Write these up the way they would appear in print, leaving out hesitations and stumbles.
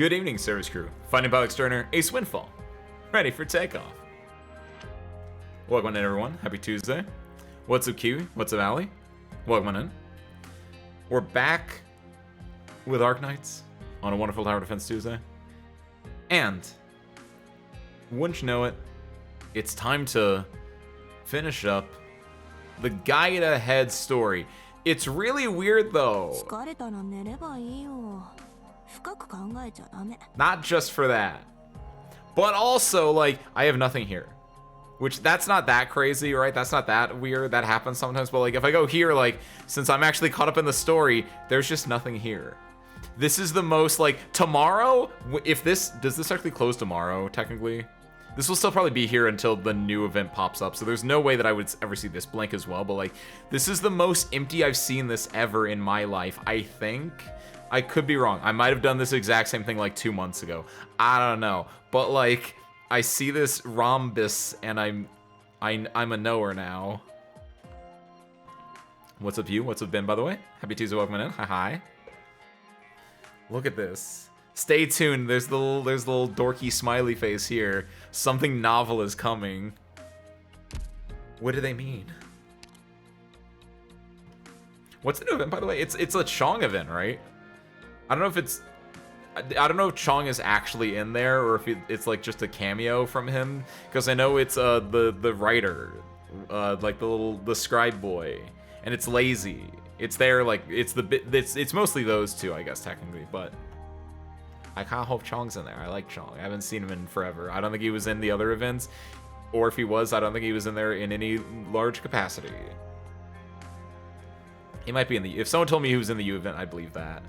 Good evening, service crew. Finding Pilot Sterner, Ace Windfall. Ready for takeoff. Welcome in, everyone. Happy Tuesday. What's up, Kiwi? What's up, Ali? Welcome in. We're back with Arknights on a wonderful Tower Defense Tuesday. And, wouldn't you know it, it's time to finish up the Guide Ahead story. It's really weird, though. Not just for that. But also, like, I have nothing here. Which, that's not that crazy, right? That's not that weird. That happens sometimes. But, like, if I go here, like, since I'm actually caught up in the story, there's just nothing here. This is the most, like, tomorrow, if this, does this actually close tomorrow, technically? This will still probably be here until the new event pops up, so there's no way that I would ever see this blank as well, but, like, this is the most empty I've seen this ever in my life, I think. I could be wrong. I might have done this exact same thing, like, 2 months ago. I don't know. But, like, I see this rhombus, and I'm a knower now. What's up, you? What's up, Ben, by the way? Happy Tuesday, welcome in. Hi. Look at this. Stay tuned. There's the little dorky smiley face here. Something novel is coming. What do they mean? What's the new event, by the way? It's a Chong event, right? I don't know if Chong is actually in there or if it's like just a cameo from him, because I know it's the writer, like the scribe boy, and it's Lazy. It's there, like it's mostly those two, I guess, technically, but I kind of hope Chong's in there. I like Chong. I haven't seen him in forever. I don't think he was in the other events, or if he was, I don't think he was in there in any large capacity. He might be in the. If someone told me he was in the U event, I'd believe that.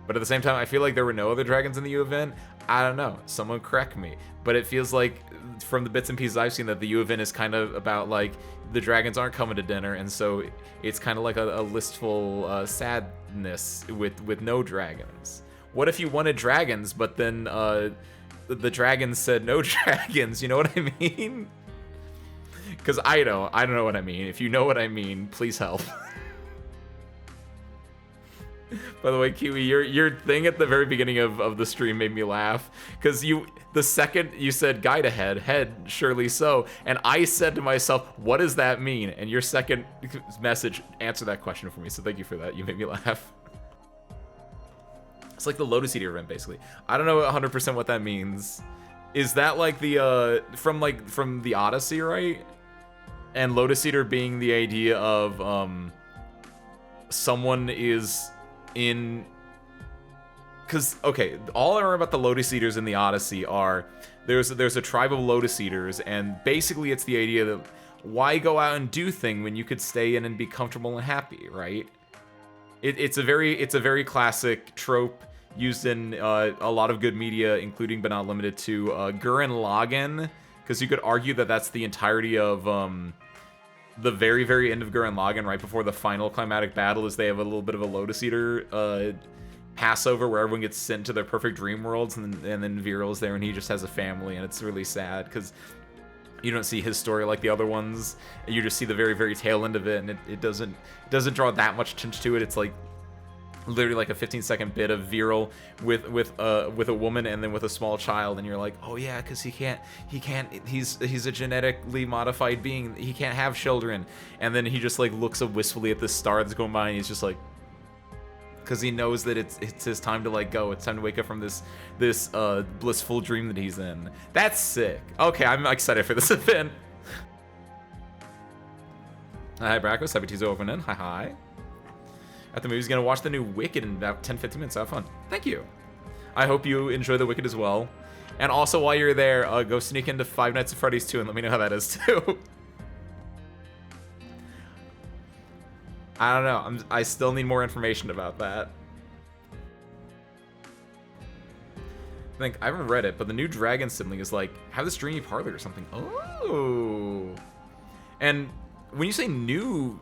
But at the same time, I feel like there were no other dragons in the U event. I don't know. Someone correct me. But it feels like, from the bits and pieces I've seen, that the U event is kind of about, like, the dragons aren't coming to dinner, and so it's kind of like a listful sadness with no dragons. What if you wanted dragons, but then the dragons said no dragons? You know what I mean? Because I don't know what I mean. If you know what I mean, please help. By the way, Kiwi, your thing at the very beginning of the stream made me laugh, because the second you said guide ahead, head, surely so, and I said to myself, what does that mean? And your second message answered that question for me, so thank you for that. You made me laugh. It's like the Lotus Eater event, basically. I don't know 100% what that means. Is that like the from the Odyssey, right? And Lotus Eater being the idea of someone is in, because okay, all I remember about the Lotus Eaters in the Odyssey are there's a tribe of Lotus Eaters, and basically it's the idea that why go out and do thing when you could stay in and be comfortable and happy, right? It's a very classic trope used in a lot of good media, including but not limited to Gurren Lagann, because you could argue that that's the entirety of the very, very end of Gurren Lagann, right before the final climatic battle, is they have a little bit of a Lotus Eater Passover where everyone gets sent to their perfect dream worlds, and then Viral's there and he just has a family, and it's really sad because you don't see his story like the other ones. You just see the very, very tail end of it, and it doesn't draw that much attention to it. It's like literally like a 15-second bit of Viral with a woman and then with a small child, and you're like, oh yeah, because he's a genetically modified being, he can't have children. And then he just like looks up wistfully at this star that's going by, and he's just like, because he knows that it's his time to like go. It's time to wake up from this blissful dream that he's in. That's sick. Okay, I'm excited for this event. Hi Bracos, happy Tuesday, open in. Hi. At the movie's gonna watch the new Wicked in about 10-15 minutes. Have fun. Thank you. I hope you enjoy the Wicked as well. And also, while you're there, go sneak into Five Nights at Freddy's 2 and let me know how that is too. I don't know. I still need more information about that. I think I haven't read it, but the new Dragon sibling is like, have this dreamy parlor or something. Oh. And when you say new,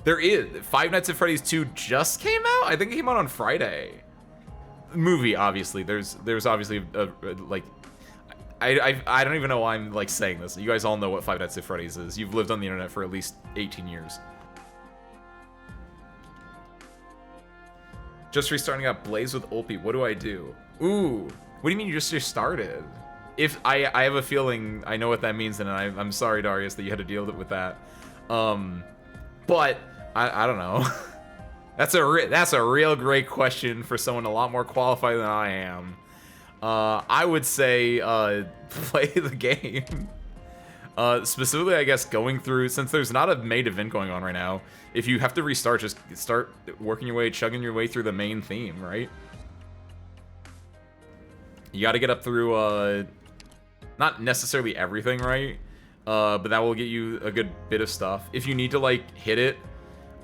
there is Five Nights at Freddy's 2 just came out. I think it came out on Friday. Movie, obviously. There's obviously like, I don't even know why I'm like saying this. You guys all know what Five Nights at Freddy's is. You've lived on the internet for at least 18 years. Just restarting up Blaze with Ulpi. What do I do? Ooh. What do you mean you just restarted? If I have a feeling I know what that means, and I'm sorry, Darius, that you had to deal with that. But I don't know. That's a real great question for someone a lot more qualified than I am. I would say play the game. Specifically, I guess, going through, since there's not a main event going on right now, if you have to restart, just start working your way, chugging your way through the main theme, right? You got to get up through, not necessarily everything, right? But that will get you a good bit of stuff. If you need to, like, hit it,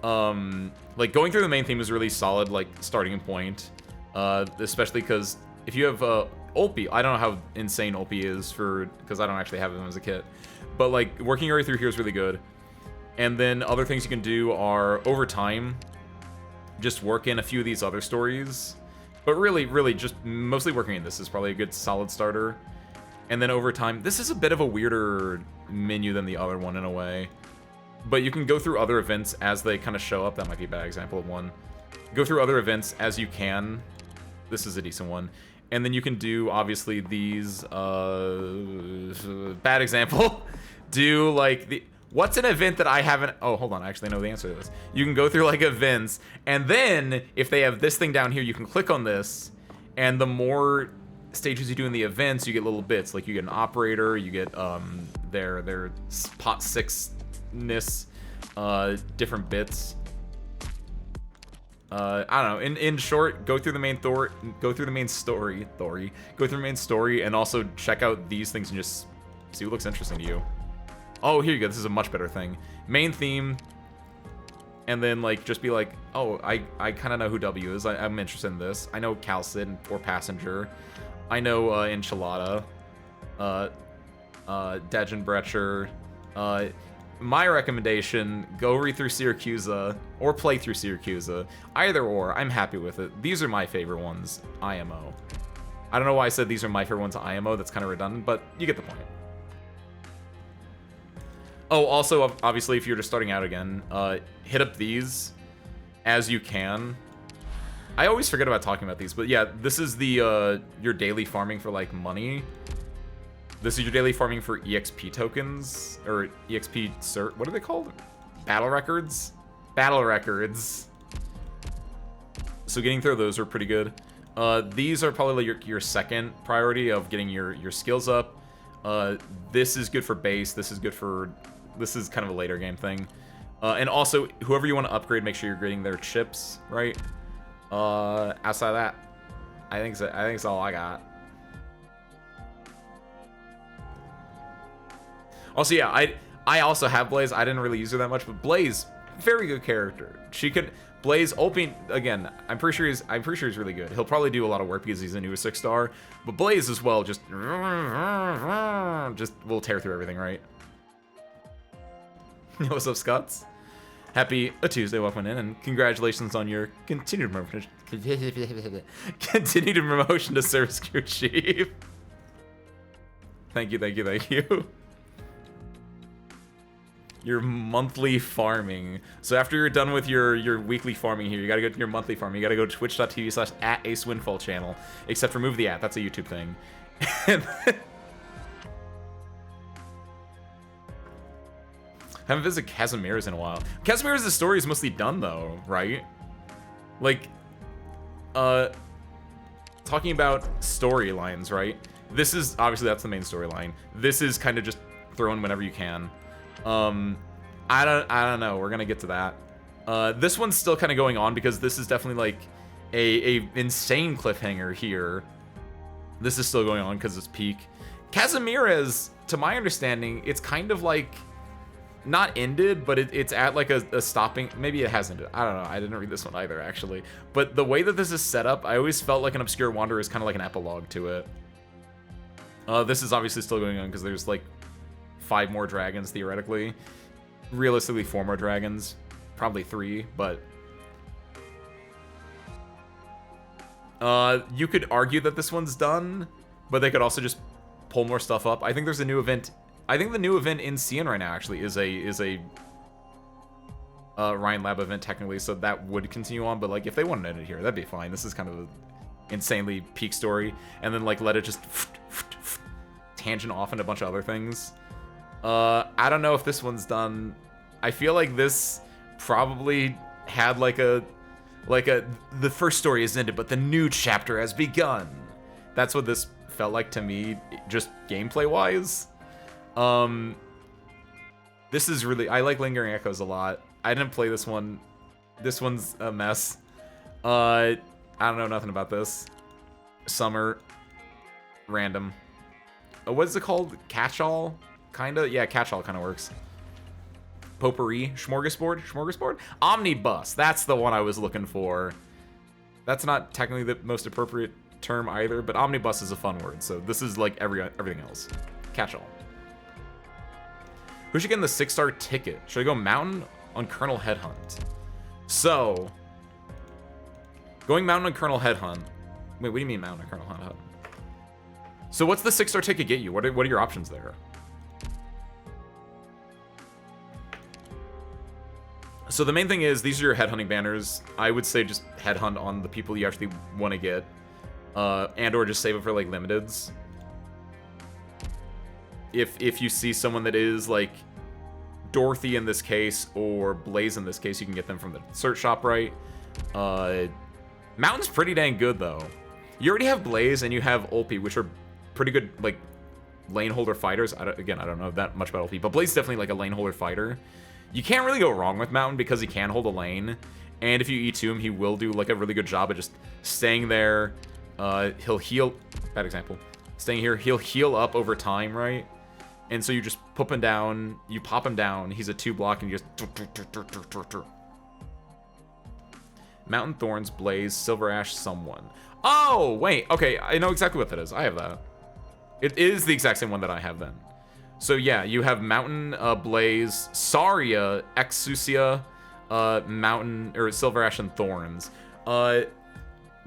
like, going through the main theme is really solid, like, starting point. Especially because if you have, Ulpi, I don't know how insane Ulpi is because I don't actually have him as a kit. But, like, working your way through here is really good. And then other things you can do are, over time, just work in a few of these other stories. But really, just mostly working in this is probably a good solid starter. And then over time, this is a bit of a weirder menu than the other one in a way. But you can go through other events as they kind of show up. That might be a bad example of one. Go through other events as you can. This is a decent one. And then you can do, obviously, these, bad example. Do, like, what's an event that I haven't, oh, hold on, I actually know the answer to this. You can go through, like, events, and then, if they have this thing down here, you can click on this, and the more stages you do in the events, you get little bits. Like, you get an operator, you get, their pot six-ness, different bits. I don't know. In short, go through the main story, go through the main story, and also check out these things and just see what looks interesting to you. Oh, here you go. This is a much better thing. Main theme, and then like just be like, oh, I kind of know who W is. I'm interested in this. I know Calcid or Passenger. I know Enchilada, Dejin Brecher. My recommendation, go read through Syracusa or play through Syracusa. Either or, I'm happy with it. These are my favorite ones, IMO. I don't know why I said these are my favorite ones, IMO. That's kind of redundant, but you get the point. Oh, also, obviously, if you're just starting out again, hit up these as you can. I always forget about talking about these, but yeah, this is the your daily farming for, like, money. This is your daily farming for EXP tokens, or EXP cert. What are they called? Battle records? Battle records. So getting through those are pretty good. These are probably your second priority of getting your skills up. This is good for base. This is good for... This is kind of a later game thing. And also, whoever you want to upgrade, make sure you're getting their chips, right? Outside of that, I think it's all I got. Also, yeah, I also have Blaze. I didn't really use her that much, but Blaze, very good character. She could... Blaze, Ulpi, again, I'm pretty sure he's really good. He'll probably do a lot of work because he's a new 6-star. But Blaze as well, just will tear through everything, right? What's up, Scots? Happy Tuesday, welcome in, and congratulations on your continued promotion. Continued promotion to Service Crew Chief. Thank you. Your monthly farming. So after you're done with your weekly farming here, you gotta go to your monthly farming. You gotta go to twitch.tv/@AceWindfall channel. Except remove the @ that's a YouTube thing. Haven't visited Casimirs in a while. Casimirs' story is mostly done though, right? Like, talking about storylines, right? This is, obviously that's the main storyline. This is kind of just thrown whenever you can. I don't know. We're gonna get to that. This one's still kind of going on because this is definitely like a insane cliffhanger here. This is still going on because it's peak. Casimirs, to my understanding, it's kind of like not ended, but it's at like a stopping. Maybe it has ended. I don't know. I didn't read this one either, actually. But the way that this is set up, I always felt like an Obscure Wanderer is kind of like an epilogue to it. This is obviously still going on because there's like 5 more dragons theoretically. Realistically 4 more dragons, probably 3, but you could argue that this one's done, but they could also just pull more stuff up. I think there's a new event. I think the new event in CN right now actually is a Ryan Lab event technically, so that would continue on. But like, if they wanted to end it here, that'd be fine. This is kind of an insanely peak story, and then like let it just tangent off into a bunch of other things. I don't know if this one's done. I feel like this probably had like a the first story is ended, but the new chapter has begun. That's what this felt like to me, just gameplay wise. This is really, I like Lingering Echoes a lot. I didn't play this one. This one's a mess. I don't know nothing about this. Summer. Random. What is it called? Catch-all? Kinda? Yeah, catch-all kinda works. Potpourri. Smorgasbord? Smorgasbord? Omnibus. That's the one I was looking for. That's not technically the most appropriate term either, but omnibus is a fun word, so this is like everything else. Catch-all. Who should get in the 6-star ticket? Should I go Mountain on Colonel Headhunt? So, going Mountain on Colonel Headhunt. Wait, what do you mean Mountain on Colonel Headhunt? So what's the 6-star ticket get you? What are your options there? So the main thing is, these are your headhunting banners. I would say just headhunt on the people you actually want to get. And or just save it for like limiteds. If you see someone that is like Dorothy in this case, or Blaze in this case, you can get them from the search shop, right? Mountain's pretty dang good, though. You already have Blaze, and you have Ulpi, which are pretty good, like, lane holder fighters. Again, I don't know that much about Ulpi, but Blaze is definitely, like, a lane holder fighter. You can't really go wrong with Mountain, because he can hold a lane, and if you E2 him, he will do, like, a really good job of just staying there. He'll heal... Bad example. Staying here, he'll heal up over time, right? And so you just pop him down, you pop him down, he's a 2-block, and you just... Mountain Thorns, Blaze, Silver Ash, Someone. Oh, wait, okay, I know exactly what that is. I have that. It is the exact same one that I have then. So yeah, you have Mountain, Blaze, Saria, Exousia, Mountain, or Silver Ash and Thorns.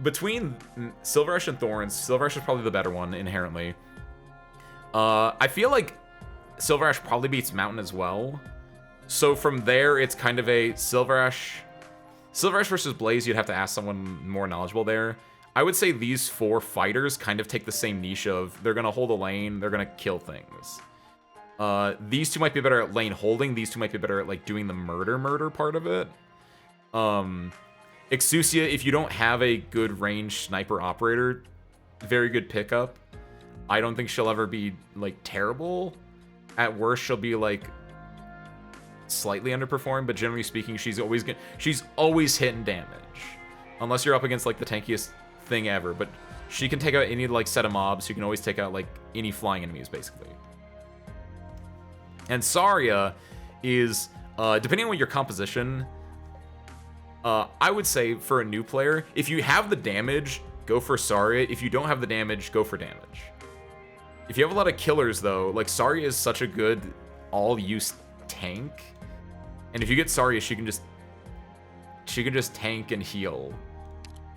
Between Silver Ash and Thorns, Silver Ash is probably the better one, inherently. I feel like Silver Ash probably beats Mountain as well. So from there, it's kind of a Silver Ash versus Blaze, you'd have to ask someone more knowledgeable there. I would say these 4 fighters kind of take the same niche of they're going to hold a lane, they're going to kill things. These 2 might be better at lane holding, these 2 might be better at like doing the murder part of it. Exousia, if you don't have a good range sniper operator, very good pickup. I don't think she'll ever be like terrible. At worst, she'll be like slightly underperformed, but generally speaking, she's always hitting damage. Unless you're up against like the tankiest thing ever, but she can take out any like set of mobs. You can always take out like any flying enemies basically. And Saria is depending on what your composition, I would say for a new player, if you have the damage, go for Saria. If you don't have the damage, go for damage. If you have a lot of killers, though, like, Saria is such a good all-use tank. And if you get Saria, she can just tank and heal.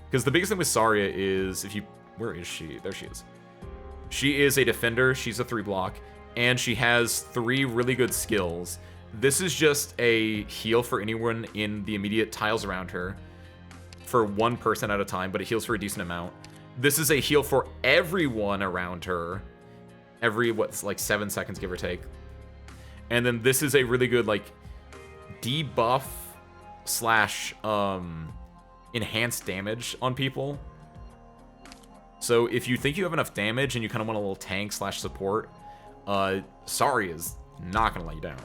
Because the biggest thing with Saria is, where is she? There she is. She is a defender, she's a 3-block, and she has 3 really good skills. This is just a heal for anyone in the immediate tiles around her, for 1 person at a time, but it heals for a decent amount. This is a heal for everyone around her. Every, like 7 seconds, give or take. And then this is a really good, like, debuff slash enhanced damage on people. So if you think you have enough damage and you kind of want a little tank slash support, Saria is not going to let you down.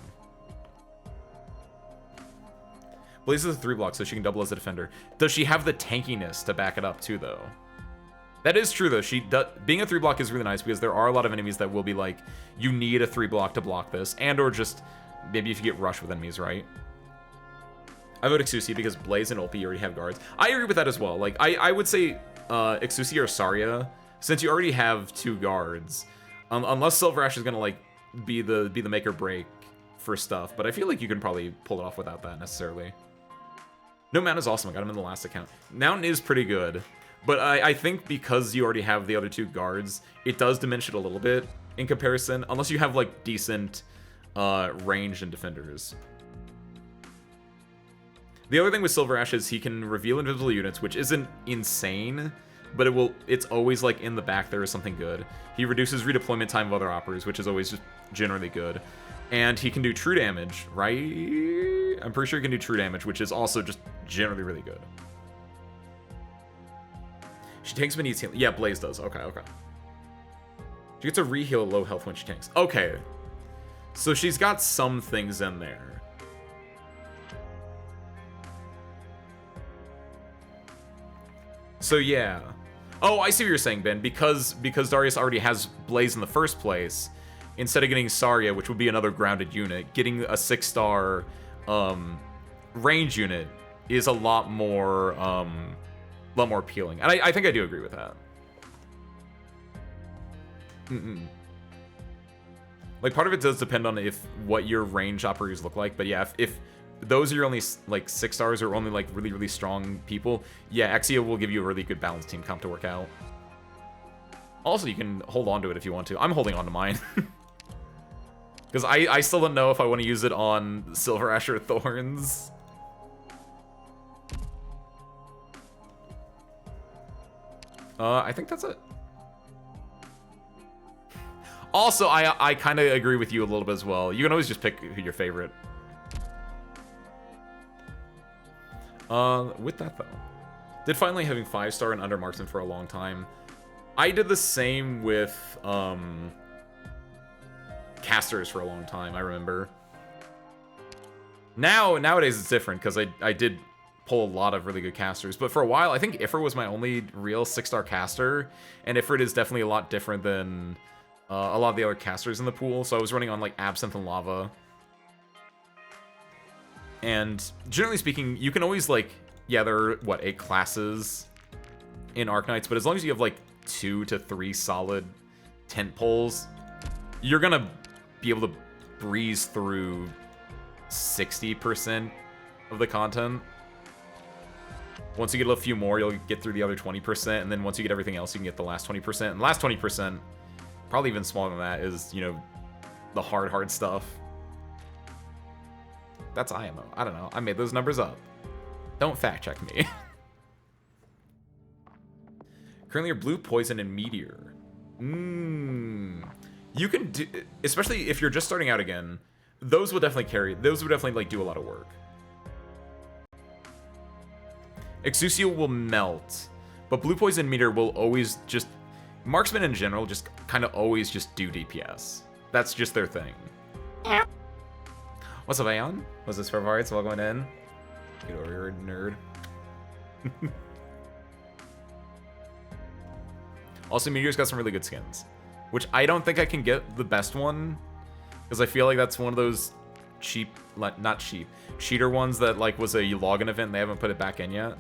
Blaze is a 3-block, so she can double as a defender. Does she have the tankiness to back it up, too, though? That is true, though. Being a 3-block is really nice, because there are a lot of enemies that will be like, you need a 3-block to block this, and or just, maybe if you get rushed with enemies, right? I vote Exousia, because Blaze and Ulpi already have guards. I agree with that as well. Like, I would say Exousia or Saria, since you already have 2 guards, unless Silver Ash is going to, like, be the make or break for stuff, but I feel like you can probably pull it off without that, necessarily. No, Mountain is awesome. I got him in the last account. Mountain is pretty good. But I think because you already have the other 2 guards, it does diminish it a little bit in comparison, unless you have, like, decent range and defenders. The other thing with Silver Ash is he can reveal invisible units, which isn't insane, but it's always like in the back there is something good. He reduces redeployment time of other operators, which is always just generally good. And he can do true damage, right? I'm pretty sure he can do true damage, which is also just generally really good. She tanks but needs heal. Yeah, Blaze does. Okay, okay. She gets a re-heal at low health when she tanks. Okay. So she's got some things in there. So yeah. Oh, I see what you're saying, Ben. Because Darius already has Blaze in the first place, instead of getting Saria, which would be another grounded unit, getting a 6-star range unit is a lot more appealing. And I think I do agree with that. Like, part of it does depend on what your range operators look like, but yeah, if those are your only like 6 stars or only like really, really strong people, yeah, Exia will give you a really good balanced team comp to work out. Also, you can hold on to it if you want to. I'm holding on to mine. Because I still don't know if I want to use it on Silver Ash or Thorns. I think that's it. Also, I kind of agree with you a little bit as well. You can always just pick your favorite. With that, though. Did finally having 5-star and under marksman for a long time. I did the same with, casters for a long time, I remember. Nowadays it's different, because I did pull a lot of really good casters, but for a while, I think Ifrit was my only real 6-star caster, and Ifrit is definitely a lot different than a lot of the other casters in the pool, so I was running on, like, Absinthe and Lava. And generally speaking, you can always, like, yeah, there are, what, 8 classes in Arknights, but as long as you have, like, 2 to 3 solid tent poles, you're gonna be able to breeze through 60% of the content. Once you get a few more, you'll get through the other 20%, and then once you get everything else, you can get the last 20%. And the last 20%, probably even smaller than that, is, you know, the hard stuff. That's IMO. I don't know. I made those numbers up. Don't fact check me. Currently, are Blue, Poison, and Meteor. You can do, especially if you're just starting out again, those would definitely carry, those would definitely, like, do a lot of work. Exusio will melt, but Blue, Poison, Meteor will always just, marksmen in general just kind of always just do DPS. That's just their thing. What's up, Aeon? What's this for Vards? Welcome in. Get over here, nerd. Also, Meteor's got some really good skins, which I don't think I can get the best one, because I feel like that's one of those cheap, not cheap, cheater ones that, like, was a login event and they haven't put it back in yet.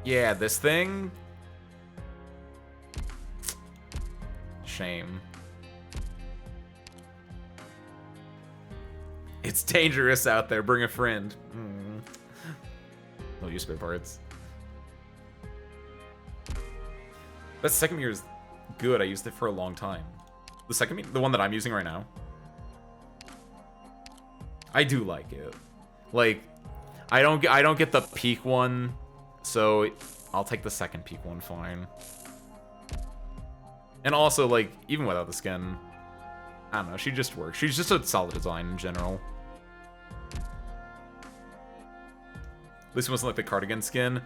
Yeah, this thing. Shame. It's dangerous out there. Bring a friend. No use spare parts. That second mirror is good. I used it for a long time. The second mirror, the one that I'm using right now, I do like it. Like, I don't get the peak one, so I'll take the second peak one. Fine. And also, like, even without the skin, I don't know. She just works. She's just a solid design in general. At least it wasn't like the cardigan skin.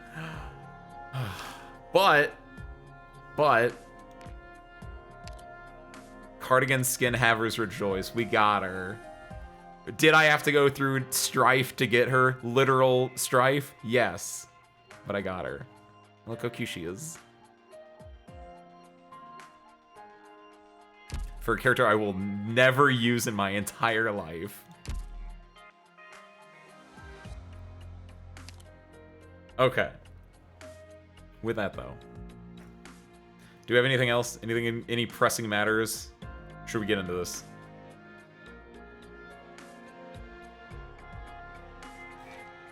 But cardigan skin havers rejoice. We got her. Did I have to go through strife to get her? Literal strife? Yes. But I got her. Look how cute she is. For a character I will never use in my entire life. Okay. With that, though. Do we have anything else? Anything, any pressing matters? Should we get into this?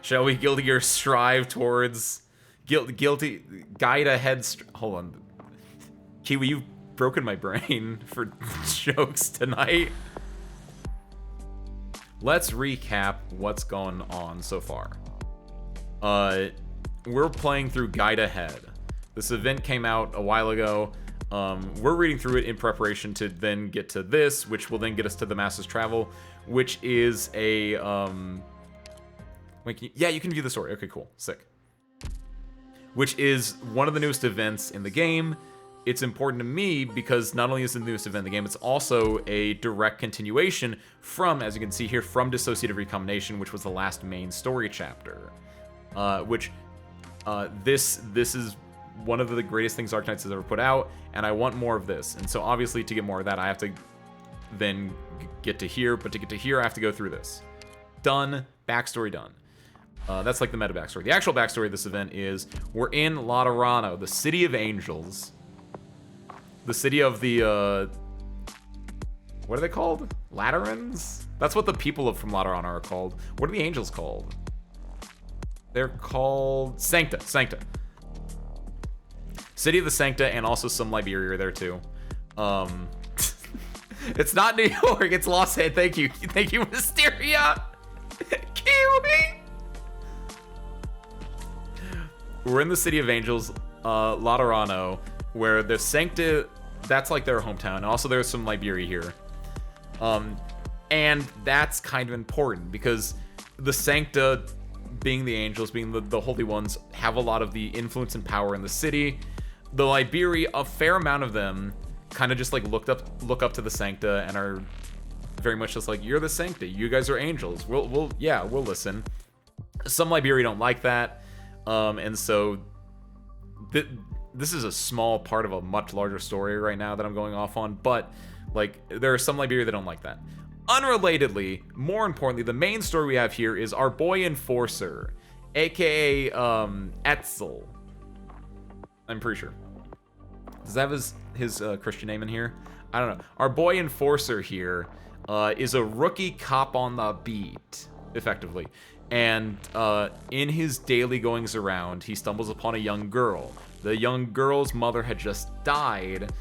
Shall we, Guilty Gear, strive towards... Guilty... Guide ahead... Hold on. Kiwi, you've broken my brain for jokes tonight. let's recap what's going on so far. We're playing through Guide Ahead. This event came out a while ago. We're reading through it in preparation to then get to this, which will then get us to the Master's Travel, which is a wait, yeah, you can view the story. Okay, cool, sick. Which is one of the newest events in the game. It's important to me because not only is it the newest event in the game, it's also a direct continuation from, as you can see here, from Dissociative Recombination, which was the last main story chapter. This is one of the greatest things Arknights has ever put out, and I want more of this. And so obviously to get more of that, I have to then get to here, but to get to here, I have to go through this. Done. Backstory done. That's like the meta backstory. The actual backstory of this event is we're in Laterano, the City of Angels. The city of the, what are they called? Laterans? That's what the people from Laterano are called. What are the angels called? They're called Sancta. Sancta. City of the Sancta, and also some Liberia are there too. It's not New York, it's Los Angeles. Thank you. Thank you, Mysteria. Kiwi. We're in the City of Angels, Laterano, where the Sancta, that's like their hometown. And also there's some Liberia here. And that's kind of important because the Sancta, being the angels, being the holy ones, have a lot of the influence and power in the city. The Liberia, a fair amount of them kind of just like look up to the Sancta and are very much just like, you're the Sancta, you guys are angels, we'll listen. Some Liberia don't like that, and so this is a small part of a much larger story right now that I'm going off on, but like there are some Liberia that don't like that. Unrelatedly, more importantly, the main story we have here is our boy Enforcer, aka Etzel. I'm pretty sure. Does that have his Christian name in here? I don't know. Our boy Enforcer here is a rookie cop on the beat, effectively. And in his daily goings around, he stumbles upon a young girl. The young girl's mother had just died.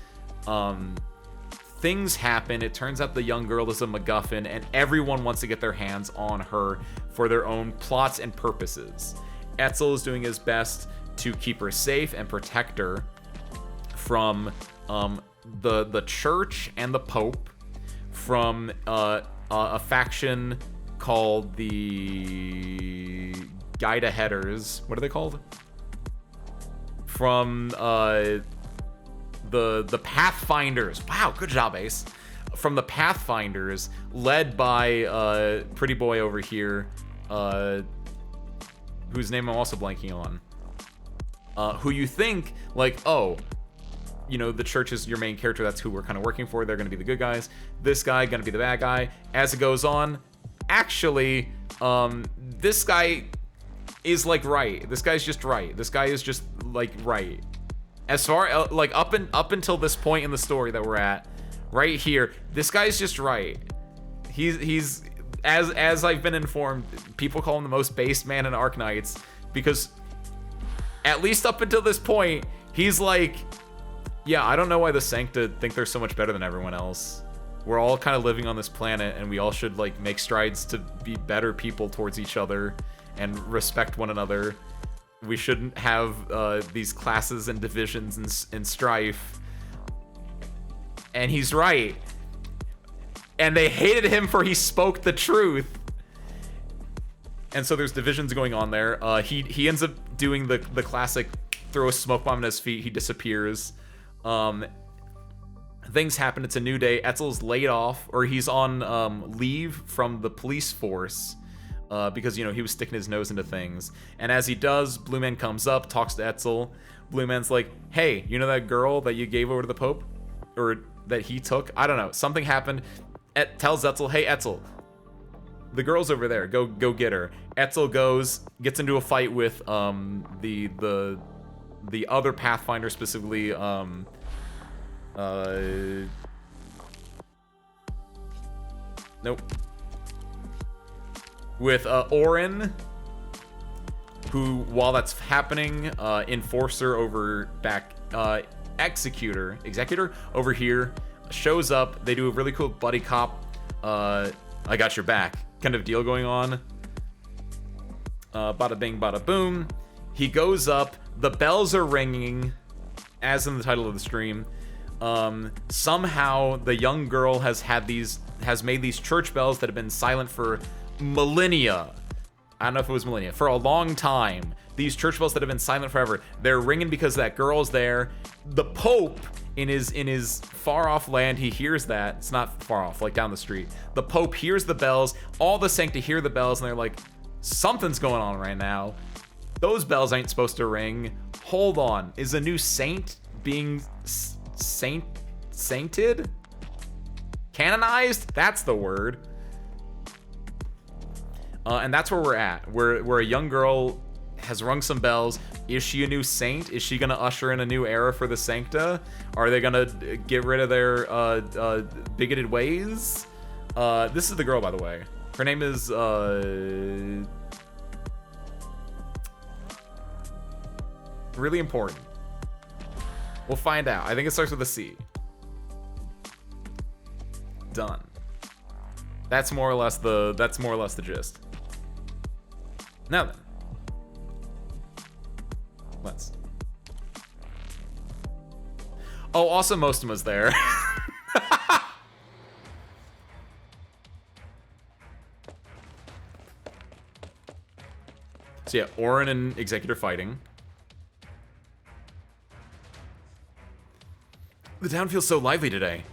Things happen. It turns out the young girl is a MacGuffin, and everyone wants to get their hands on her for their own plots and purposes. Etzel is doing his best to keep her safe and protect her from the church and the Pope, from a faction called the Guide Aheaders. What are they called? From the Pathfinders. Wow, good job, Ace. From the Pathfinders, led by pretty boy over here, whose name I'm also blanking on. Who you think, like, oh, you know, the church is your main character, that's who we're kind of working for, they're going to be the good guys. This guy going to be the bad guy. As it goes on, actually, this guy is, like, right. This guy's just right. This guy is just, like, right. As far, like, up until this point in the story that we're at, right here, this guy's just right. He's as I've been informed, people call him the most based man in Arknights, because at least up until this point, he's like, yeah, I don't know why the Sancta think they're so much better than everyone else. We're all kind of living on this planet, and we all should, like, make strides to be better people towards each other and respect one another. We shouldn't have these classes and divisions and strife. And he's right. And they hated him for he spoke the truth. And so there's divisions going on there. He ends up doing the classic throw a smoke bomb at his feet, he disappears. Things happen, it's a new day. Etzel's laid off, or he's on leave from the police force, because, you know, he was sticking his nose into things. And as he does, Blue Man comes up, talks to Etzel. Blue Man's like, hey, you know that girl that you gave over to the Pope? Or that he took? I don't know. Something happened. Tells Etzel, hey, Etzel, the girl's over there. Go get her. Etzel goes, gets into a fight with the other Pathfinder, specifically nope. With Orin, who, while that's happening, Enforcer over back, Executor over here shows up. They do a really cool buddy cop, I got your back kind of deal going on. Bada bing, bada boom. He goes up. The bells are ringing, as in the title of the stream. Somehow the young girl has made these church bells that have been silent for millennia. I don't know if it was millennia. For a long time. These church bells that have been silent forever. They're ringing because that girl's there. The Pope, in his far-off land, he hears that. It's not far off, like down the street. The Pope hears the bells. All the Sancta hear the bells, and they're like, something's going on right now. Those bells ain't supposed to ring. Hold on. Is a new saint being sainted? Canonized? That's the word. And that's where we're at. Where a young girl has rung some bells. Is she a new saint? Is she gonna usher in a new era for the Sancta? Are they gonna get rid of their bigoted ways? This is the girl, by the way. Her name is really important. We'll find out. I think it starts with a C. Done. That's more or less the gist. Now then. Let's. Oh, also Mostima's there. So yeah, Orin and Executor fighting. The town feels so lively today.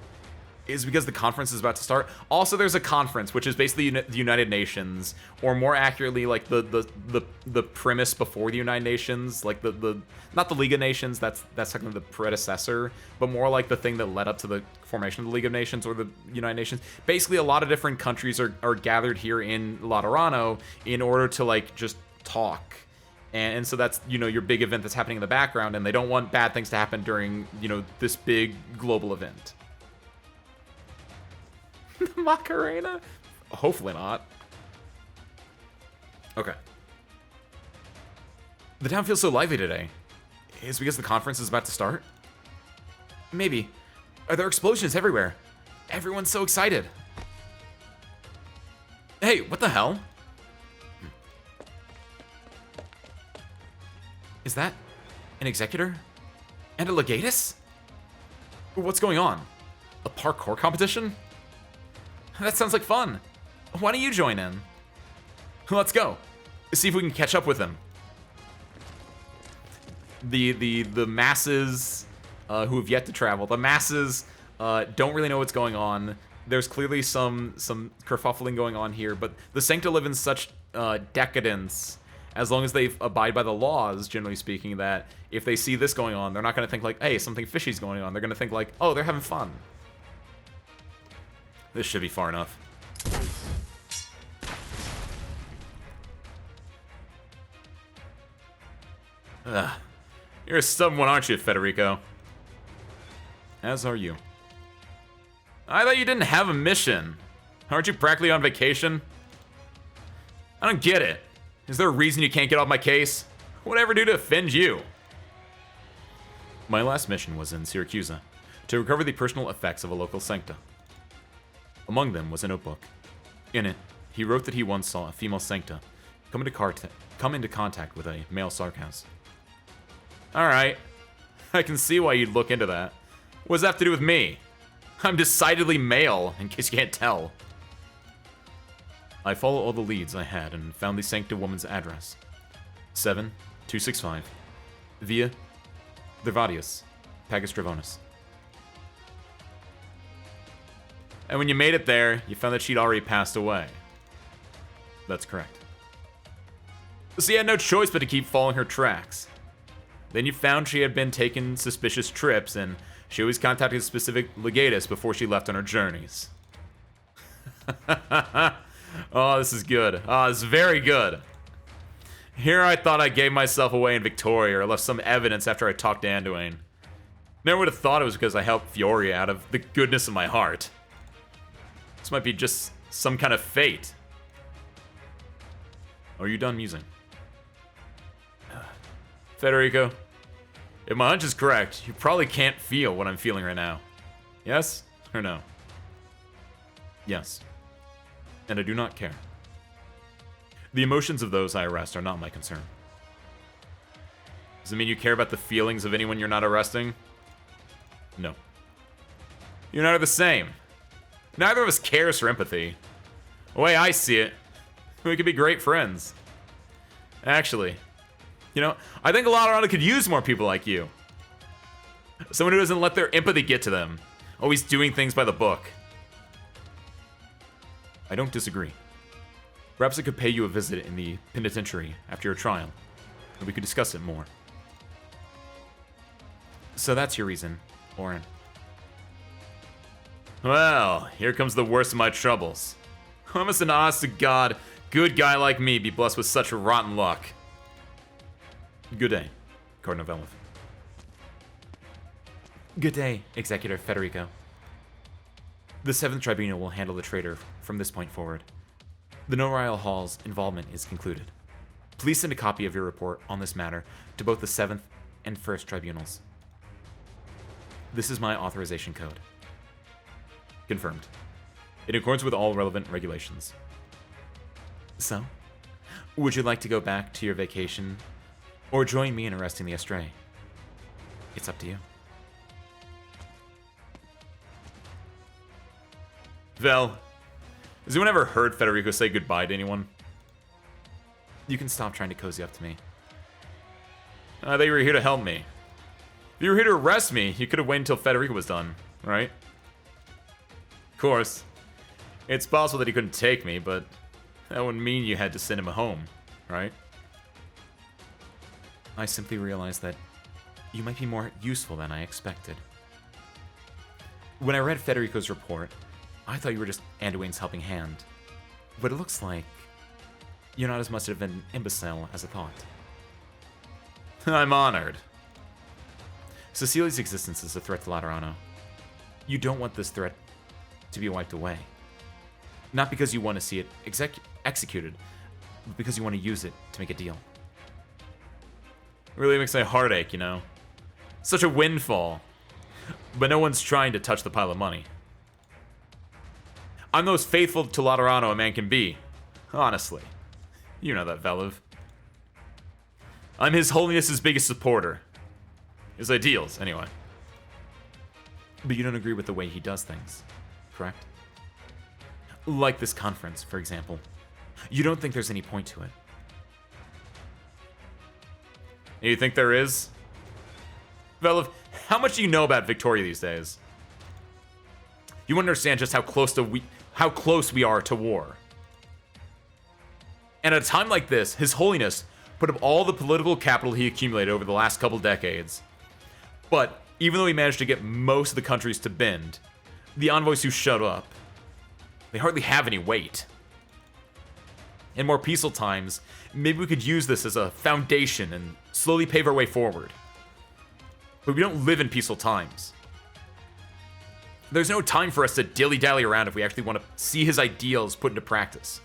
Is because the conference is about to start. Also, there's a conference, which is basically the United Nations, or more accurately, like the premise before the United Nations, like the not the League of Nations. That's technically the predecessor, but more like the thing that led up to the formation of the League of Nations or the United Nations. Basically, a lot of different countries are gathered here in Laterano in order to like just talk. And so that's, you know, your big event that's happening in the background, and they don't want bad things to happen during, you know, this big global event. Macarena? Hopefully not. Okay. The town feels so lively today. Is it because the conference is about to start? Maybe. Are there explosions everywhere? Everyone's so excited. Hey, what the hell? Is that an executor? And a legatus? What's going on? A parkour competition? That sounds like fun. Why don't you join in? Let's go. See if we can catch up with him. The masses who have yet to travel. The masses don't really know what's going on. There's clearly some kerfuffling going on here, but the Sancta live in such decadence, as long as they abide by the laws, generally speaking, that if they see this going on, they're not going to think like, hey, something fishy's going on. They're going to think like, oh, they're having fun. This should be far enough. Ugh. You're a stubborn one, aren't you, Federico? As are you. I thought you didn't have a mission. Aren't you practically on vacation? I don't get it. Is there a reason you can't get off my case? Whatever I do to offend you? My last mission was in Syracuse, to recover the personal effects of a local sancta. Among them was a notebook. In it, he wrote that he once saw a female sancta come into contact with a male sarcas. Alright, I can see why you'd look into that. What does that have to do with me? I'm decidedly male, in case you can't tell. I followed all the leads I had and found the sancta woman's address. 7265 Via Dervadius, Pagus Dravonis. And when you made it there, you found that she'd already passed away. That's correct. So you had no choice but to keep following her tracks. Then you found she had been taking suspicious trips, and she always contacted a specific legatus before she left on her journeys. Oh, this is good. Oh, this is very good. Here I thought I gave myself away in Victoria, or left some evidence after I talked to Anduin. Never would have thought it was because I helped Fiori out of the goodness of my heart. This might be just some kind of fate. Are you done musing? Federico, if my hunch is correct, you probably can't feel what I'm feeling right now. Yes or no? Yes. And I do not care. The emotions of those I arrest are not my concern. Does it mean you care about the feelings of anyone you're not arresting? No. You and I are the same. Neither of us cares for empathy. The way I see it, we could be great friends. Actually, I think Laterano could use more people like you. Someone who doesn't let their empathy get to them. Always doing things by the book. I don't disagree. Perhaps I could pay you a visit in the penitentiary after your trial, and we could discuss it more. So that's your reason, Oren. Well, here comes the worst of my troubles. How must an honest-to-God, good guy like me be blessed with such rotten luck? Good day, Cardinal Velov. Good day, Executor Federico. The 7th Tribunal will handle the traitor from this point forward. The Norial Hall's involvement is concluded. Please send a copy of your report on this matter to both the 7th and 1st Tribunals. This is my authorization code. Confirmed. In accordance with all relevant regulations. So, would you like to go back to your vacation or join me in arresting the Estray? It's up to you. Vel, has anyone ever heard Federico say goodbye to anyone? You can stop trying to cozy up to me. I thought you were here to help me. If you were here to arrest me, you could have waited until Federico was done, right? Of course. It's possible that he couldn't take me, but that wouldn't mean you had to send him home, right? I simply realized that you might be more useful than I expected. When I read Federico's report, I thought you were just Anduin's helping hand. But it looks like you're not as much of an imbecile as I thought. I'm honored. Cecilia's existence is a threat to Laterano. You don't want this threat to be wiped away. Not because you want to see it executed, but because you want to use it to make a deal. Really makes my heart ache, Such a windfall. But no one's trying to touch the pile of money. I'm the most faithful to Laterano a man can be. Honestly. You know that, Velov. I'm His Holiness's biggest supporter. His ideals, anyway. But you don't agree with the way he does things, correct? Like this conference, for example. You don't think there's any point to it. You think there is? Velov, how much do you know about Victoria these days? You understand just how close we are to war. And at a time like this, His Holiness put up all the political capital he accumulated over the last couple decades. But even though he managed to get most of the countries to bend, the envoys who showed up, they hardly have any weight. In more peaceful times, maybe we could use this as a foundation and slowly pave our way forward. But we don't live in peaceful times. There's no time for us to dilly-dally around if we actually want to see his ideals put into practice.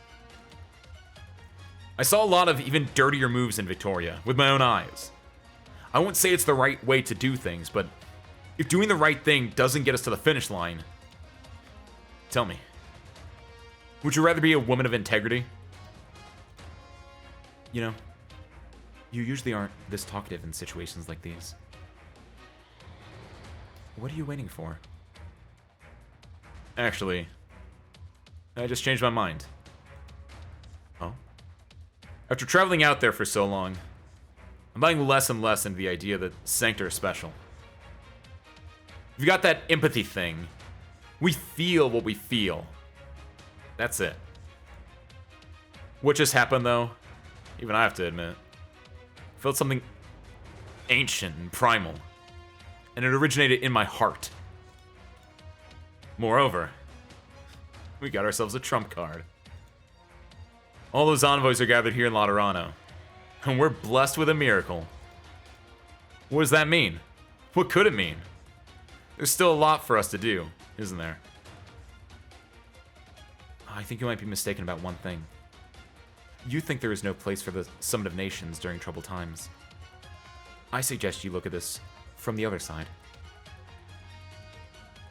I saw a lot of even dirtier moves in Victoria, with my own eyes. I won't say it's the right way to do things, but if doing the right thing doesn't get us to the finish line, tell me, would you rather be a woman of integrity? You usually aren't this talkative in situations like these. What are you waiting for? Actually, I just changed my mind. Oh? After traveling out there for so long, I'm buying less and less into the idea that Sanctor is special. We've got that empathy thing. We feel what we feel. That's it. What just happened, though? Even I have to admit. I felt something ancient and primal. And it originated in my heart. Moreover, we got ourselves a trump card. All those envoys are gathered here in Laterano. And we're blessed with a miracle. What does that mean? What could it mean? There's still a lot for us to do, isn't there? I think you might be mistaken about one thing. You think there is no place for the Summit of Nations during troubled times. I suggest you look at this from the other side.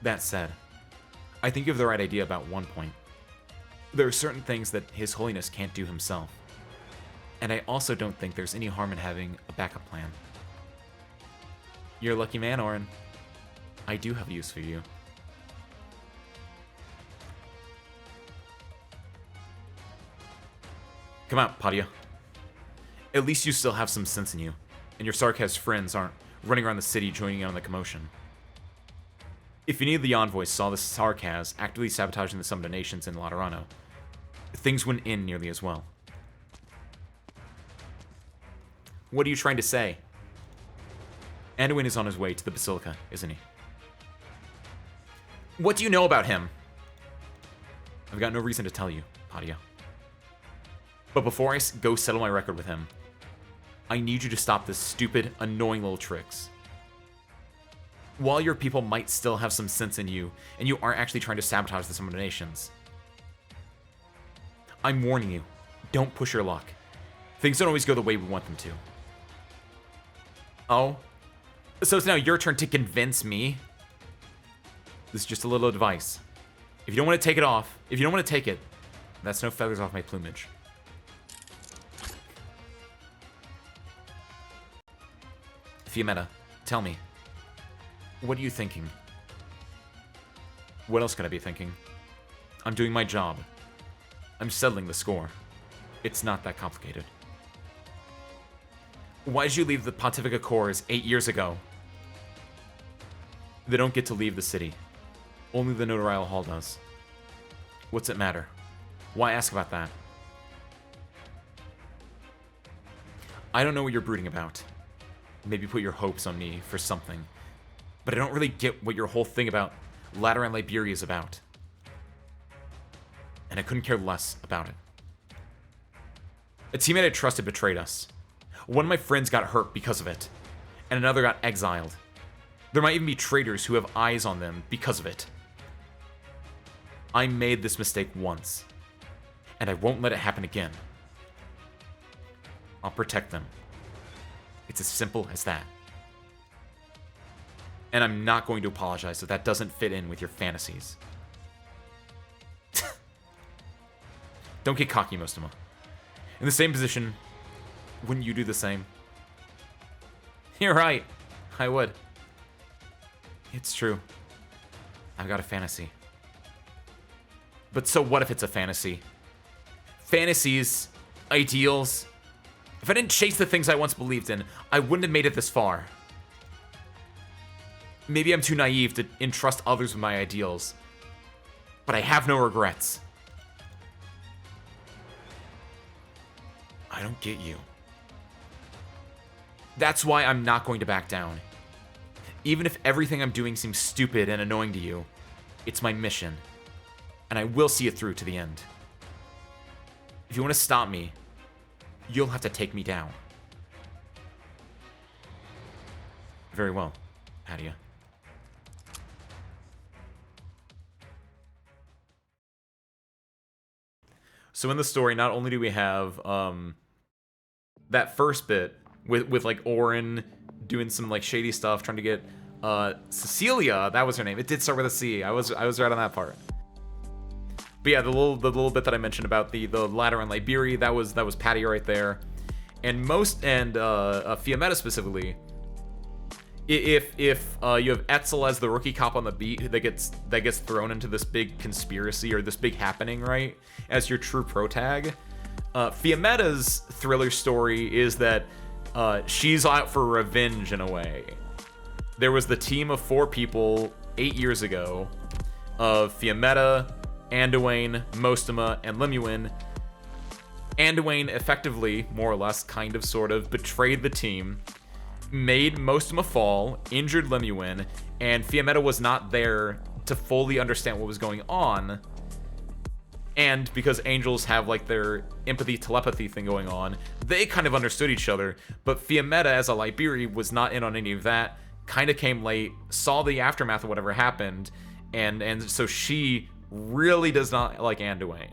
That said, I think you have the right idea about one point. There are certain things that His Holiness can't do himself. And I also don't think there's any harm in having a backup plan. You're a lucky man, Orin. I do have use for you. Come out, Padia. At least you still have some sense in you, and your Sarkaz friends aren't running around the city joining in on the commotion. If any of the envoys saw the Sarkaz actively sabotaging the Summoner Nations in Laterano, things wouldn't end nearly as well. What are you trying to say? Anduin is on his way to the Basilica, isn't he? What do you know about him? I've got no reason to tell you, Padia. But before I go settle my record with him, I need you to stop this stupid, annoying little tricks. While your people might still have some sense in you, and you aren't actually trying to sabotage the Summoner Nations, I'm warning you, don't push your luck. Things don't always go the way we want them to. Oh? So it's now your turn to convince me? This is just a little advice. If you don't want to take it off, if you don't want to take it, that's no feathers off my plumage. Fiametta, tell me, what are you thinking? What else could I be thinking? I'm doing my job. I'm settling the score. It's not that complicated. Why did you leave the Pontifica Corps 8 years ago? They don't get to leave the city. Only the Notarial Hall does. What's it matter? Why ask about that? I don't know what you're brooding about. Maybe put your hopes on me for something. But I don't really get what your whole thing about Lateran Liberia is about. And I couldn't care less about it. A teammate I trusted betrayed us. One of my friends got hurt because of it. And another got exiled. There might even be traitors who have eyes on them because of it. I made this mistake once. And I won't let it happen again. I'll protect them. It's as simple as that. And I'm not going to apologize if that doesn't fit in with your fantasies. Don't get cocky, Mostoma. In the same position, wouldn't you do the same? You're right. I would. It's true. I've got a fantasy. But so what if it's a fantasy? Fantasies, ideals. If I didn't chase the things I once believed in, I wouldn't have made it this far. Maybe I'm too naive to entrust others with my ideals. But I have no regrets. I don't get you. That's why I'm not going to back down. Even if everything I'm doing seems stupid and annoying to you, it's my mission. And I will see it through to the end. If you want to stop me, you'll have to take me down. Very well, Padia. So in the story, not only do we have that first bit with like Orin doing some like shady stuff, trying to get Cecilia, that was her name. It did start with a C. I was right on that part. But yeah, the little bit that I mentioned about the Lateran Liberia, that was Padia right there. And Fiametta specifically, if you have Etzel as the rookie cop on the beat that gets thrown into this big conspiracy or this big happening, right, as your true protag, Fiametta's thriller story is that she's out for revenge in a way. There was the team of 4 people 8 years ago of Fiametta, Anduin, Mostoma, and Lemuin. Anduin effectively, more or less, kind of, sort of, betrayed the team, made Mostoma fall, injured Lemuin, and Fiametta was not there to fully understand what was going on. And because angels have like their empathy telepathy thing going on, they kind of understood each other, but Fiametta as a Liberia was not in on any of that, kind of came late, saw the aftermath of whatever happened, and so she really does not like Anduin.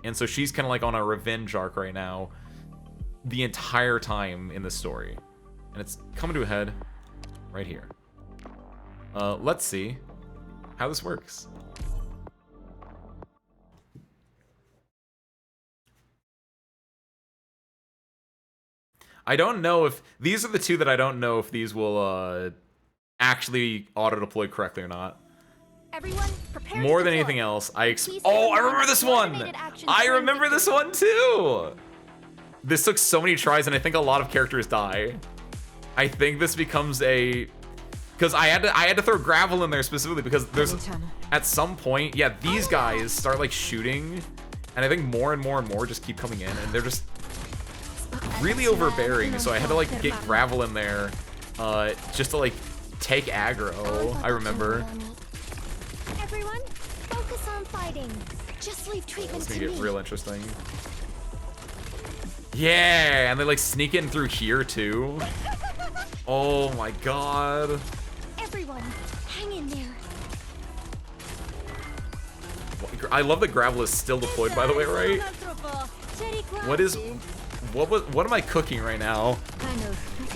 And so she's kind of like on a revenge arc right now the entire time in the story. And it's coming to a head right here. Let's see how this works. I don't know if these are the two that I don't know if these will actually auto deploy correctly or not. Everyone, prepare More to than deploy. anything else, Please oh, I keep in remember mind this one. coordinated actions I during remember this victory. one too. This took so many tries, and I think a lot of characters die. I think this becomes a, because I had to throw gravel in there specifically because there's at some point, yeah, these guys start like shooting, and I think more and more and more just keep coming in, and they're just really overbearing. So I had to like get gravel in there, just to like take aggro. I remember. Everyone, focus on fighting. Just leave treatment It's to gonna me. get real interesting. Yeah, and they like sneak in through here too. Oh my god. Everyone, hang in there. I love that gravel is still deployed, by the way, right? What am I cooking right now?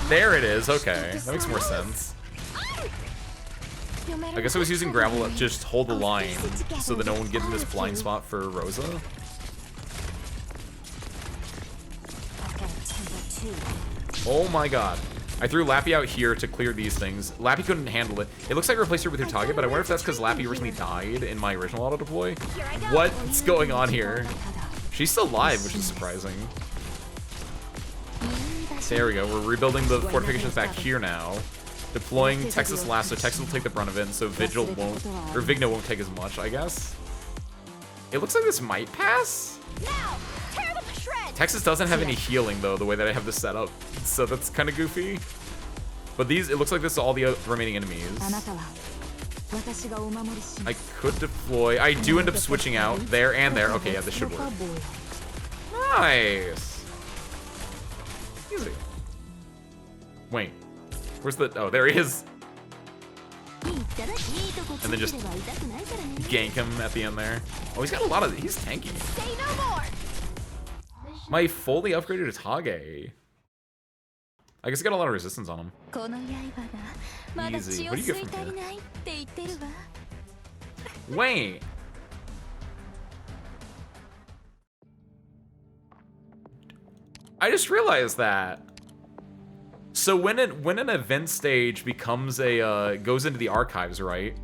There it is. Okay, that makes more sense. I guess I was using gravel to just hold the line so that no one get in this blind spot for Rosa. Oh my god. I threw Lappy out here to clear these things. Lappy couldn't handle it. It looks like I replaced her with her target, but I wonder if that's because Lappy originally died in my original auto deploy. What's going on here? She's still alive, which is surprising. There we go. We're rebuilding the fortifications back here now. Deploying Texas last, so Texas will take the brunt of it, and so Vigil won't, or Vigna won't take as much, I guess. It looks like this might pass. Now, tear them to shreds. Texas doesn't have any healing though, the way that I have this set up, so that's kind of goofy. But these, it looks like this is all the remaining enemies. I could deploy. I do end up switching out there and there. Okay, yeah, this should work. Nice. Easy. Wait. Where's the... Oh, there he is. And then just gank him at the end there. Oh, he's got a lot of... He's tanky. Say no more. My fully upgraded Hage. I guess I got a lot of resistance on him. Easy. What do you get from here? Wait. I just realized that. So when an event stage becomes a goes into the archives, right?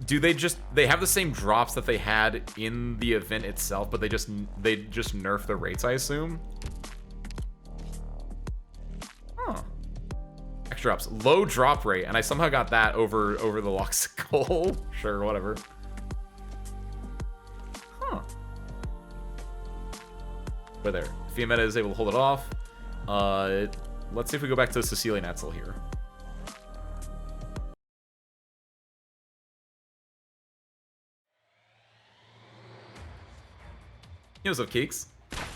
Do they have the same drops that they had in the event itself, but they just nerf the rates, I assume? Huh. Extra drops. Low drop rate, and I somehow got that over the Loxicle. Sure, whatever. Huh. But there. Fiametta is able to hold it off. Let's see if we go back to Cecilian Etzel here. Hey, what's up, Keeks?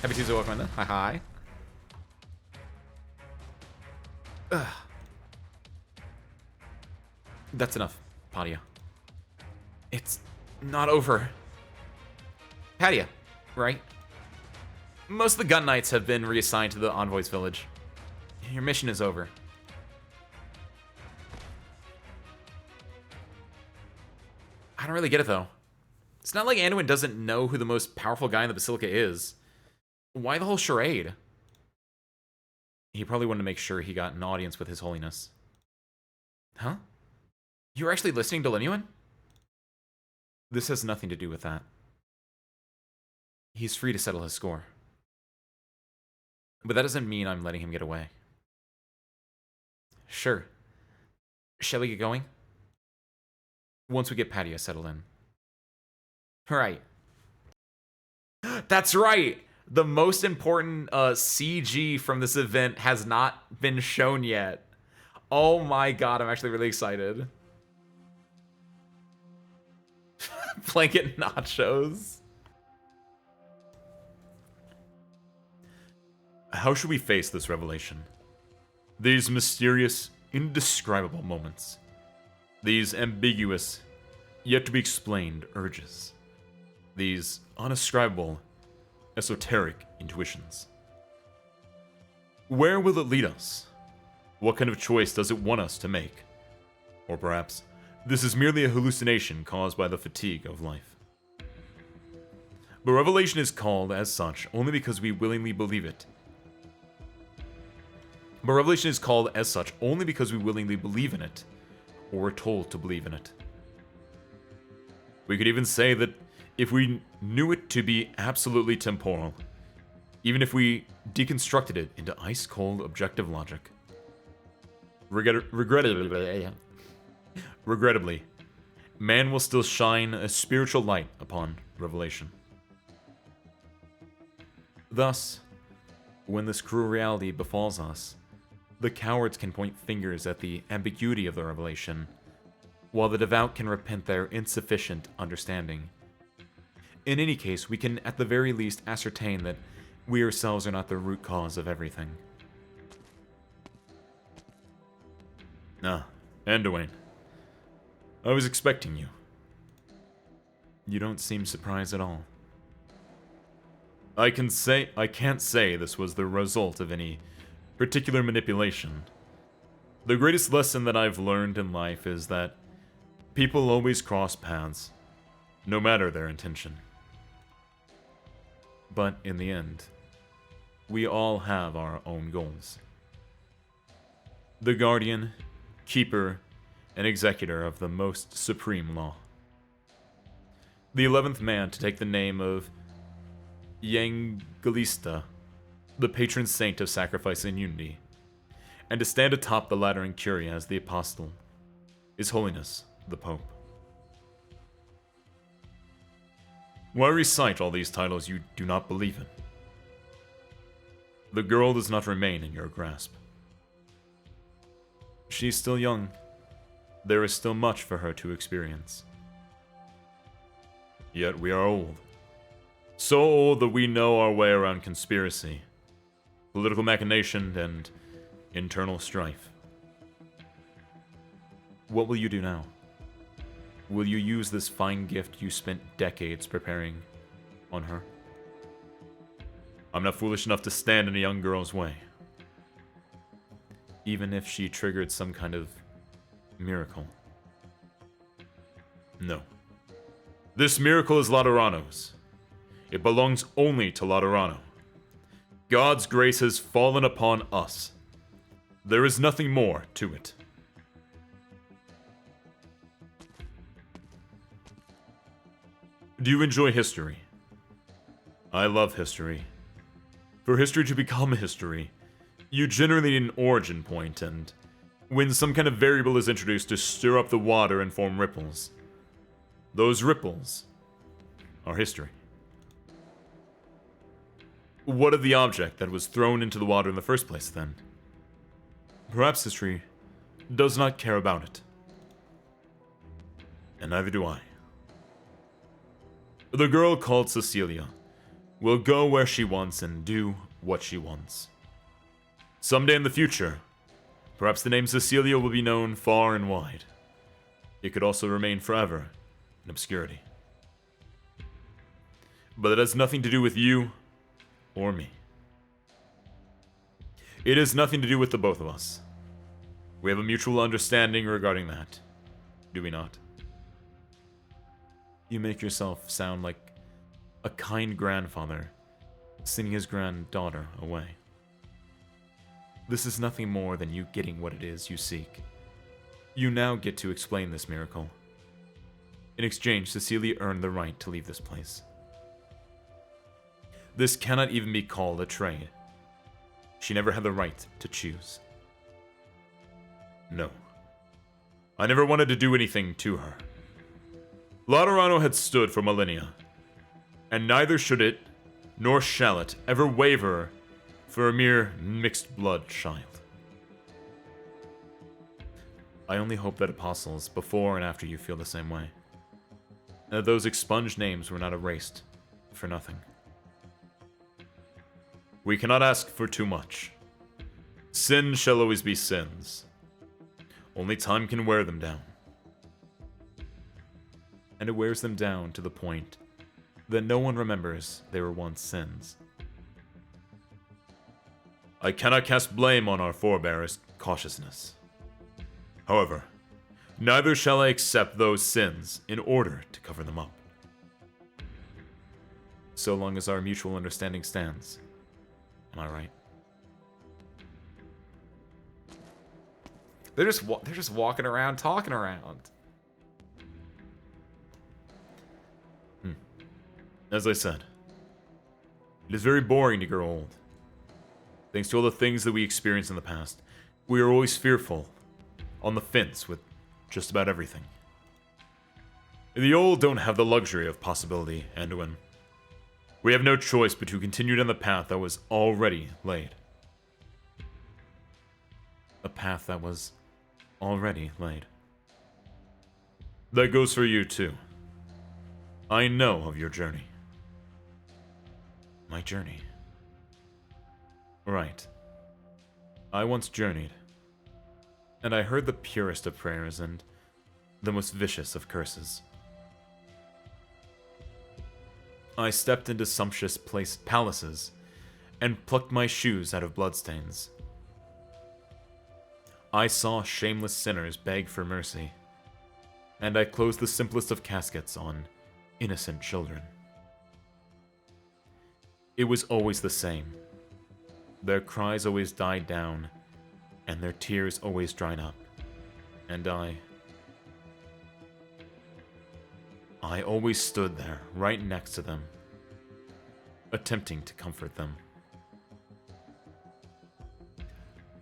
Happy Tuesday, welcome in. Hi, hi. Ugh. That's enough, Padia. It's not over. Padia, right? Most of the Gun Knights have been reassigned to the Envoy's village. Your mission is over. I don't really get it, though. It's not like Anduin doesn't know who the most powerful guy in the Basilica is. Why the whole charade? He probably wanted to make sure he got an audience with His Holiness. Huh? You were actually listening to Linuan? This has nothing to do with that. He's free to settle his score. But that doesn't mean I'm letting him get away. Sure. Shall we get going? Once we get Padia settled in. Right. That's right! The most important CG from this event has not been shown yet. Oh my god, I'm actually really excited. Blanket nachos. How should we face this revelation? These mysterious, indescribable moments. These ambiguous, yet to be explained urges. These unascribable, esoteric intuitions. Where will it lead us? What kind of choice does it want us to make? Or perhaps, this is merely a hallucination caused by the fatigue of life. But revelation is called as such only because we willingly believe it. But revelation is called as such only because we willingly believe in it, or we're told to believe in it. We could even say that if we knew it to be absolutely temporal, even if we deconstructed it into ice-cold objective logic, regrettably, man will still shine a spiritual light upon revelation. Thus, when this cruel reality befalls us, the cowards can point fingers at the ambiguity of the revelation, while the devout can repent their insufficient understanding. In any case, we can at the very least ascertain that we ourselves are not the root cause of everything. Anduin, I was expecting you. You don't seem surprised at all. I can't say this was the result of any particular manipulation. The greatest lesson that I've learned in life is that people always cross paths, no matter their intention. But in the end, we all have our own goals. The guardian, keeper, and executor of the most supreme law. The 11th man to take the name of Evangelista, the patron saint of sacrifice and unity, and to stand atop the Lateran Curia as the apostle, His Holiness the Pope. Why recite all these titles you do not believe in? The girl does not remain in your grasp. She is still young. There is still much for her to experience. Yet we are old. So old that we know our way around conspiracy, political machination, and internal strife. What will you do now? Will you use this fine gift you spent decades preparing on her? I'm not foolish enough to stand in a young girl's way. Even if she triggered some kind of miracle. No. This miracle is Laterano's. It belongs only to Laterano. God's grace has fallen upon us. There is nothing more to it. Do you enjoy history? I love history. For history to become history, you generally need an origin point, and when some kind of variable is introduced to stir up the water and form ripples, those ripples are history. What of the object that was thrown into the water in the first place, then? Perhaps history does not care about it. And neither do I. The girl called Cecilia will go where she wants and do what she wants. Someday in the future, perhaps the name Cecilia will be known far and wide. It could also remain forever in obscurity. But it has nothing to do with you or me. It has nothing to do with the both of us. We have a mutual understanding regarding that, do we not? You make yourself sound like a kind grandfather sending his granddaughter away. This is nothing more than you getting what it is you seek. You now get to explain this miracle. In exchange, Cecilia earned the right to leave this place. This cannot even be called a trade. She never had the right to choose. No. I never wanted to do anything to her. Laterano had stood for millennia, and neither should it, nor shall it, ever waver for a mere mixed-blood child. I only hope that apostles, before and after you, feel the same way. And that those expunged names were not erased for nothing. We cannot ask for too much. Sins shall always be sins. Only time can wear them down. And it wears them down to the point that no one remembers they were once sins. I cannot cast blame on our forebears' cautiousness. However, neither shall I accept those sins in order to cover them up. So long as our mutual understanding stands. Am I right? they're just walking around, talking around. As I said, it is very boring to grow old. Thanks to all the things that we experienced in the past, we are always fearful, on the fence with just about everything. The old don't have the luxury of possibility, Anduin. We have no choice but to continue down the path that was already laid. A path that was already laid. That goes for you too. I know of your journey. My journey. Right. I once journeyed, and I heard the purest of prayers and the most vicious of curses. I stepped into sumptuous palaces and plucked my shoes out of bloodstains. I saw shameless sinners beg for mercy, and I closed the simplest of caskets on innocent children. It was always the same. Their cries always died down, and their tears always dried up. And I always stood there, right next to them, attempting to comfort them.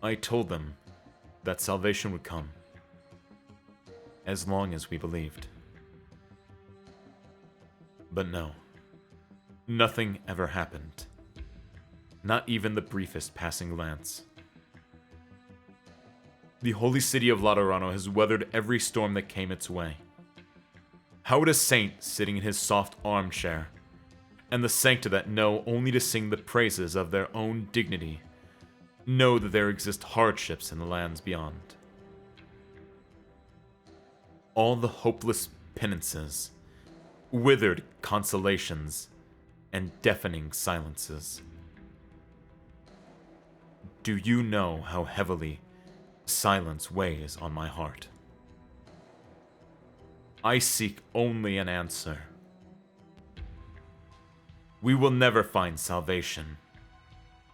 I told them that salvation would come, as long as we believed. But no. Nothing ever happened. Not even the briefest passing glance. The holy city of Laterano has weathered every storm that came its way. How would a saint sitting in his soft armchair, and the sancta that know only to sing the praises of their own dignity, know that there exist hardships in the lands beyond? All the hopeless penances, withered consolations, and deafening silences. Do you know how heavily silence weighs on my heart? I seek only an answer. We will never find salvation,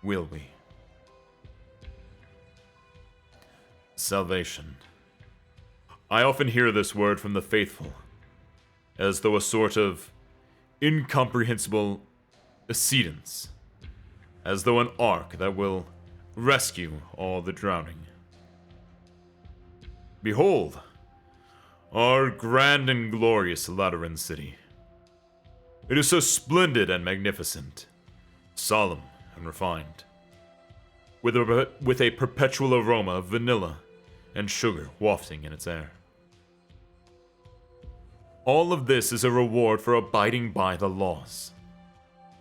will we? Salvation. I often hear this word from the faithful, as though a sort of incomprehensible accedance, as though an ark that will rescue all the drowning. Behold, our grand and glorious Lateran city. It is so splendid and magnificent, solemn and refined, with a perpetual aroma of vanilla and sugar wafting in its air. All of this is a reward for abiding by the laws.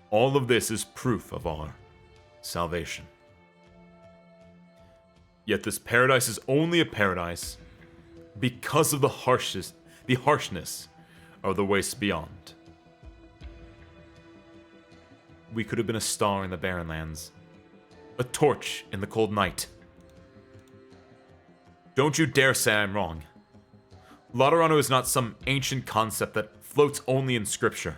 All of this is proof of our salvation. Yet this paradise is only a paradise because of the harshness of the wastes beyond. We could have been a star in the barren lands, a torch in the cold night. Don't you dare say I'm wrong. Laterano is not some ancient concept that floats only in scripture.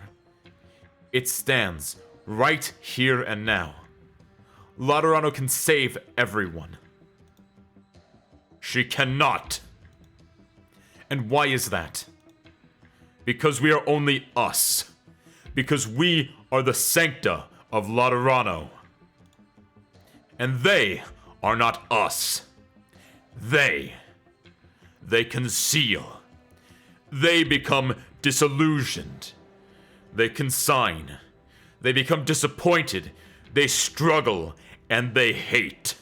It stands right here and now. Laterano can save everyone. She cannot. And why is that? Because we are only us. Because we are the sancta of Laterano. And they are not us. They conceal. They become disillusioned. They consign. They become disappointed. They struggle. And they hate.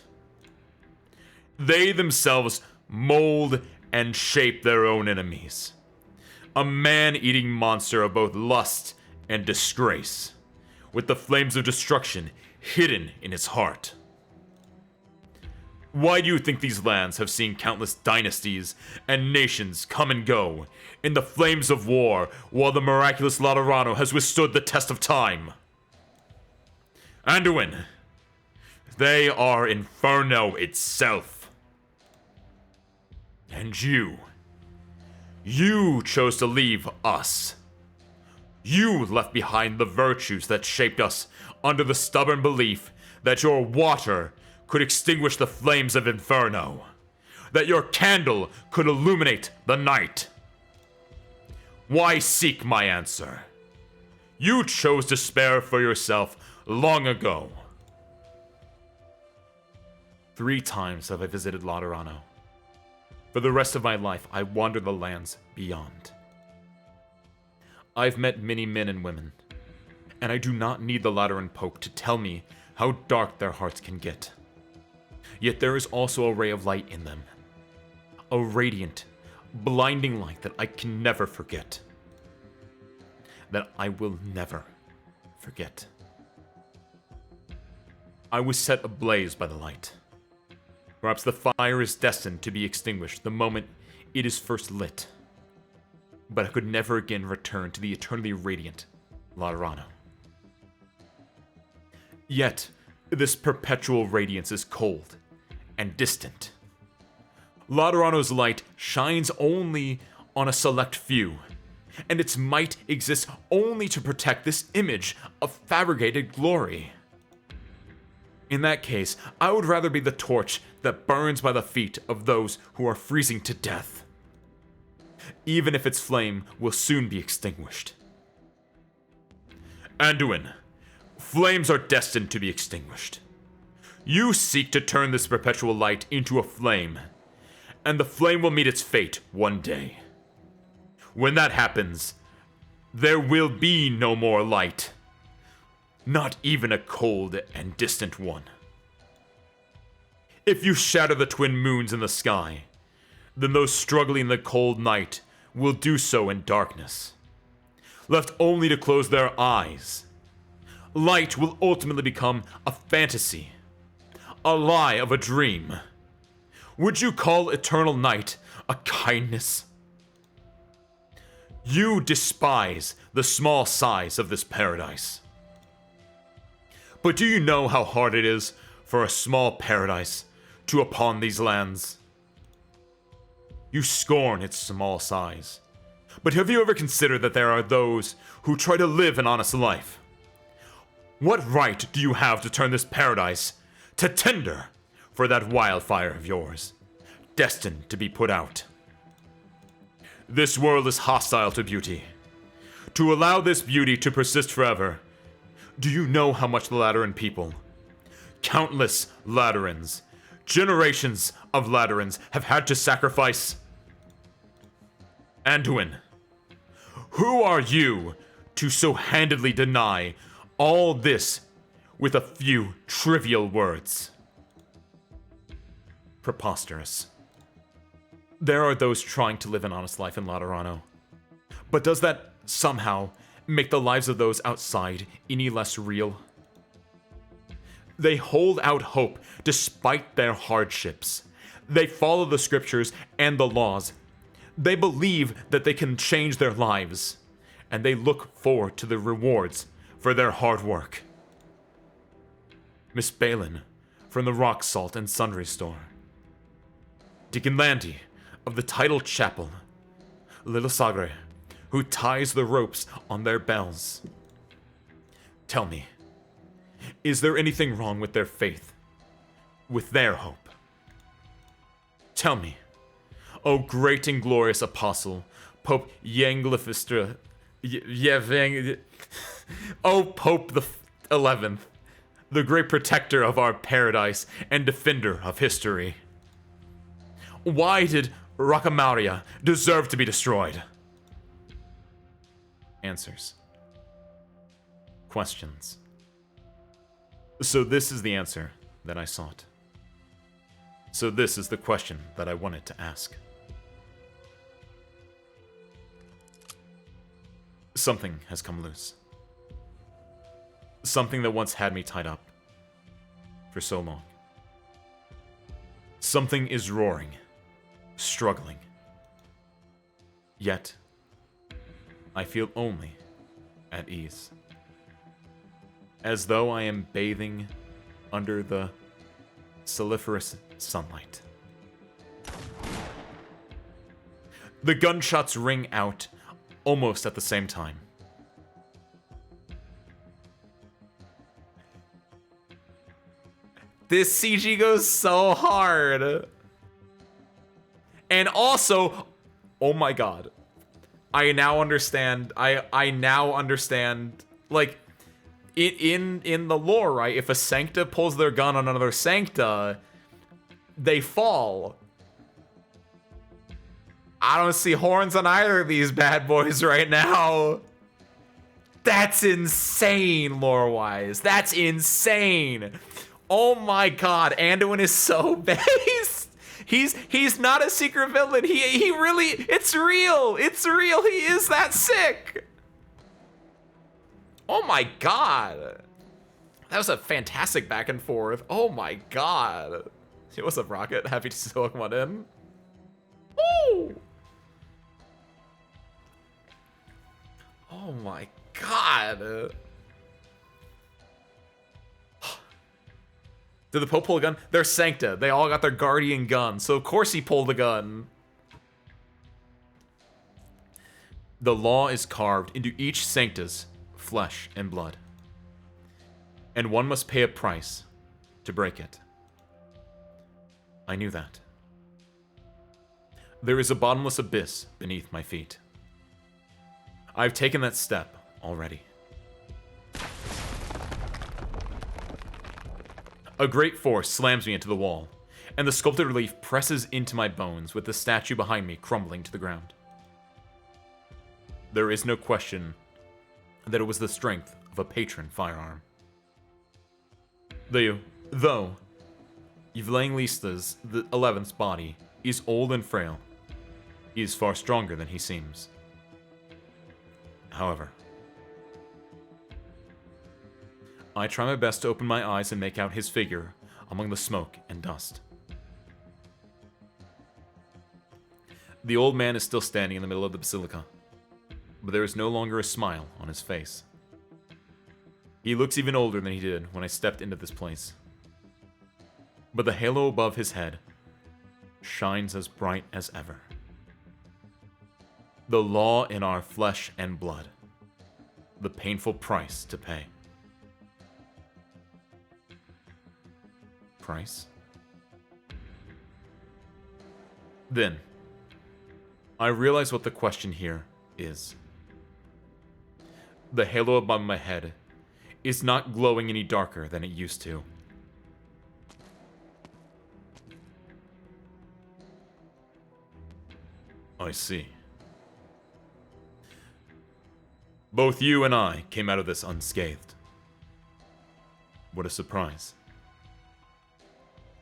They themselves mold and shape their own enemies. A man-eating monster of both lust and disgrace, with the flames of destruction hidden in its heart. Why do you think these lands have seen countless dynasties and nations come and go in the flames of war, while the miraculous Laterano has withstood the test of time? Anduin, they are Inferno itself. And you chose to leave us. You left behind the virtues that shaped us under the stubborn belief that your water could extinguish the flames of Inferno. that your candle could illuminate the night. Why seek my answer? You chose despair for yourself long ago. 3 times have I visited Laterano. For the rest of my life, I wander the lands beyond. I've met many men and women, and I do not need the Lateran Pope to tell me how dark their hearts can get. Yet there is also a ray of light in them. A radiant, blinding light that I can never forget. That I will never forget. I was set ablaze by the light. Perhaps the fire is destined to be extinguished the moment it is first lit. But I could never again return to the eternally radiant Laterano. Yet, this perpetual radiance is cold and distant. Laterano's light shines only on a select few, and its might exists only to protect this image of fabricated glory. In that case, I would rather be the torch that burns by the feet of those who are freezing to death, even if its flame will soon be extinguished. Anduin, flames are destined to be extinguished. You seek to turn this perpetual light into a flame, and the flame will meet its fate one day. When that happens, there will be no more light. Not even a cold and distant one. If you shatter the twin moons in the sky, then those struggling in the cold night will do so in darkness, left only to close their eyes. Light will ultimately become a fantasy, a lie of a dream. Would you call eternal night a kindness? You despise the small size of this paradise. But do you know how hard it is for a small paradise to upon these lands? You scorn its small size. But have you ever considered that there are those who try to live an honest life? What right do you have to turn this paradise to tinder for that wildfire of yours, destined to be put out? This world is hostile to beauty. To allow this beauty to persist forever, do you know how much the Lateran people, countless Laterans, generations of Laterans have had to sacrifice? Anduin, who are you to so handedly deny all this with a few trivial words? Preposterous. There are those trying to live an honest life in Laterano. But does that somehow make the lives of those outside any less real? They hold out hope despite their hardships. They follow the scriptures and the laws. They believe that they can change their lives, and they look forward to the rewards for their hard work. Miss Balin from the Rock Salt and Sundry Store. Deacon Landy of the Title Chapel. Little Sagre, who ties the ropes on their bells. Tell me, is there anything wrong with their faith, with their hope? Tell me, O great and glorious apostle, Pope Yanglifistra, O Pope the 11th, the great protector of our paradise and defender of history. Why did Rocamaria deserve to be destroyed? Answers. Questions. So this is the answer that I sought. So this is the question that I wanted to ask. Something has come loose. Something that once had me tied up for so long. Something is roaring, struggling. Yet, I feel only at ease. As though I am bathing under the sulphurous sunlight. The gunshots ring out almost at the same time. This CG goes so hard. And also, oh my god. I now understand. I now understand. Like, in the lore, right? If a Sancta pulls their gun on another Sancta, they fall. I don't see horns on either of these bad boys right now. That's insane, lore-wise. That's insane. Oh my god, Anduin is so based. He's not a secret villain. He really, it's real. It's real. He is that sick. Oh my god. That was a fantastic back and forth. Oh my god. Hey, what's up, Rocket? Happy to see welcome in. Woo! Oh my god. Did the Pope pull a gun? They're Sancta. They all got their Guardian gun, so of course he pulled the gun. The law is carved into each Sancta's flesh and blood, and one must pay a price to break it. I knew that. There is a bottomless abyss beneath my feet. I've taken that step already. A great force slams me into the wall, and the sculpted relief presses into my bones with the statue behind me crumbling to the ground. There is no question that it was the strength of a patron firearm. Though Evangelistas the 11th's body is old and frail, he is far stronger than he seems. However, I try my best to open my eyes and make out his figure among the smoke and dust. The old man is still standing in the middle of the basilica, but there is no longer a smile on his face. He looks even older than he did when I stepped into this place. But the halo above his head shines as bright as ever. The law in our flesh and blood. The painful price to pay. Price? Then, I realize what the question here is. The halo above my head is not glowing any darker than it used to. I see. Both you and I came out of this unscathed. What a surprise.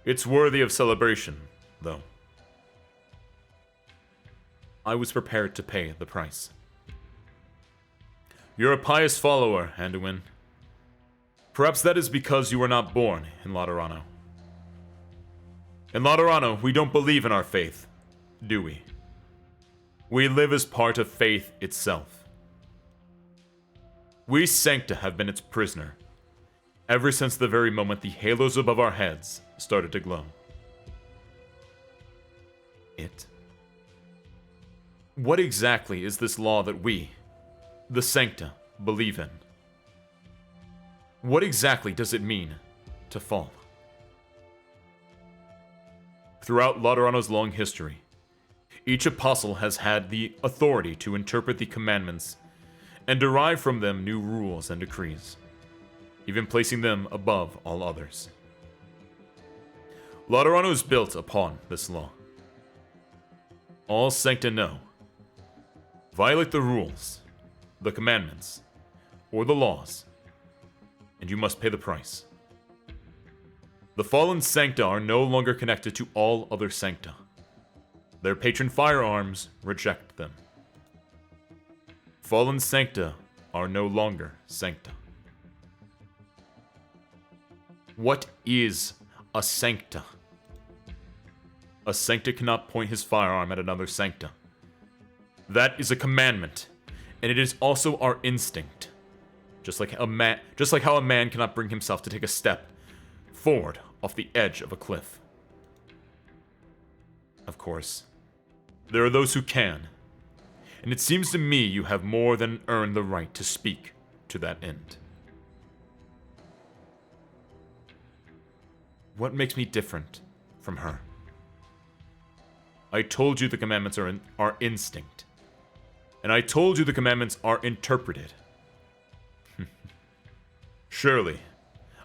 It's worthy of celebration, though. I was prepared to pay the price. You're a pious follower, Anduin. Perhaps that is because you were not born in Laterano. In Laterano, we don't believe in our faith, do we? We live as part of faith itself. We Sancta have been its prisoner, ever since the very moment the halos above our heads started to glow. It? What exactly is this law that we, the Sancta, believe in? What exactly does it mean to fall? Throughout Laterano's long history, each apostle has had the authority to interpret the commandments and derive from them new rules and decrees, even placing them above all others. Laterano is built upon this law. All Sancta know: violate the rules, the commandments, or the laws, and you must pay the price. The fallen Sancta are no longer connected to all other Sancta. Their patron firearms reject them. Fallen Sancta are no longer Sancta. What is a Sancta? A Sancta cannot point his firearm at another Sancta. That is a commandment, and it is also our instinct. Just like how a man cannot bring himself to take a step forward off the edge of a cliff. Of course, there are those who can, and it seems to me you have more than earned the right to speak to that end. What makes me different from her? I told you the commandments are instinct. And I told you the commandments are interpreted. Surely,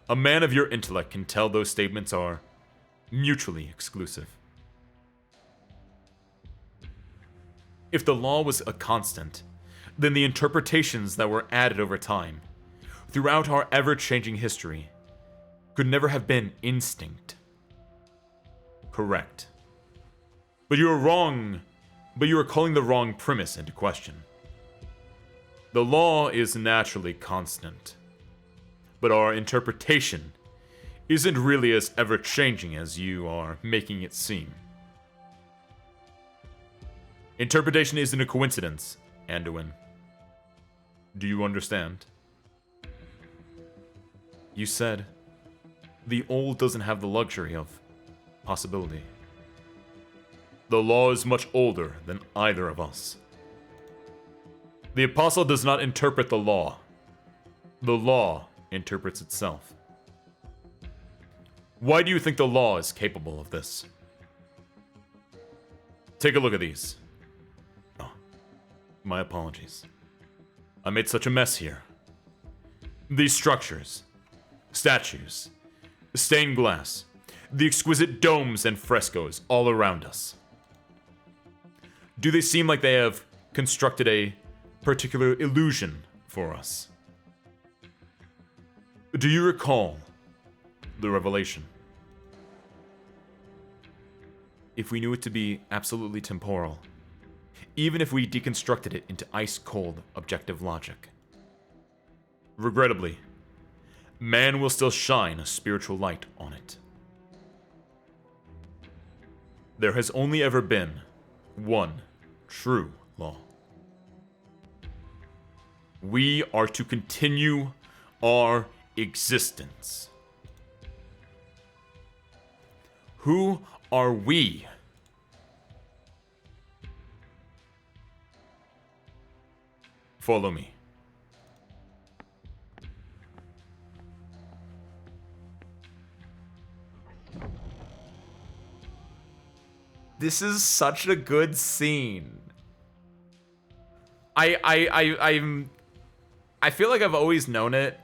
a man of your intellect can tell those statements are mutually exclusive. If the law was a constant, then the interpretations that were added over time, throughout our ever-changing history, could never have been instinct. Correct. But you are wrong. But you are calling the wrong premise into question. The law is naturally constant, but our interpretation isn't really as ever-changing as you are making it seem. Interpretation isn't a coincidence, Anduin. Do you understand? You said, the old doesn't have the luxury of possibility. The law is much older than either of us. The Apostle does not interpret the law. The law interprets itself. Why do you think the law is capable of this? Take a look at these. Oh, my apologies. I made such a mess here. These structures, statues, stained glass, the exquisite domes and frescoes all around us. Do they seem like they have constructed a particular illusion for us? Do you recall the revelation? If we knew it to be absolutely temporal, even if we deconstructed it into ice-cold objective logic, regrettably, man will still shine a spiritual light on it. There has only ever been one true law. We are to continue our existence. Who are we? Follow me. This is such a good scene. I feel like I've always known it,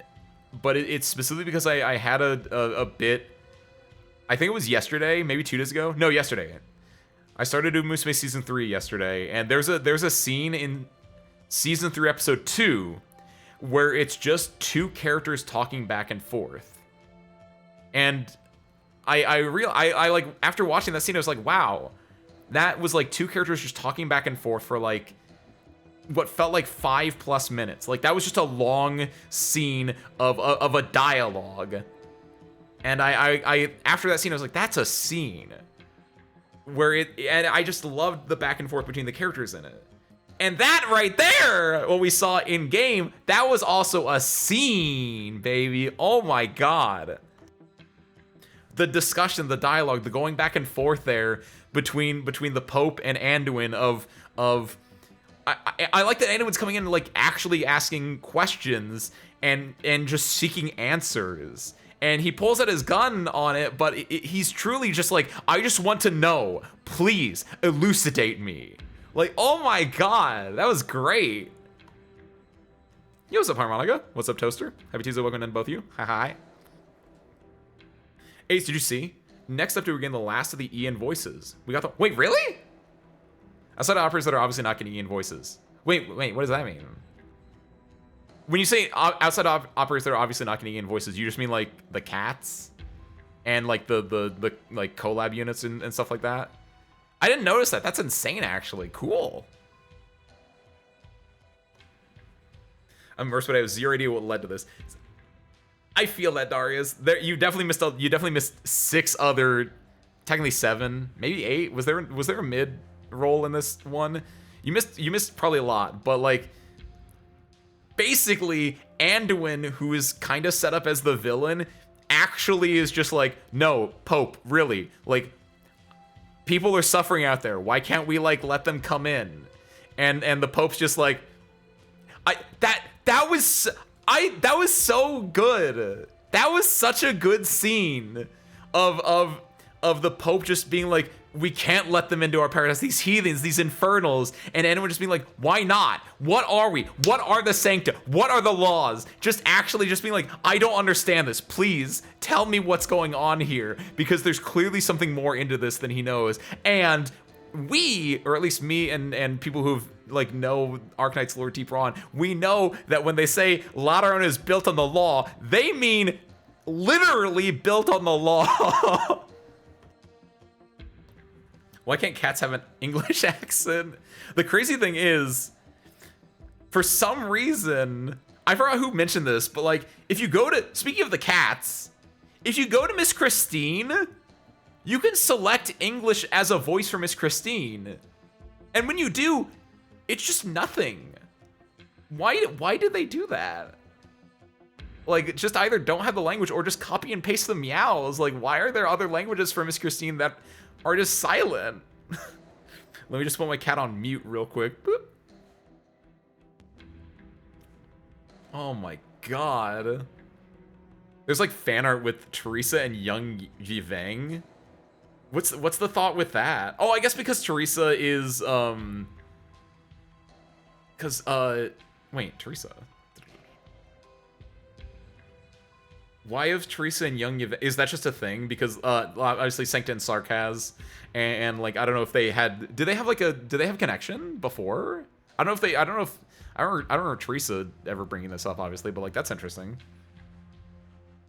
but it's specifically because I had a bit. I think it was yesterday, maybe 2 days ago. No, yesterday. I started doing Musume season 3 yesterday, and there's a scene in season 3 episode 2 where it's just two characters talking back and forth, and I like after watching that scene I was like, wow. That was like two characters just talking back and forth for like what felt like 5+ minutes. Like that was just a long scene of a dialogue. And I after that scene I was like, that's a scene where and I just loved the back and forth between the characters in it. And that right there, what we saw in game, that was also a scene, baby. Oh my god. The discussion, the dialogue, the going back and forth there between the Pope and Anduin of I like that Anduin's coming in and like actually asking questions and just seeking answers. And he pulls out his gun on it, but he's truly just like, I just want to know. Please elucidate me. Like, oh my god, that was great. Yo, what's up, Harmonica? What's up, Toaster? Happy Tuesday, welcome in both of you. Hi. Ace, did you see? Next up to again the last of the Ian voices. We got the wait, really? Outside of operators that are obviously not getting Ian voices. Wait, what does that mean? When you say outside of operators that are obviously not getting Ian voices, you just mean like the cats and like the like collab units and stuff like that? I didn't notice that. That's insane, actually. Cool. I'm immersed, but I have zero idea what led to this. I feel that, Darius. You definitely missed 6 other, technically 7, maybe 8. Was there a mid role in this one? You missed probably a lot, but like basically Anduin, who is kind of set up as the villain, actually is just like, no, Pope, really, like people are suffering out there. Why can't we like let them come in? And the Pope's just like, that was so good. That was such a good scene of of the Pope just being like, we can't let them into our paradise, these heathens, these infernals, and anyone just being like, why not? What are we? What are the sancta? What are the laws? Just actually just being like, I don't understand this. Please tell me what's going on here, because there's clearly something more into this than he knows. And we, or at least me and people who've like know Arknights lore deeper on, we know that when they say Lateran is built on the law, they mean literally built on the law. Why can't cats have an English accent? The crazy thing is, for some reason, I forgot who mentioned this, but like, if you go to, speaking of the cats, if you go to Miss Christine, you can select English as a voice for Miss Christine. And when you do, it's just nothing. Why did they do that? Like, just either don't have the language or just copy and paste the meows. Like, why are there other languages for Miss Christine that are just silent? Let me just put my cat on mute real quick. Boop. Oh my god. There's like fan art with Teresa and young Yivang. What's the thought with that? Oh, I guess because Teresa is wait, Teresa. Why have Teresa and young Yvette? Is that just a thing? Because obviously Sancta and Sarkaz, and like I don't know if they had. Did they have a connection before? I don't know if Teresa ever bringing this up, obviously, but like that's interesting.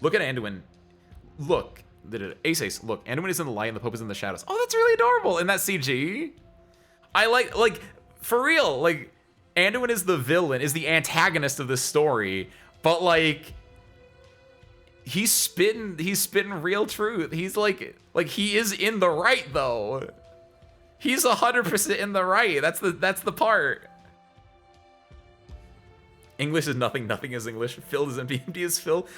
Look at Anduin. Look, Ace. Look, Anduin is in the light and the Pope is in the shadows. Oh, that's really adorable in that CG. I like for real. Like Anduin is the villain, is the antagonist of this story, but like. He's spitting real truth. He's like he is in the right though. He's 100% in the right. That's the part. English is nothing. Nothing is English. Filled is empty. Empty is filled.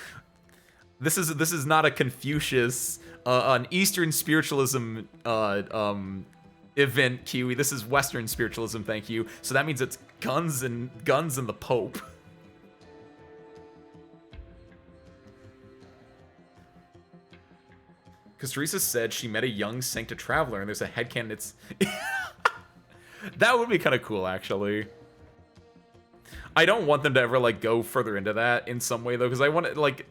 This is not a Confucius, an Eastern spiritualism event, Kiwi. This is Western spiritualism. Thank you. So that means it's guns and the Pope. Because Teresa said she met a young Sancta traveler, and there's a headcanon. It's that would be kind of cool, actually. I don't want them to ever like go further into that in some way though, because I want it like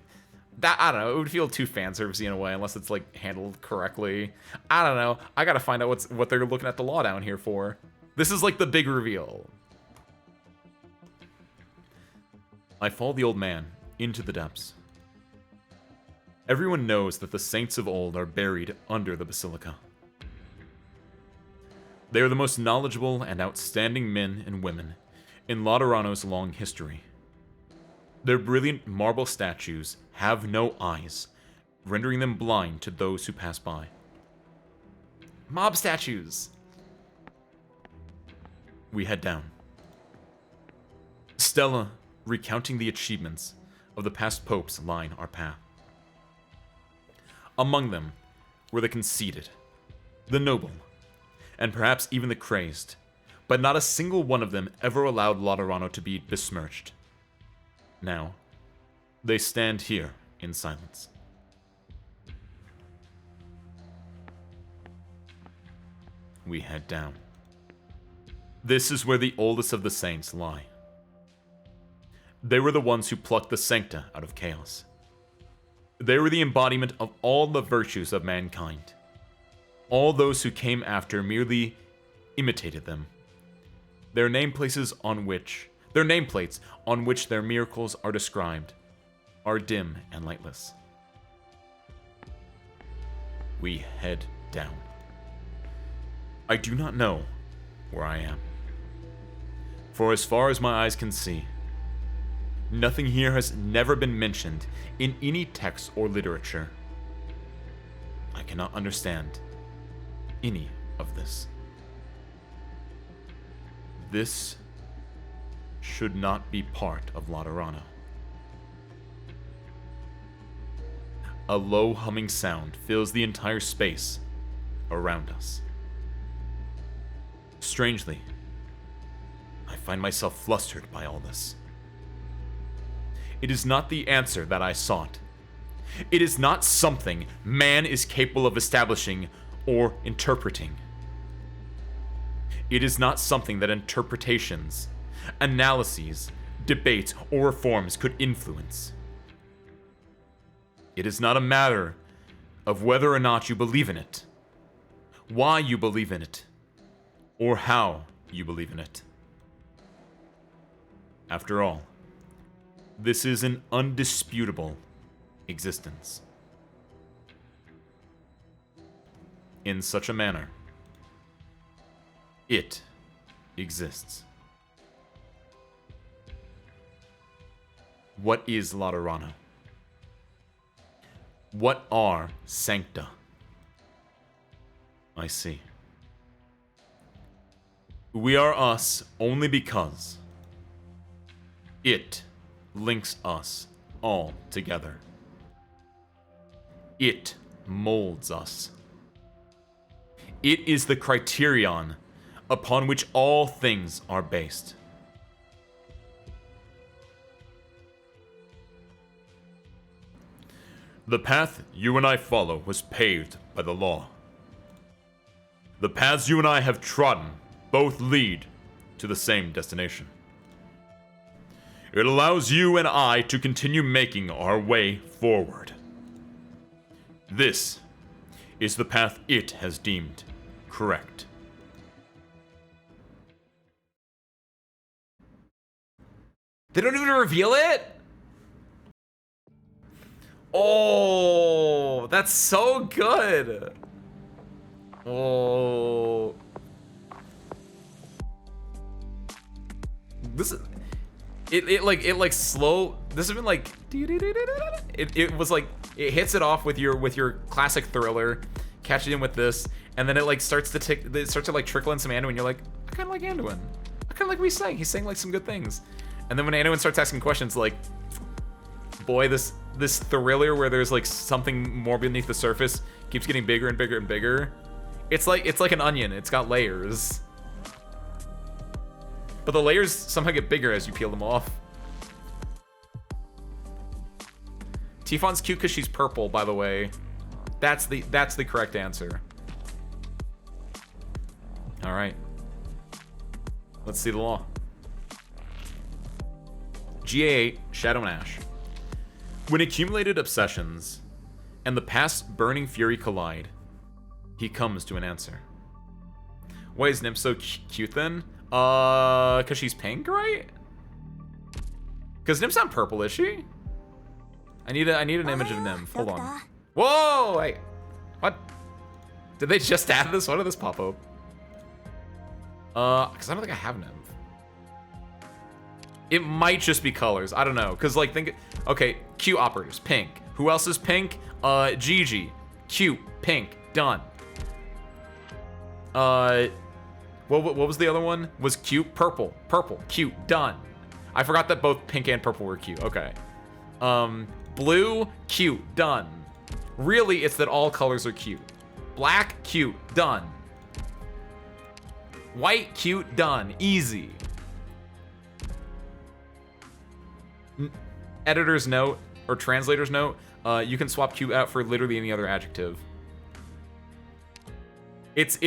that. I don't know. It would feel too fan servicey in a way, unless it's like handled correctly. I don't know. I gotta find out what they're looking at the law down here for. This is like the big reveal. I follow the old man into the depths. Everyone knows that the saints of old are buried under the basilica. They are the most knowledgeable and outstanding men and women in Laterano's long history. Their brilliant marble statues have no eyes, rendering them blind to those who pass by. Mob statues! We head down. Stella, recounting the achievements of the past popes, line our path. Among them were the conceited, the noble, and perhaps even the crazed, but not a single one of them ever allowed Laterano to be besmirched. Now, they stand here in silence. We head down. This is where the oldest of the saints lie. They were the ones who plucked the sancta out of chaos. They were the embodiment of all the virtues of mankind. All those who came after merely imitated them. Their nameplates on which their miracles are described are dim and lightless. We head down. I do not know where I am. For as far as my eyes can see, nothing here has never been mentioned in any text or literature. I cannot understand any of this. This should not be part of Laterano. A low humming sound fills the entire space around us. Strangely, I find myself flustered by all this. It is not the answer that I sought. It is not something man is capable of establishing or interpreting. It is not something that interpretations, analyses, debates, or reforms could influence. It is not a matter of whether or not you believe in it, why you believe in it, or how you believe in it. After all, this is an undisputable existence. In such a manner, it exists. What is Laterano? What are sancta? I see. We are us only because it links us all together. It molds us. It is the criterion upon which all things are based. The path you and I follow was paved by the law. The paths you and I have trodden both lead to the same destination. It allows you and I to continue making our way forward. This is the path it has deemed correct. They don't even reveal it? Oh, that's so good. Oh. This is it like slow. This has been like it was like it hits it off with your classic thriller, catch it in with this, and then it like starts to like trickle in some Anduin. You're like, I kind of like Anduin. I kind of like what he's saying. He's saying like some good things. And then when Anduin starts asking questions, like, boy, this thriller where there's like something more beneath the surface keeps getting bigger and bigger and bigger. It's like an onion. It's got layers. But the layers somehow get bigger as you peel them off. Tifon's cute because she's purple, by the way. That's the correct answer. All right. Let's see the law. GA8, Shadow and Ash. When accumulated obsessions and the past burning fury collide, he comes to an answer. Why is Nymph so cute then? Cause she's pink, right? Cause Nymph's not purple, is she? I need an image of Nymph. Hold on. Whoa! Wait. What? Did they just add this? Why did this pop up? Cause I don't think I have Nymph. It might just be colors. I don't know. Cause like okay, Q operators, pink. Who else is pink? Gigi. Q, pink, done. What was the other one? Was cute? Purple. Purple. Cute. Done. I forgot that both pink and purple were cute. Okay. Blue. Cute. Done. Really, it's that all colors are cute. Black. Cute. Done. White. Cute. Done. Easy. Editor's note, or translator's note, you can swap cute out for literally any other adjective. It's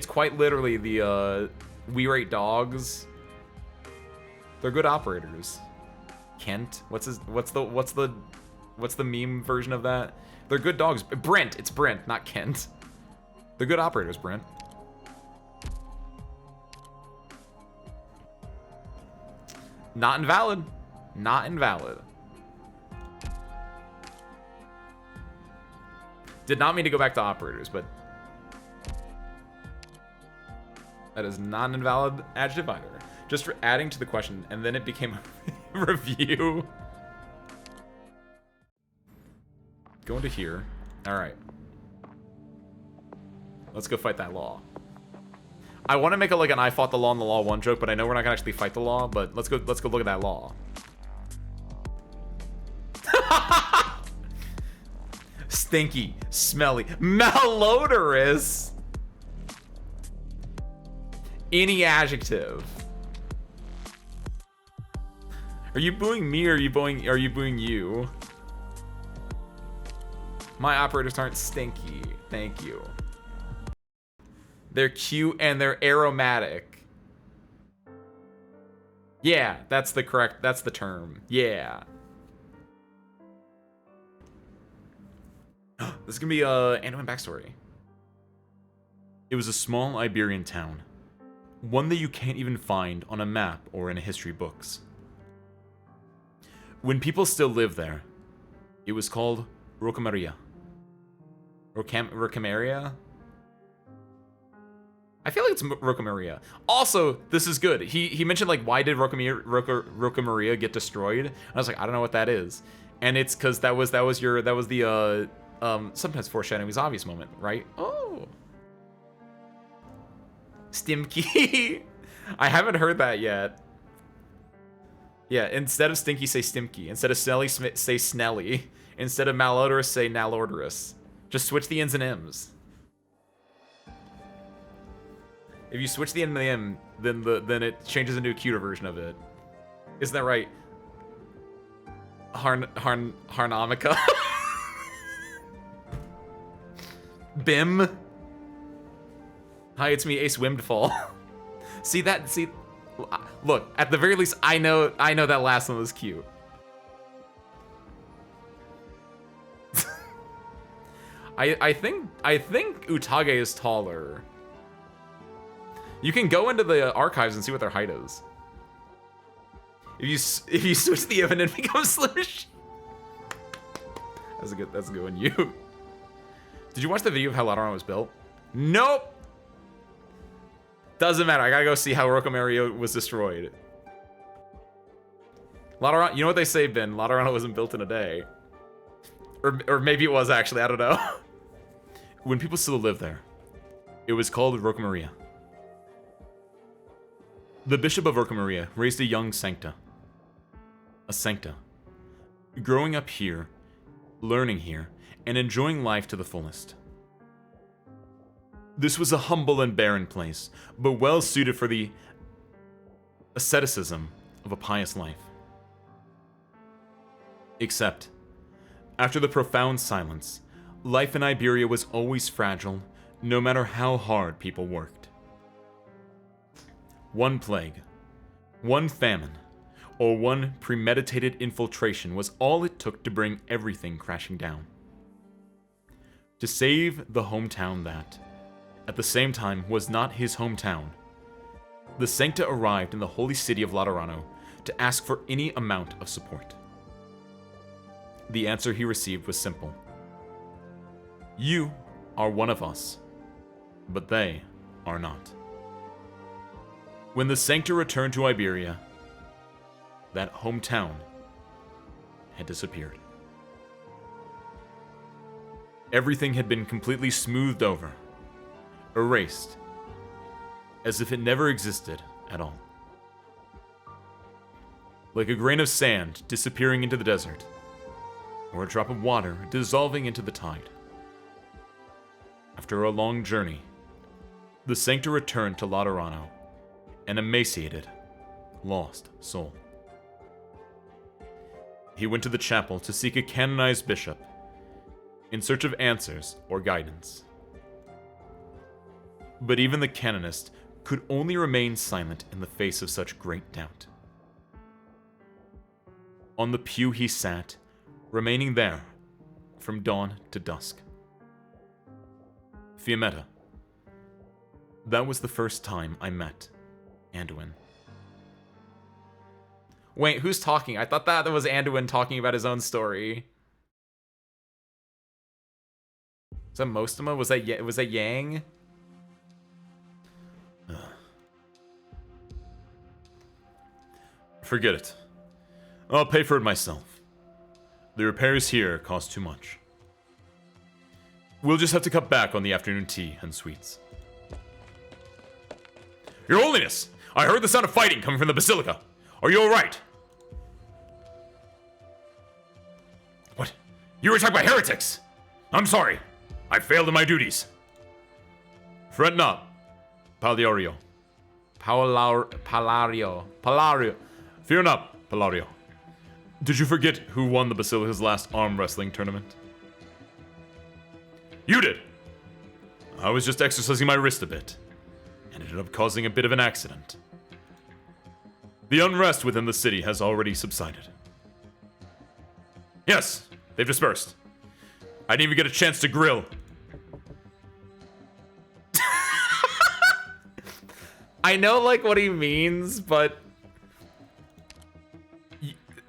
quite literally the we rate dogs. They're good operators. Kent, what's the meme version of that? They're good dogs. Brent, it's Brent, not Kent. They're good operators, Brent. Not invalid. Not invalid. Did not mean to go back to operators, but that is not an invalid adjective either. Just for adding to the question, and then it became a review. Go into here. All right. Let's go fight that law. I want to make like an I fought the law in the law 1 joke, but I know we're not gonna actually fight the law. But let's go look at that law. Stinky, smelly, malodorous. Any adjective. Are you booing me or are you booing you? My operators aren't stinky. Thank you. They're cute and they're aromatic. Yeah, that's the term. Yeah. This is gonna be Anduin backstory. It was a small Iberian town. One that you can't even find on a map or in history books. When people still lived there, it was called Rocamaria. Rocamaria? I feel like it's Rocamaria. Also, this is good. He mentioned like why did Rocamaria get destroyed? And I was like, I don't know what that is. And it's because that was the sometimes foreshadowing is obvious moment, right? Oh. Stimky. I haven't heard that yet. Yeah, instead of stinky, say stimky. Instead of snelly, say snelly. Instead of malodorous, say malodorous. Just switch the N's and M's. If you switch the N and the M, then it changes into a cuter version of it. Isn't that right? Harmonica? Bim? Hi, it's me, Ace Wimdfall. See, look, at the very least, I know that last one was cute. I think Utage is taller. You can go into the archives and see what their height is. If you switch the event and become Slimish. That's a good one. You. Did you watch the video of how Lateran was built? Nope. Doesn't matter. I gotta go see how Rocamaria was destroyed. Lateran, you know what they say, Ben? Lateran wasn't built in a day. Or maybe it was actually. I don't know. When people still lived there, it was called Rocamaria. The Bishop of Arknights raised a young Sancta. A Sancta. Growing up here, learning here, and enjoying life to the fullest. This was a humble and barren place, but well suited for the asceticism of a pious life. Except, after the profound silence, life in Iberia was always fragile, no matter how hard people worked. One plague, one famine, or one premeditated infiltration was all it took to bring everything crashing down. To save the hometown that, at the same time, was not his hometown, the Sancta arrived in the holy city of Laterano to ask for any amount of support. The answer he received was simple. You are one of us, but they are not. When the Sancta returned to Iberia, that hometown had disappeared. Everything had been completely smoothed over, erased, as if it never existed at all. Like a grain of sand disappearing into the desert, or a drop of water dissolving into the tide. After a long journey, the Sancta returned to Laterano, an emaciated, lost soul. He went to the chapel to seek a canonized bishop, in search of answers or guidance. But even the canonist could only remain silent in the face of such great doubt. On the pew he sat, remaining there from dawn to dusk. Fiammetta. That was the first time I met Anduin. Wait, who's talking? I thought that was Anduin talking about his own story. Is that Mostema? Was that Yang? Forget it. I'll pay for it myself. The repairs here cost too much. We'll just have to cut back on the afternoon tea and sweets. Your Holiness! I heard the sound of fighting coming from the Basilica. Are you alright? What? You were attacked by heretics! I'm sorry. I failed in my duties. Fret not, Pallario. Pallario. Fear not, Pallario. Did you forget who won the Basilica's last arm wrestling tournament? You did! I was just exercising my wrist a bit, and ended up causing a bit of an accident. The unrest within the city has already subsided. Yes, they've dispersed. I didn't even get a chance to grill. I know, like, what he means, but...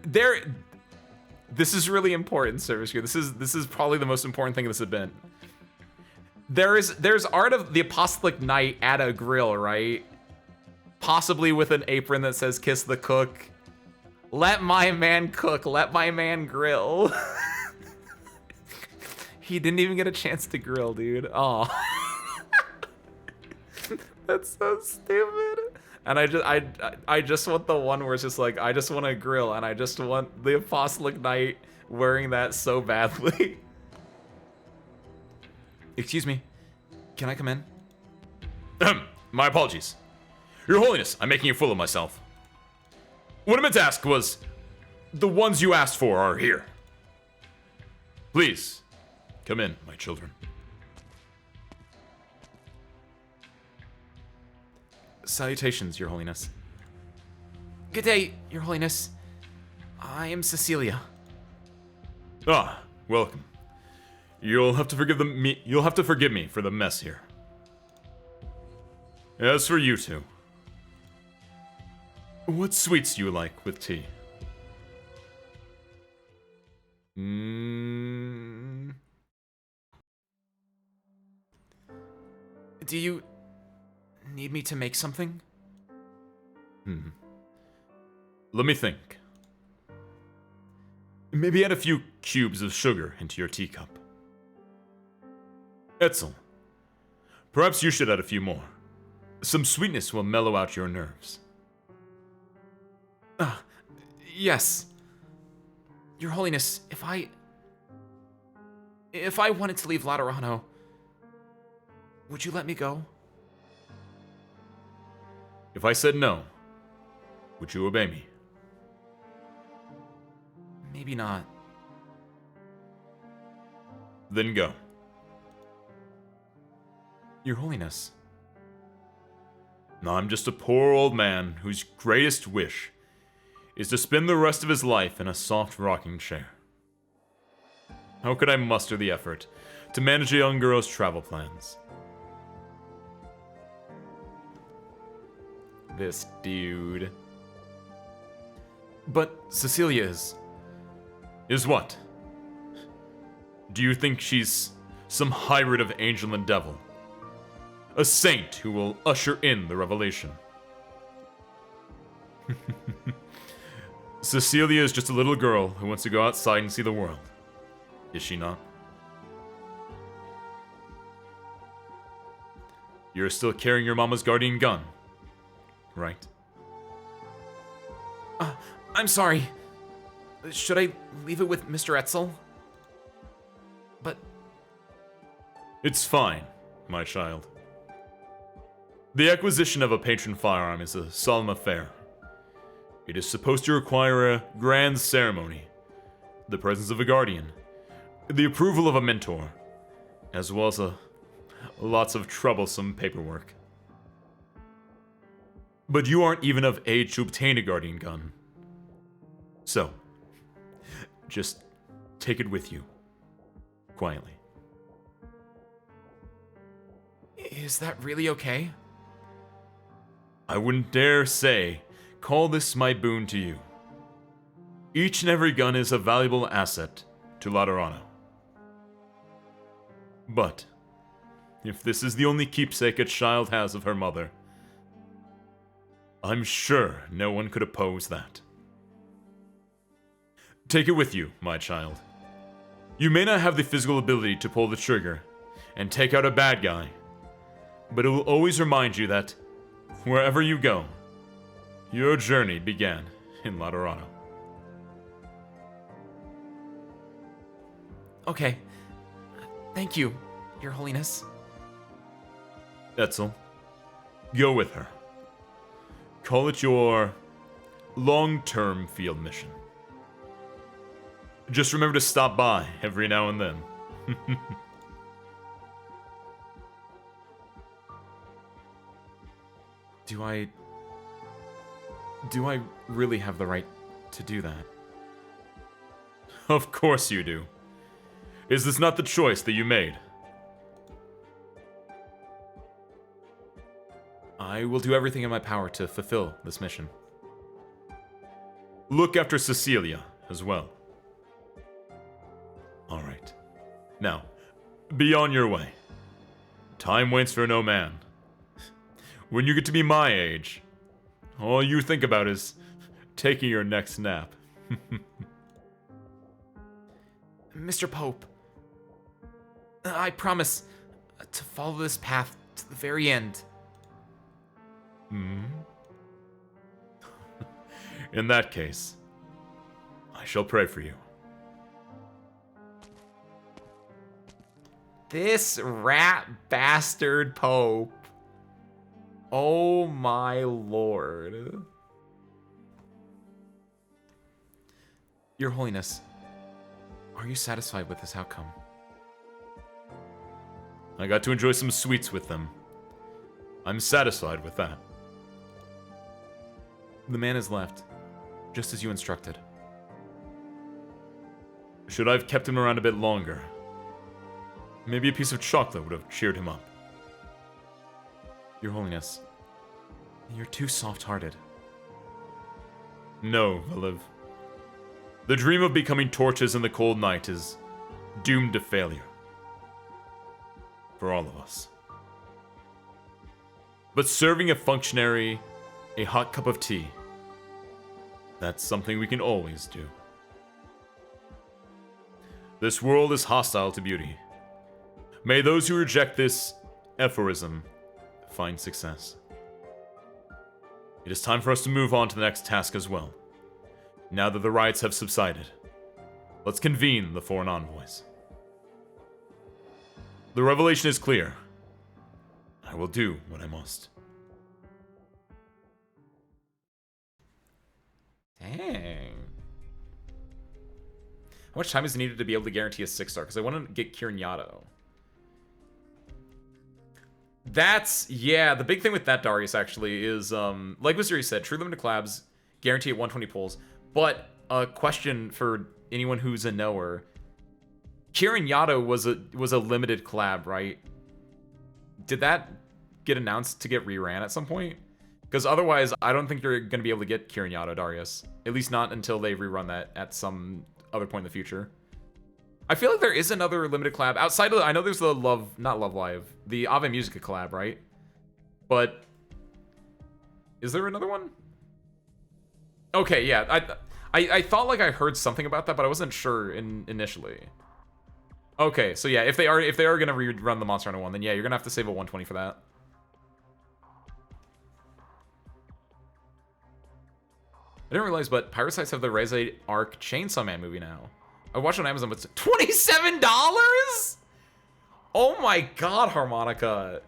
This is really important, Service Crew. This is probably the most important thing in this event. There's art of the Apostolic Knight at a grill, right? Possibly with an apron that says "Kiss the cook." Let my man cook. Let my man grill. He didn't even get a chance to grill, dude. Oh, that's so stupid. And I just want the one where it's just like, I just want to grill, and I just want the Apostolic Knight wearing that so badly. Excuse me, can I come in? My apologies. Your Holiness, I'm making a fool of myself. What I meant to ask was, the ones you asked for are here. Please, come in, my children. Salutations, Your Holiness. Good day, Your Holiness. I am Cecilia. Ah, welcome. You'll have to forgive me for the mess here. As for you two, what sweets do you like with tea? Do you need me to make something? Let me think. Maybe add a few cubes of sugar into your teacup. Etzel, perhaps you should add a few more. Some sweetness will mellow out your nerves. Yes. Your Holiness, if I wanted to leave Laterano, would you let me go? If I said no, would you obey me? Maybe not. Then go. Your Holiness. I'm just a poor old man whose greatest wish is to spend the rest of his life in a soft rocking chair. How could I muster the effort to manage a young girl's travel plans? This dude. But Cecilia is... Is what? Do you think she's some hybrid of angel and devil? A saint who will usher in the revelation? Cecilia is just a little girl who wants to go outside and see the world. Is she not? You're still carrying your mama's guardian gun, right? I'm sorry. Should I leave it with Mr. Etzel? But... It's fine, my child. The acquisition of a patron firearm is a solemn affair. It is supposed to require a grand ceremony, the presence of a guardian, the approval of a mentor, as well as lots of troublesome paperwork. But you aren't even of age to obtain a guardian gun. So, just take it with you, quietly. Is that really okay? I wouldn't dare say, call this my boon to you. Each and every gun is a valuable asset to Laterano. But, if this is the only keepsake a child has of her mother, I'm sure no one could oppose that. Take it with you, my child. You may not have the physical ability to pull the trigger and take out a bad guy, but it will always remind you that, wherever you go, your journey began in Laterano. Okay. Thank you, Your Holiness. Etzel, go with her. Call it your long-term field mission. Just remember to stop by every now and then. Do I really have the right to do that? Of course you do. Is this not the choice that you made? I will do everything in my power to fulfill this mission. Look after Cecilia as well. Alright. Now, be on your way. Time waits for no man. When you get to be my age, all you think about is taking your next nap. Mr. Pope, I promise to follow this path to the very end. In that case, I shall pray for you. This rat bastard Pope. Oh my lord. Your Holiness, are you satisfied with this outcome? I got to enjoy some sweets with them. I'm satisfied with that. The man has left, just as you instructed. Should I have kept him around a bit longer? Maybe a piece of chocolate would have cheered him up. Your Holiness, you're too soft-hearted. No, Veliv. The dream of becoming torches in the cold night is doomed to failure. For all of us. But serving a functionary a hot cup of tea, that's something we can always do. This world is hostile to beauty. May those who reject this aphorism find success. It is time for us to move on to the next task as well. Now that the riots have subsided, let's convene the foreign envoys. The revelation is clear. I will do what I must. Dang. How much time is needed to be able to guarantee a 6-star? Because I want to get Kirin Yato. That's, yeah, the big thing with that, Darius, actually, is, like Mystery said, true limited collabs guarantee at 120 pulls. But a question for anyone who's a knower. Kirin Yato was a limited collab, right? Did that get announced to get reran at some point? Because otherwise, I don't think you're going to be able to get Kirin Yato, Darius. At least not until they rerun that at some other point in the future. I feel like there is another limited collab outside of, I know there's the not Love Live, the Ave Musica collab, right? But is there another one? Okay, yeah, I thought like I heard something about that, but I wasn't sure initially. Okay, so yeah, if they are gonna rerun the Monster Hunter one, then yeah, you're gonna have to save a 120 for that. I didn't realize, but Parasites have the Reze Arc Chainsaw Man movie now. I watched it on Amazon, but it's $27? Oh my god, Harmonica.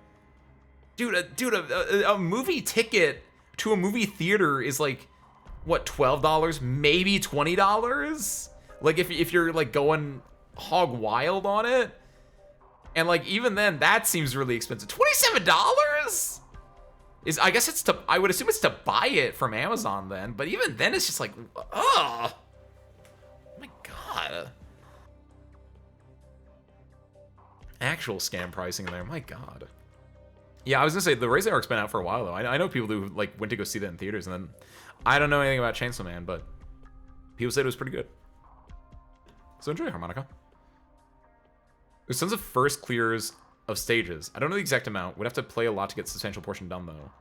Dude, a movie ticket to a movie theater is like, what, $12? Maybe $20? Like, if you're, like, going hog wild on it? And, like, even then, that seems really expensive. $27? I guess it's to, I would assume it's to buy it from Amazon then, but even then it's just like, ugh. Oh my god. Actual scam pricing there, my god. Yeah, I was gonna say, the Reze Arc's been out for a while though. I know people who like went to go see that in theaters, and then, I don't know anything about Chainsaw Man, but people said it was pretty good. So enjoy, Harmonica. There's tons of first clears of stages. I don't know the exact amount. Would have to play a lot to get a substantial portion done though.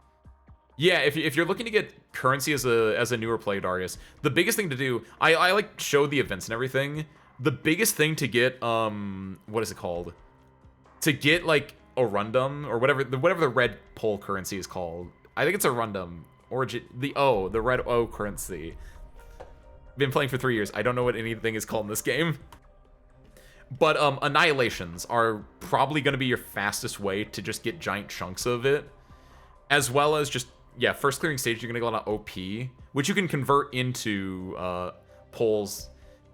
Yeah, if you're looking to get currency as a newer player, Darius, the biggest thing to do, I like showed the events and everything. The biggest thing to get, what is it called? To get like a Rundum or whatever the red pole currency is called. I think it's a Rundum or the red O currency. Been playing for 3 years. I don't know what anything is called in this game. But annihilations are probably going to be your fastest way to just get giant chunks of it. As well as just, yeah, first clearing stage, you're going to get a lot of OP, which you can convert into poles.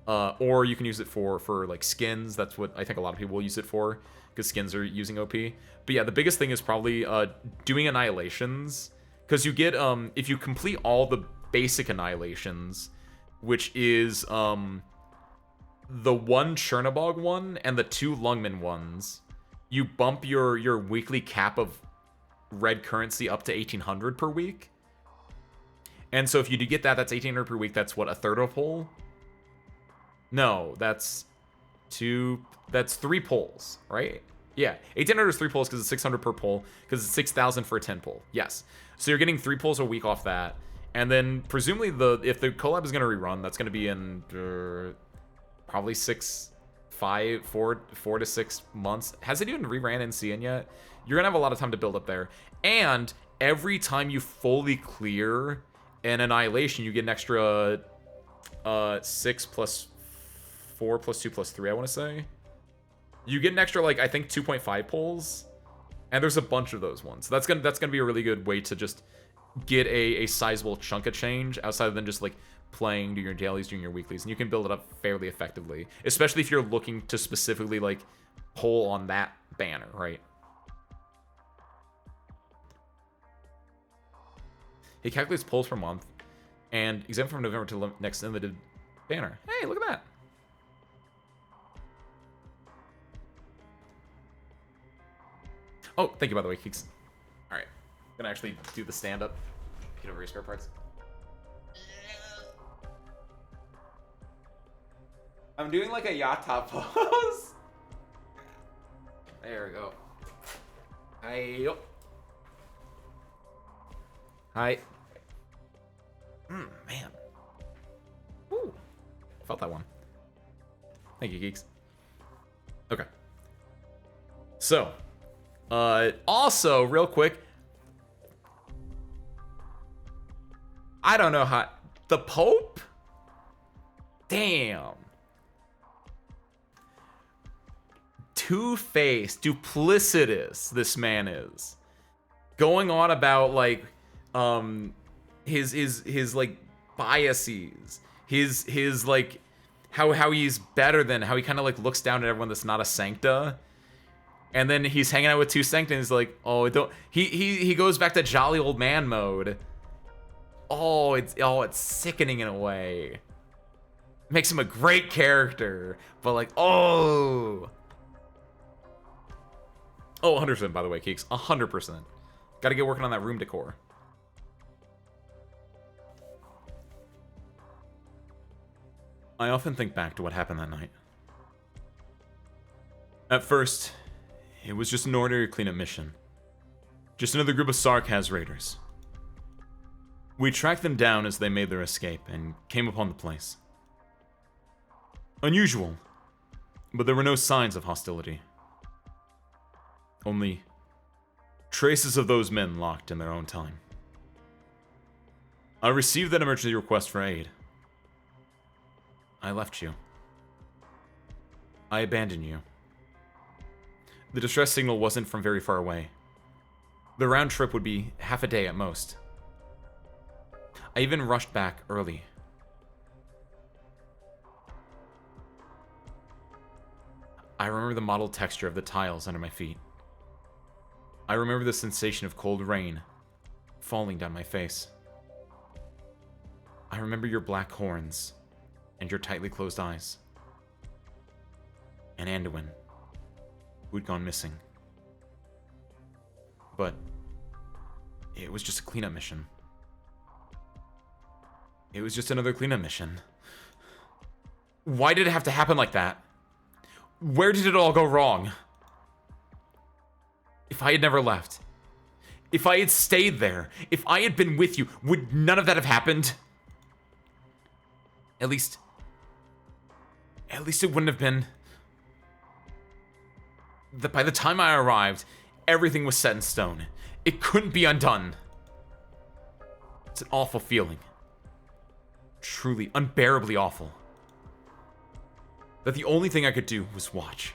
Or you can use it for like skins. That's what I think a lot of people will use it for, because skins are using OP. But yeah, the biggest thing is probably doing annihilations Because you get, if you complete all the basic annihilations, which is, the one Chernobog one and the 2 Lungman ones, you bump your weekly cap of red currency up to 1,800 per week. And so if you do get that, that's 1,800 per week. That's what, a third of a pull? No, that's 3 pulls, right? Yeah, 1,800 is 3 pulls because it's 600 per pull, because it's 6,000 for a 10 pull. Yes. So you're getting 3 pulls a week off that. And then presumably if the collab is going to rerun, that's going to be in probably 4 to 6 months. Has it even reran in CN yet? You're going to have a lot of time to build up there. And every time you fully clear an annihilation, you get an extra 6 plus 4 plus 2 plus 3, I want to say. You get an extra, like, I think 2.5 pulls. And there's a bunch of those ones. So that's gonna be a really good way to just get a sizable chunk of change outside of than just, like, playing, doing your dailies, doing your weeklies. And you can build it up fairly effectively. Especially if you're looking to specifically, like, pull on that banner, right? He calculates pulls per month and exempt from November to next limited banner. Hey, look at that. Oh, thank you, by the way, Keeks. All right, gonna actually do the stand-up. Get over your spare parts. I'm doing like a yacht pose. There we go. Hi. Hi. Man. Ooh. Felt that one. Thank you, Geeks. Okay. So, also, real quick, I don't know how... The Pope? Damn. Two-faced, duplicitous this man is. Going on about, like, his like, biases. His like, how he's better than... How he kind of, like, looks down at everyone that's not a Sancta. And then he's hanging out with 2 Sancta and he's like, oh, don't... He goes back to jolly old man mode. Oh, it's sickening in a way. Makes him a great character. But, like, oh... Oh, 100%, by the way, Keeks. 100%. Gotta get working on that room decor. I often think back to what happened that night. At first, it was just an ordinary cleanup mission. Just another group of Sarkaz raiders. We tracked them down as they made their escape and came upon the place. Unusual, but there were no signs of hostility. Only traces of those men locked in their own time. I received that emergency request for aid. I left you. I abandoned you. The distress signal wasn't from very far away. The round trip would be half a day at most. I even rushed back early. I remember the mottled texture of the tiles under my feet. I remember the sensation of cold rain falling down my face. I remember your black horns and your tightly closed eyes. And Anduin, who'd gone missing. But it was just a cleanup mission. It was just another cleanup mission. Why did it have to happen like that? Where did it all go wrong? If I had never left, if I had stayed there, if I had been with you, would none of that have happened? At least it wouldn't have been... That by the time I arrived, everything was set in stone. It couldn't be undone. It's an awful feeling. Truly, unbearably awful. That the only thing I could do was watch.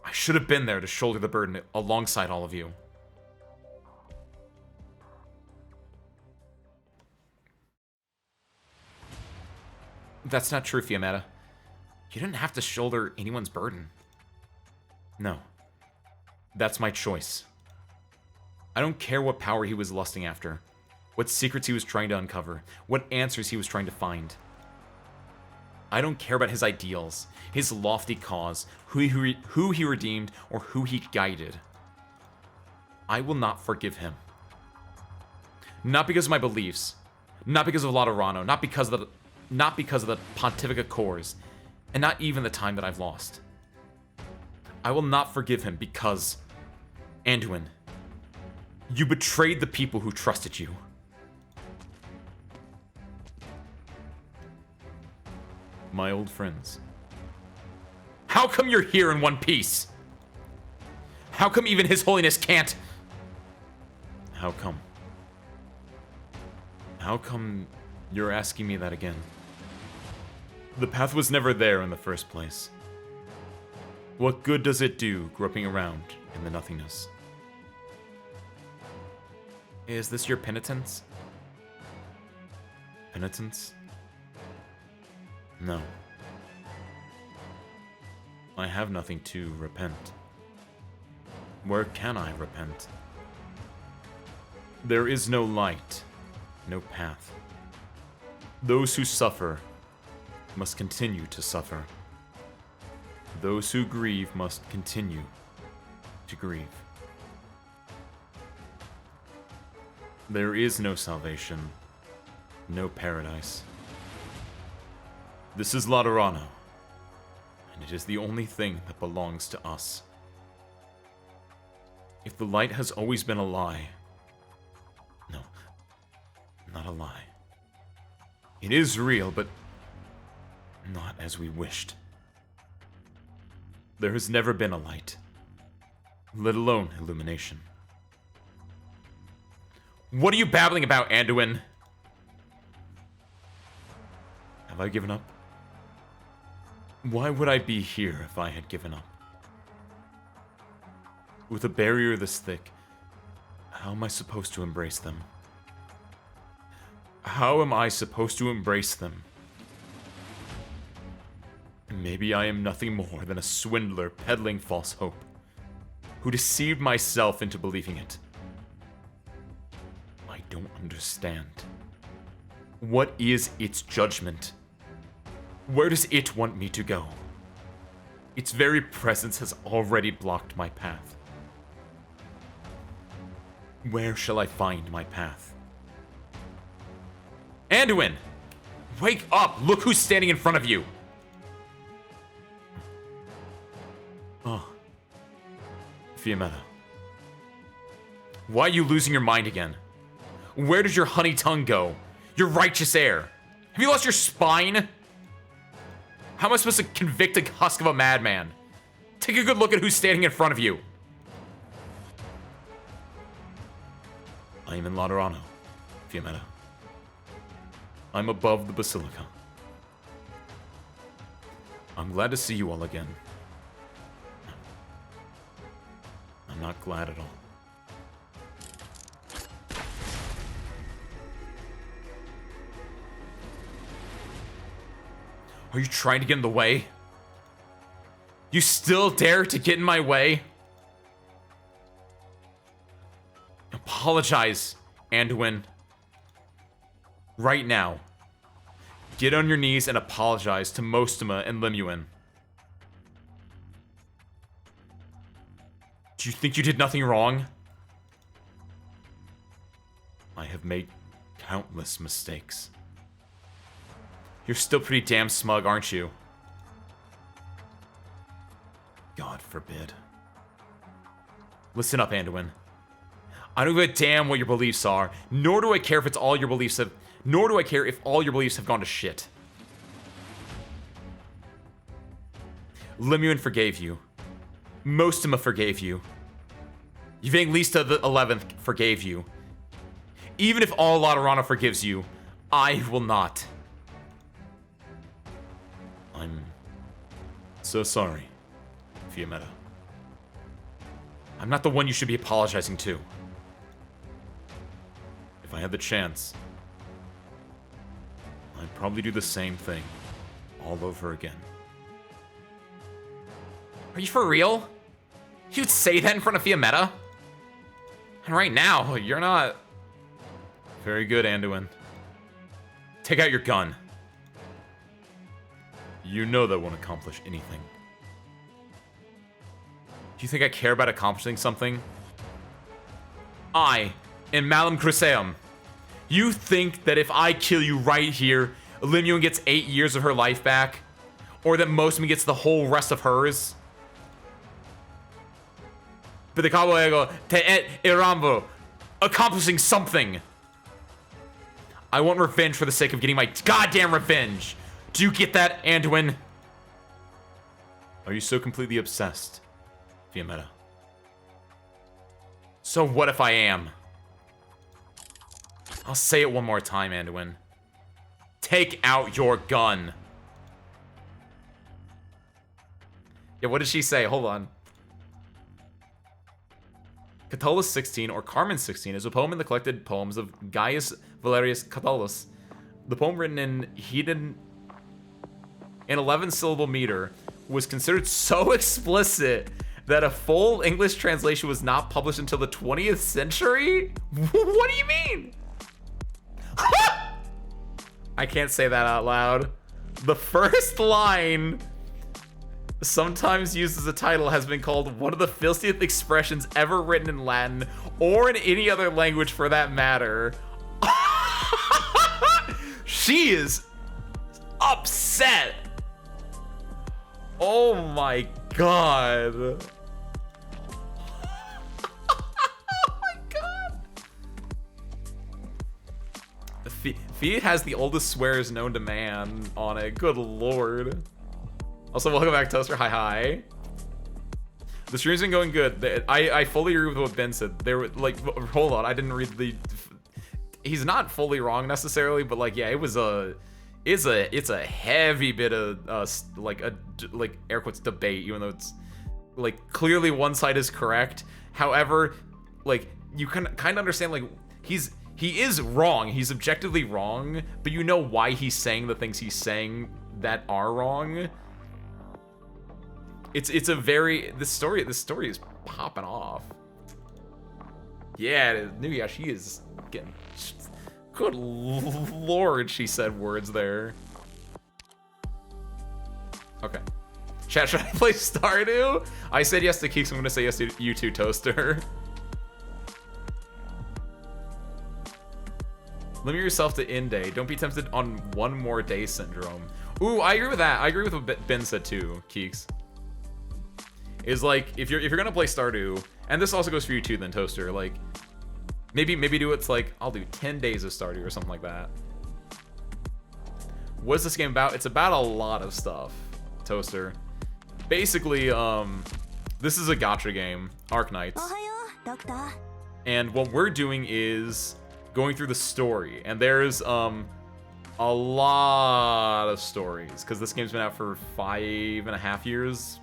I should have been there to shoulder the burden alongside all of you. That's not true, Fiametta. You didn't have to shoulder anyone's burden. No. That's my choice. I don't care what power he was lusting after, what secrets he was trying to uncover, what answers he was trying to find. I don't care about his ideals, his lofty cause, who he redeemed, or who he guided. I will not forgive him. Not because of my beliefs, not because of Laterano, not because of the Pontifica cores, and not even the time that I've lost. I will not forgive him because, Anduin, you betrayed the people who trusted you. My old friends. How come you're here in one piece? How come even His Holiness can't? How come? How come you're asking me that again? The path was never there in the first place. What good does it do groping around in the nothingness? Is this your penitence? Penitence? No. I have nothing to repent. Where can I repent? There is no light, no path. Those who suffer must continue to suffer. Those who grieve must continue to grieve. There is no salvation, no paradise. This is Laterano, and it is the only thing that belongs to us. If the light has always been a lie, no, not a lie. It is real, but not as we wished. There has never been a light, let alone illumination. What are you babbling about, Anduin? Have I given up? Why would I be here if I had given up? With a barrier this thick, how am I supposed to embrace them? How am I supposed to embrace them? Maybe I am nothing more than a swindler peddling false hope, who deceived myself into believing it. I don't understand. What is its judgment? Where does it want me to go? Its very presence has already blocked my path. Where shall I find my path? Anduin! Wake up! Look who's standing in front of you! Oh. Fiammetta. Why are you losing your mind again? Where does your honey tongue go? Your righteous air? Have you lost your spine? How am I supposed to convict a husk of a madman? Take a good look at who's standing in front of you. I am in Laterano, Fiammetta. I'm above the Basilica. I'm glad to see you all again. I'm not glad at all. Are you trying to get in the way? You still dare to get in my way? Apologize, Anduin. Right now. Get on your knees and apologize to Mostema and Lemuin. Do you think you did nothing wrong? I have made countless mistakes. You're still pretty damn smug, aren't you? God forbid. Listen up, Anduin. I don't give a damn what your beliefs are, nor do I care if all your beliefs have gone to shit. Lemuin forgave you. Mostema forgave you. Evangelista the 11th forgave you. Even if all Laterano forgives you, I will not. I'm so sorry, Fiammetta. I'm not the one you should be apologizing to. If I had the chance, I'd probably do the same thing all over again. Are you for real? You'd say that in front of Fiammetta? And right now, you're not... Very good, Anduin. Take out your gun. You know that won't accomplish anything. Do you think I care about accomplishing something? I am Malum Cruceum. You think that if I kill you right here, Limuan gets 8 years of her life back? Or that Mosmi gets the whole rest of hers? But the Caboego te et Irambo, accomplishing something. I want revenge for the sake of getting my goddamn revenge. Do you get that, Anduin? Are you so completely obsessed, Fiametta? So what if I am? I'll say it one more time, Anduin. Take out your gun. Yeah, what did she say? Hold on. Catullus 16, or Carmen 16, is a poem in the collected poems of Gaius Valerius Catullus. The poem, written in Hedon in 11-syllable meter, was considered so explicit that a full English translation was not published until the 20th century? What do you mean? I can't say that out loud. The first line, sometimes used as a title, has been called one of the filthiest expressions ever written in Latin, or in any other language for that matter. She is upset. Oh my god. Oh my god. Fee has the oldest swears known to man on it. Good lord. Also, welcome back, Toaster. Hi, hi. The stream's been going good. I fully agree with what Ben said. There were, like, hold on, I didn't read the... He's not fully wrong necessarily, but like, yeah, it's a heavy bit of like air quotes debate, even though it's like clearly one side is correct. However, like you can kind of understand, like he is wrong. He's objectively wrong, but you know why he's saying the things he's saying that are wrong. It's a very this story is popping off. Yeah, Nuya, she is getting. Good lord, she said words there. Okay. Chat, should I play Stardew? I said yes to Keeks, I'm gonna say yes to you too, Toaster. Limit yourself to in-day. Don't be tempted on one more day syndrome. Ooh, I agree with that. I agree with what Ben said too, Keeks. Is like, if you're gonna play Stardew, and this also goes for you too then, Toaster, like, Maybe do it's like, I'll do 10 days of Stardew or something like that. What is this game about? It's about a lot of stuff, Toaster. Basically, this is a gacha game, Arknights. And what we're doing is going through the story. And there's a lot of stories, because this game's been out for 5.5 years,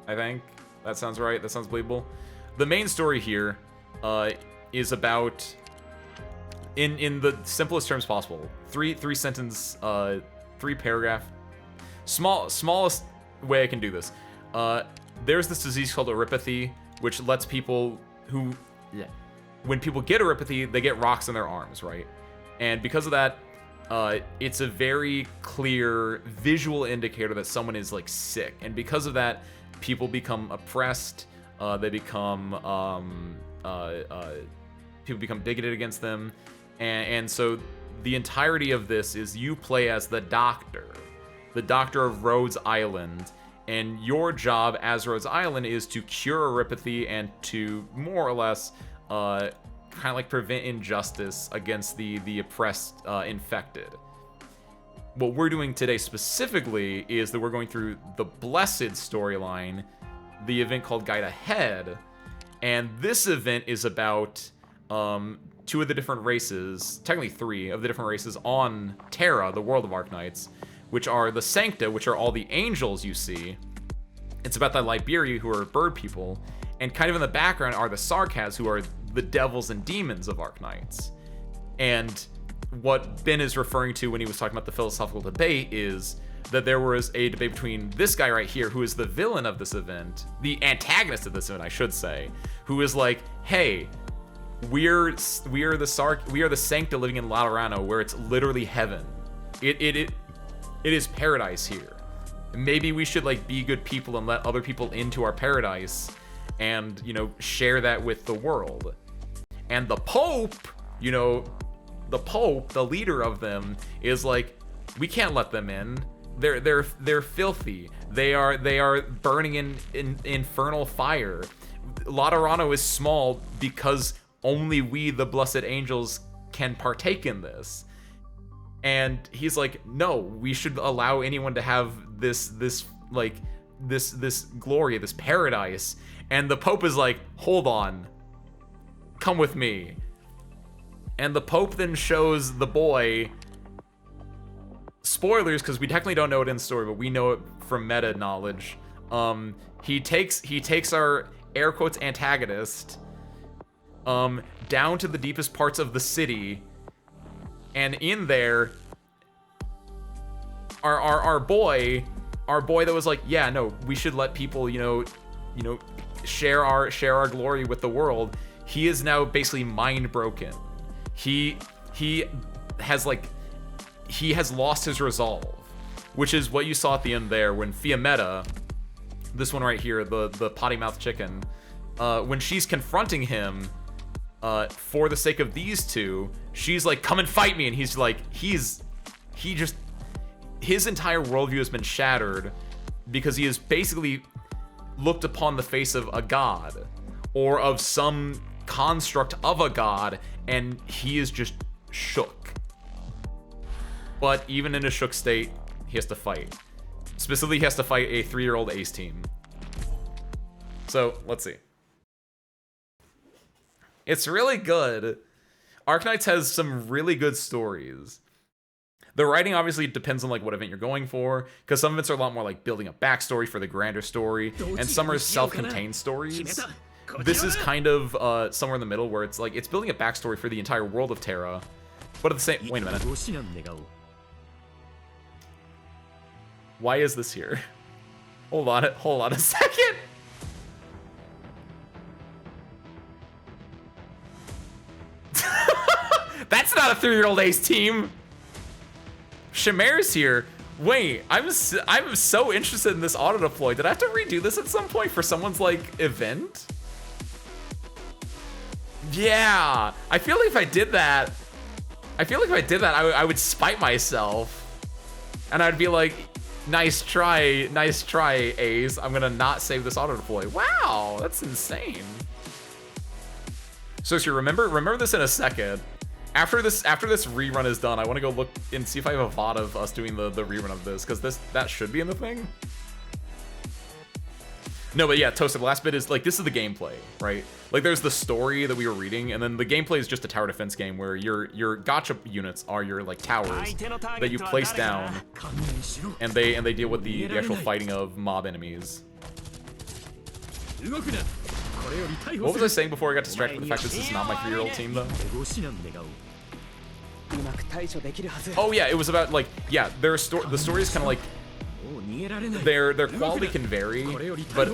I think. That sounds right, that sounds believable. The main story here, is about, in the simplest terms possible, three sentence, 3 paragraph, smallest way I can do this. There's this disease called erypathy, which lets people when people get erypathy, they get rocks in their arms, right? And because of that, it's a very clear visual indicator that someone is like sick. And because of that, people become oppressed. They become people become bigoted against them, and so the entirety of this is you play as the doctor of Rhodes Island, and your job as Rhodes Island is to cure erypathy and to more or less kind of like prevent injustice against the oppressed infected. What we're doing today specifically is that we're going through the Blessed storyline, the event called Guide Ahead, and this event is about 2 of the different races, technically 3 of the different races on Terra, the world of Arknights, which are the Sancta, which are all the angels you see. It's about the Liberia, who are bird people, and kind of in the background are the Sarkaz, who are the devils and demons of Arknights. And what Ben is referring to when he was talking about the philosophical debate is that there was a debate between this guy right here, who is the villain of this event, the antagonist of this event, I should say, who is like, hey, we are the Sancta living in Laterano, where it's literally heaven. It is paradise here. Maybe we should like be good people and let other people into our paradise, and you know, share that with the world. And the Pope, you know, the leader of them, is like, we can't let them in. They're filthy. They are burning in infernal fire. Laterano is small because only we, the blessed angels, can partake in this. And he's like, no, we should allow anyone to have this glory, this paradise. And the Pope is like, hold on, come with me. And the Pope then shows the boy, spoilers, because we technically don't know it in the story, but we know it from meta knowledge. He takes our air quotes antagonist down to the deepest parts of the city, and in there, our boy that was like, yeah, no, we should let people, you know, share our glory with the world. He is now basically mind broken. He has lost his resolve, which is what you saw at the end there when Fiametta, this one right here, the potty mouth chicken, when she's confronting him for the sake of these two, she's like, come and fight me, and he's like, his entire worldview has been shattered because he has basically looked upon the face of a god or of some construct of a god, and he is just shook. But even in a shook state, he has to fight. Specifically, he has to fight a 3-year-old ace team. So, let's see. It's really good. Arknights has some really good stories. The writing obviously depends on like what event you're going for, because some events are a lot more like building a backstory for the grander story, and some are self-contained stories. This is kind of somewhere in the middle, where it's like it's building a backstory for the entire world of Terra, but at the same. Wait a minute. Why is this here? Hold on a second. That's not a 3-year-old ace team. Shamer's here. Wait, I'm so interested in this auto deploy. Did I have to redo this at some point for someone's like event? Yeah, I feel like if I did that, I would spite myself, and I'd be like, nice try, Ace. I'm gonna not save this auto deploy. Wow, that's insane. So you remember this in a second. After this rerun is done, I want to go look and see if I have a VOD of us doing the rerun of this, because that should be in the thing. No, but yeah, Toasted, the last bit is like, this is the gameplay, right? Like, there's the story that we were reading, and then the gameplay is just a tower defense game where your gacha units are your like towers that you place down, and they deal with the actual fighting of mob enemies. What was I saying before I got distracted with the fact this is not my 3-year-old team, though? Oh yeah, it was about like, yeah, the story is kind of like, their quality can vary, but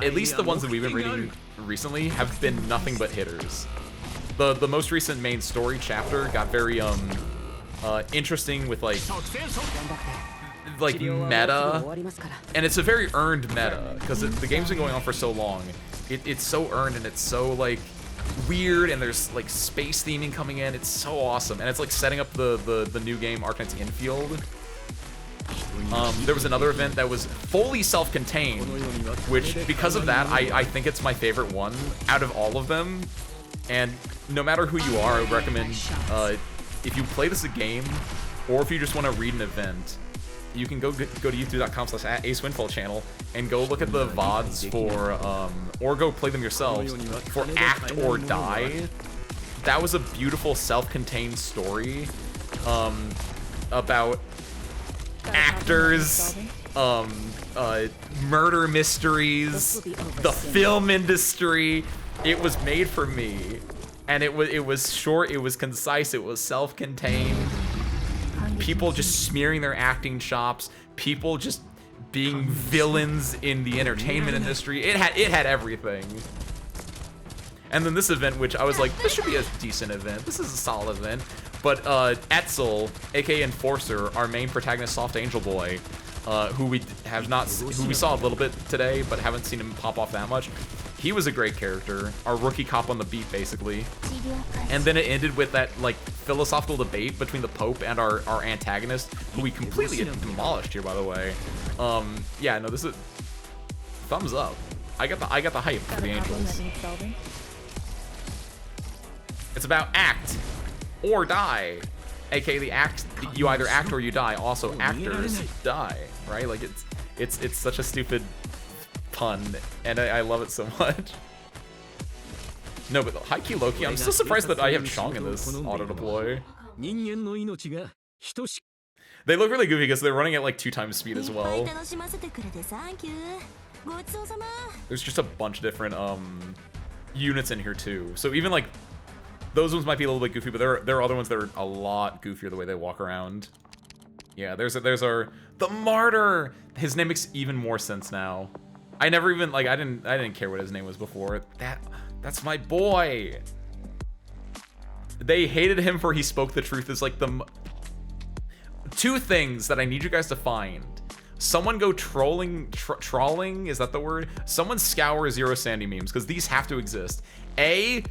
at least the ones that we've been reading recently have been nothing but hitters. The most recent main story chapter got very interesting with like meta, and it's a very earned meta because the game's been going on for so long. It's so earned, and it's so like weird, and there's like space theming coming in. It's so awesome, and it's like setting up the new game Arknights Infield. There was another event that was fully self-contained, which because of that, I think it's my favorite one out of all of them. And no matter who you are, I would recommend if you play this a game, or if you just want to read an event, you can go to youtube.com/AceWindfall channel and go look at the VODs for, or go play them yourselves, for Act or Die. That was a beautiful self-contained story about actors, murder mysteries, the film industry. It was made for me, and it was short, it was concise, it was self-contained. People just smearing their acting chops, people just being villains in the entertainment industry. It had everything. And then this event, which I was like, this should be a decent event. This is a solid event. But Etzel, aka Enforcer, our main protagonist, Soft Angel Boy, who we saw a little bit today, but haven't seen him pop off that much. He was a great character, our rookie cop on the beat, basically. And then it ended with that like philosophical debate between the Pope and our antagonist, who we completely demolished here, by the way. Yeah, no, this is thumbs up. I got the hype for the Angels. It's about act or die, aka the act. You either act or you die. Also, actors die, right? Like it's such a stupid pun, and I love it so much. No, but high key Loki, I'm still surprised that I have Chong in this auto deploy. They look really goofy because they're running at like 2 times speed as well. There's just a bunch of different units in here too. So even like those ones might be a little bit goofy, but there are other ones that are a lot goofier the way they walk around. Yeah, there's the Martyr. His name makes even more sense now. I never even like I didn't care what his name was before. That's my boy. They hated him for he spoke the truth is like the 2 things that I need you guys to find. Someone go trawling, is that the word? Someone scour Zero Sandy memes, because these have to exist. An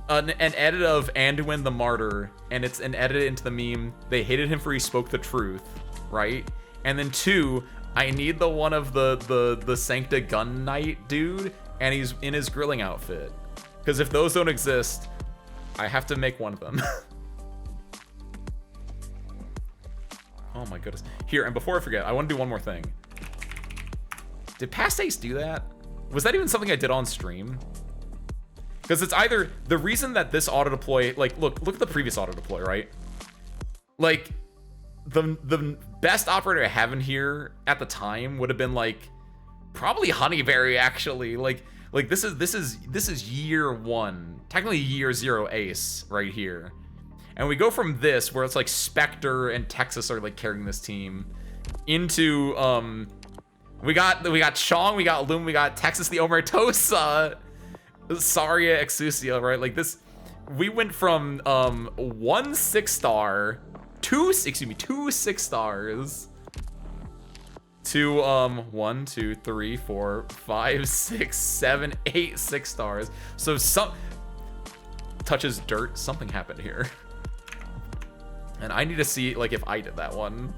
edit of Anduin the Martyr, and it's an edit into the meme. They hated him for he spoke the truth, right? And then 2, I need the one of the Sancta Gun Knight dude, and he's in his grilling outfit. Because if those don't exist, I have to make one of them. Oh my goodness. Here, and before I forget, I want to do one more thing. Did Past Ace do that? Was that even something I did on stream? Because it's either the reason that this auto deploy, like, look at the previous auto deploy, right? Like, the best operator I have in here at the time would have been like probably Honeyberry, actually. Like this is year 1, technically year 0 Ace right here. And we go from this, where it's like Spectre and Texas are like carrying this team, into we got Chong, we got Loom, we got Texas the Omertosa, Saria Exusia, right? Like this, we went from 1 6-star, 2 6-stars to 1 2 3 4 5 6 7 8 6-stars. So some touches dirt, something happened here. And I need to see like if I did that one.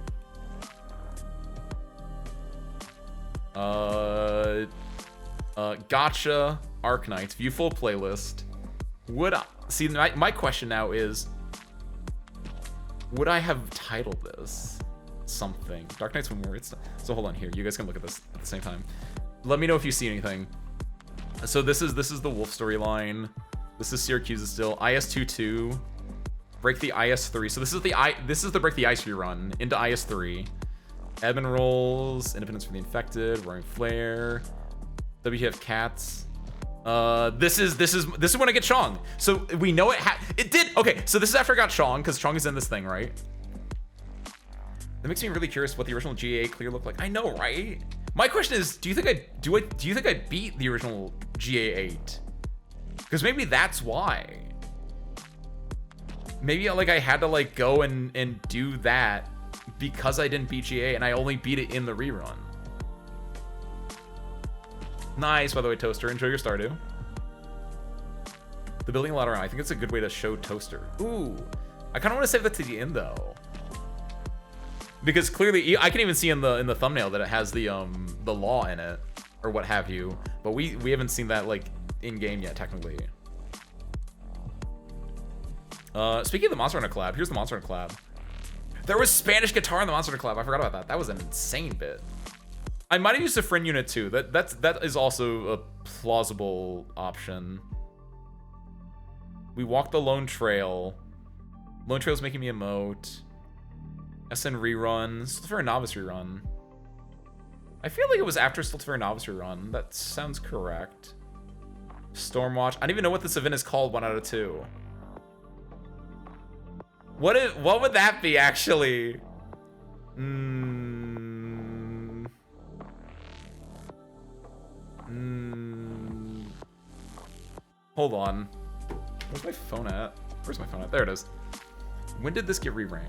Gotcha, Arknights, view full playlist. Would I see my question now is, would I have titled this something? Dark Knights Memorial. So hold on here. You guys can look at this at the same time. Let me know if you see anything. So this is the Wolf storyline. This is Syracuse still. IS-22. Break the IS-3. So this is the Break the Ice rerun into IS-3. Edmund rolls. Independence for the Infected. Roaring Flare. WTF Cats. This is when I get Chong. So we know it did. Okay, so this is after I got Chong, because Chong is in this thing, right? That makes me really curious what the original GA clear looked like. I know, right? My question is, do you think I beat the original GA8? Because maybe that's why. Maybe like I had to like go and do that because I didn't beat GA and I only beat it in the rerun. Nice, by the way, Toaster. Enjoy your Stardew. The building a lot around. I think it's a good way to show Toaster. Ooh, I kind of want to save that to the end though, because clearly I can even see in the thumbnail that it has the law in it or what have you. But we haven't seen that like in game yet, technically. Speaking of the Monster Hunter collab, here's the Monster Hunter collab. There was Spanish guitar in the Monster Hunter collab. I forgot about that. That was an insane bit. I might have used a friend unit too. That is also a plausible option. We walked the Lone Trail. Lone Trail's making me emote. SN rerun. Stiltfarer Novice rerun. I feel like it was after Stiltfarer Novice rerun. That sounds correct. Stormwatch. I don't even know what this event is called. 1 out of 2. What would that be actually? Hold on. Where's my phone at? Where's my phone at? There it is. When did this get reran?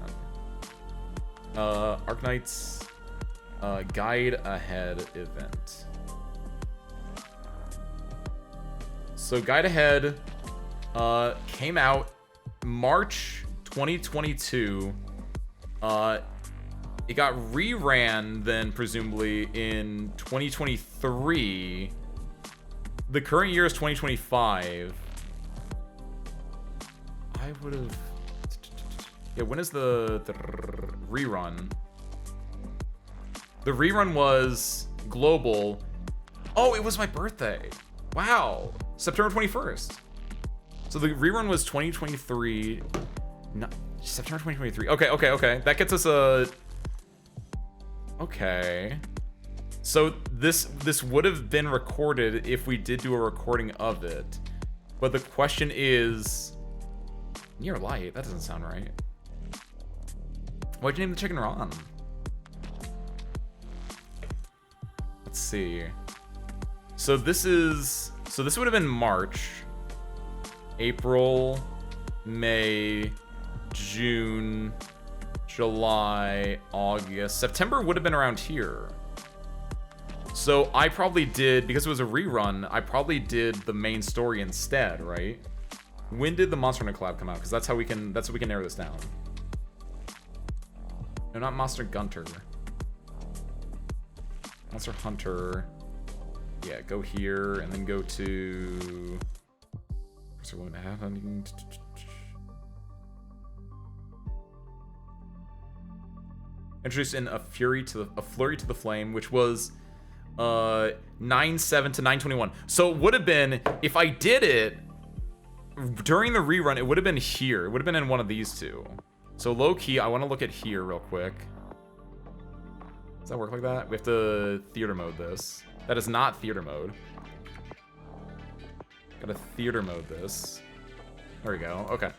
Arknights Guide Ahead event. So Guide Ahead came out March 2022. It got reran then presumably in 2023. The current year is 2025. I would have... Yeah, when is the rerun? The rerun was global. Oh, it was my birthday. Wow. September 21st. So the rerun was 2023. No, September 2023. Okay. That gets us a... Okay. So this would have been recorded if we did do a recording of it. But the question is... Near light? That doesn't sound right. Why'd you name the chicken Ron? Let's see. So this would have been March, April, May, June, July, August. September would have been around here. So I probably did, because it was a rerun, I probably did the main story instead, right? When did the Monster Hunter collab come out? Because that's how we can narrow this down. No, not Monster Gunter. Monster Hunter. Yeah, go here and then go to... What's there one to have? Introduced in a flurry to the flame, which was 9/7 to 9/21. So it would have been, if I did it during the rerun, it would have been here. It would have been in one of these two. So low key, I want to look at here real quick. Does that work like that? We have to theater mode this. That is not theater mode. Gotta theater mode this. There we go. Okay.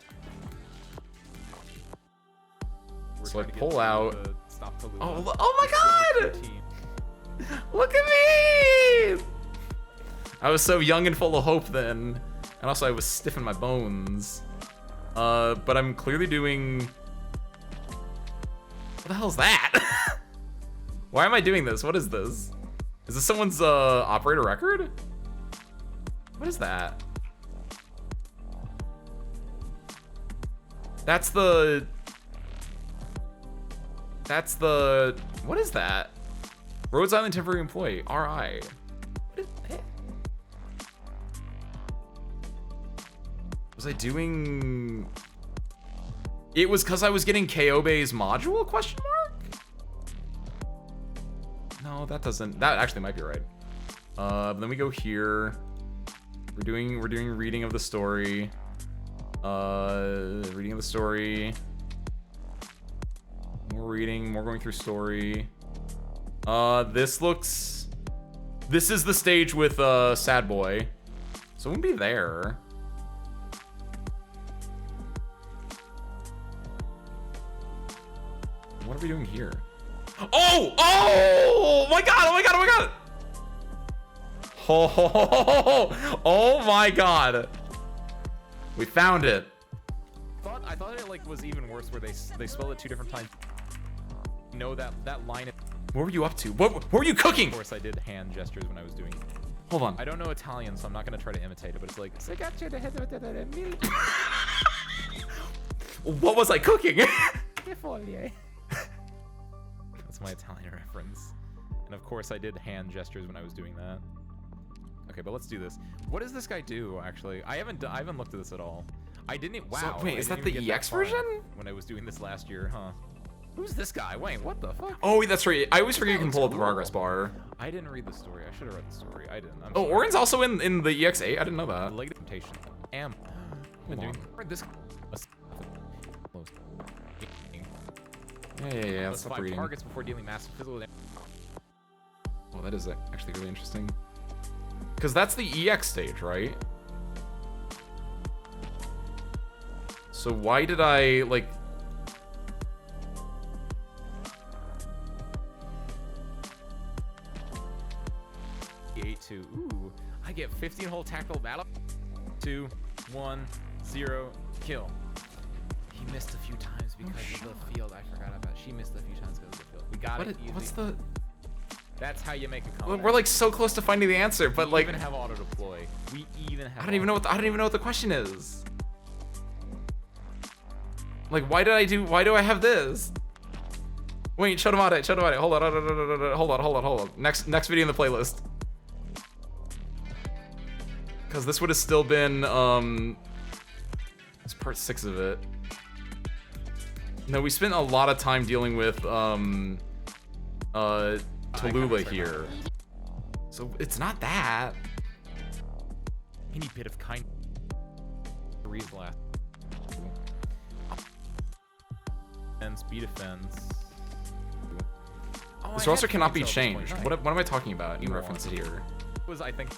So I pull out. Oh my god! Look at me! I was so young and full of hope then. And also I was stiff in my bones. But I'm clearly doing... What the hell is that? Why am I doing this? What is this? Is this someone's operator record? What is that? That's the... What is that? Rhodes Island Temporary Employee, RI. What is that? Was I doing... It was because I was getting Kobe's module, question mark? No, that doesn't... That actually might be right. But then we go here. We're doing reading of the story. Reading of the story. More reading, more going through story. This is the stage with Sad Boy. So it wouldn't be there. What are we doing here? Oh my god! Oh my god! We found it. I thought it like was even worse where they spelled it 2 different times. You know that line. What were you up to? What were you cooking? Of course, I did hand gestures when I was doing it. Hold on. I don't know Italian, so I'm not gonna try to imitate it. But it's like. What was I cooking? That's my Italian reference. And of course, I did hand gestures when I was doing that. Okay, but let's do this. What does this guy do? Actually, I haven't looked at this at all. I didn't. Wow. So, wait, is that the EX version? When I was doing this last year, huh? Who's this guy? Wait, what the fuck? Oh, that's right. I always forget you can pull up the progress bar. I didn't read the story. I should have read the story. I didn't. Oh, Orin's also in the EX8? I didn't know that. Leg temptation. Am. Been doing this. Yeah. Stop reading. Targets before dealing massive physical damage. Oh, that is actually really interesting. Because that's the EX stage, right? So why did I, like... Ooh, I get 15 whole tactical battle. 2, 1, 0, kill. He missed a few times because of the field. I forgot about. She missed a few times because of the field. We got it. What's the? That's how you make a comeback. We're like so close to finding the answer, but we like even have auto deploy. We even have. I don't even know what the question is. Like, why do I have this? Wait, shut him on it. Hold on. Next video in the playlist. Because this would have still been it's part 6 of it. No, we spent a lot of time dealing with Tallulah here. So it's not that. Any bit of kind. Reads last. Speed defense. Oh, this roster cannot be changed. What am I talking about in reference to here? Was I think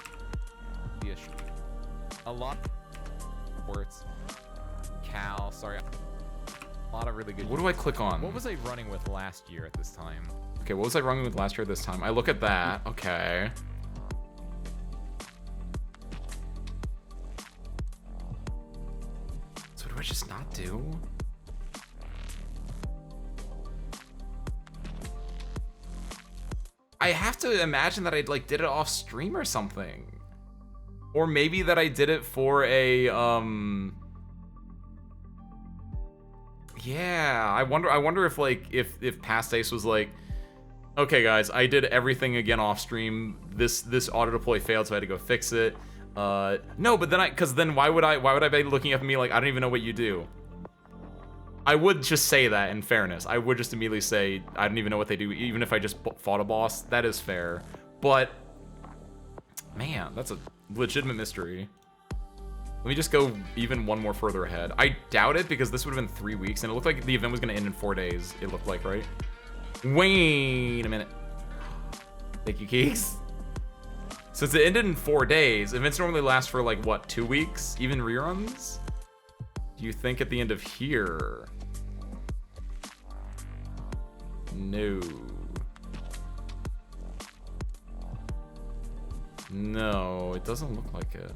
the issue. A lot of words. Cal, sorry. A lot of really good. What do I click on? What was I running with last year at this time? Okay, what was I running with last year at this time? I look at that. Okay. So do I just not do? I have to imagine that I like did it off stream or something. Or maybe that I did it for a yeah, I wonder if like if Past Ace was like, okay guys, I did everything again off stream. This auto deploy failed, so I had to go fix it. No, but then why would I be looking at me like I don't even know what you do? I would just say that in fairness. I would just immediately say I don't even know what they do, even if I just fought a boss. That is fair. But man, that's a legitimate mystery. Let me just go even one more further ahead. I doubt it because this would have been 3 weeks, and it looked like the event was going to end in 4 days. It looked like, right? Wait a minute. Thank you, Keeks. Since it ended in 4 days, events normally last for like, what, 2 weeks? Even reruns? Do you think at the end of here? No. No, it doesn't look like it.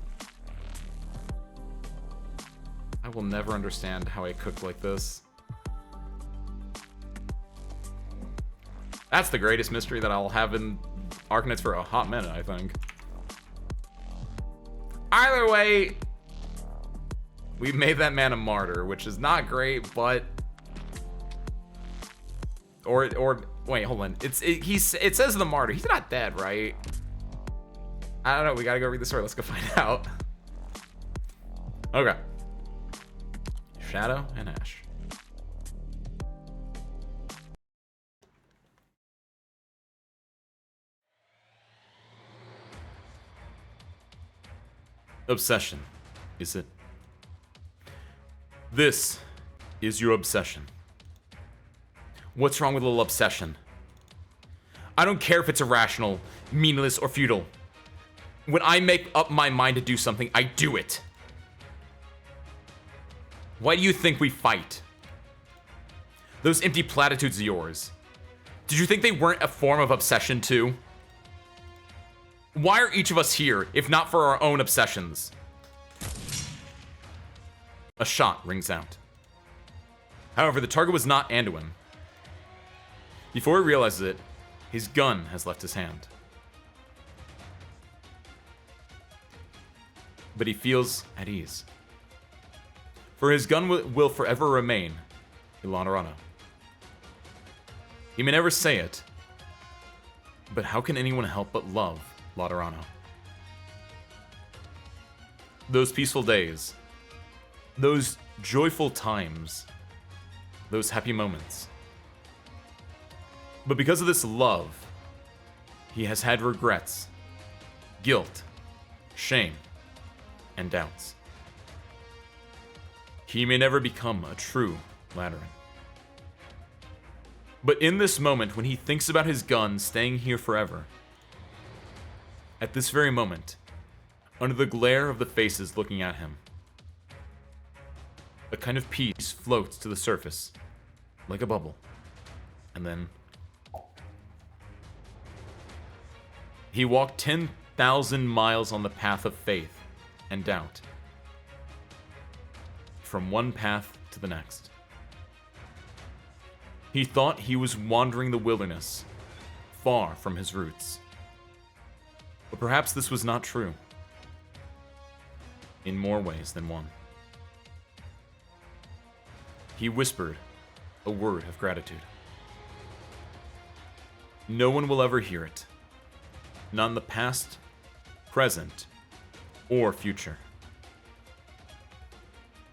I will never understand how I cooked like this. That's the greatest mystery that I'll have in Arknights for a hot minute, I think. Either way, we made that man a martyr, which is not great, but or wait, hold on. It says the martyr. He's not dead, right? I don't know. We gotta go read the story. Let's go find out. Okay. Shadow and Ash. Obsession, is it? This is your obsession. What's wrong with a little obsession? I don't care if it's irrational, meaningless, or futile. When I make up my mind to do something, I do it. Why do you think we fight? Those empty platitudes of yours. Did you think they weren't a form of obsession too? Why are each of us here, if not for our own obsessions? A shot rings out. However, the target was not Anduin. Before he realizes it, his gun has left his hand. But he feels at ease. For his gun will forever remain Ilanorano. He may never say it, but how can anyone help but love Laterano? Those peaceful days, those joyful times, those happy moments. But because of this love, he has had regrets, guilt, shame, and doubts. He may never become a true Lateran. But in this moment, when he thinks about his gun staying here forever, at this very moment, under the glare of the faces looking at him, a kind of peace floats to the surface, like a bubble, and then he walked 10,000 miles on the path of faith and doubt, from one path to the next. He thought he was wandering the wilderness, far from his roots. But perhaps this was not true. In more ways than one. He whispered a word of gratitude. No one will ever hear it. Not in the past, present, or future.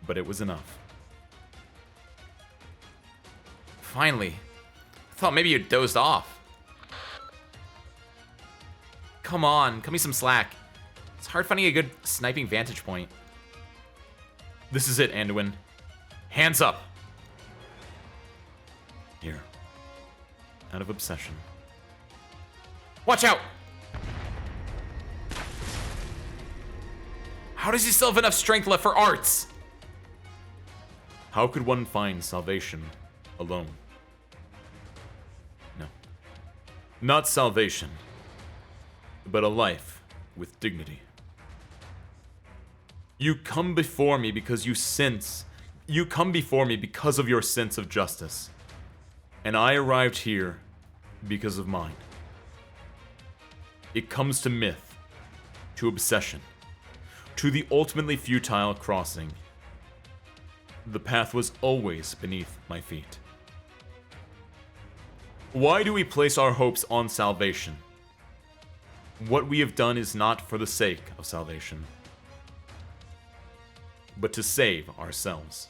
But it was enough. Finally. I thought maybe you dozed off. Come on, cut me some slack. It's hard finding a good sniping vantage point. This is it, Anduin. Hands up! Here. Out of obsession. Watch out! How does he still have enough strength left for arts? How could one find salvation alone? No. Not salvation, but a life with dignity. You come before me because you come before me because of your sense of justice. And I arrived here because of mine. It comes to myth, to obsession, to the ultimately futile crossing. The path was always beneath my feet. Why do we place our hopes on salvation? What we have done is not for the sake of salvation, but to save ourselves.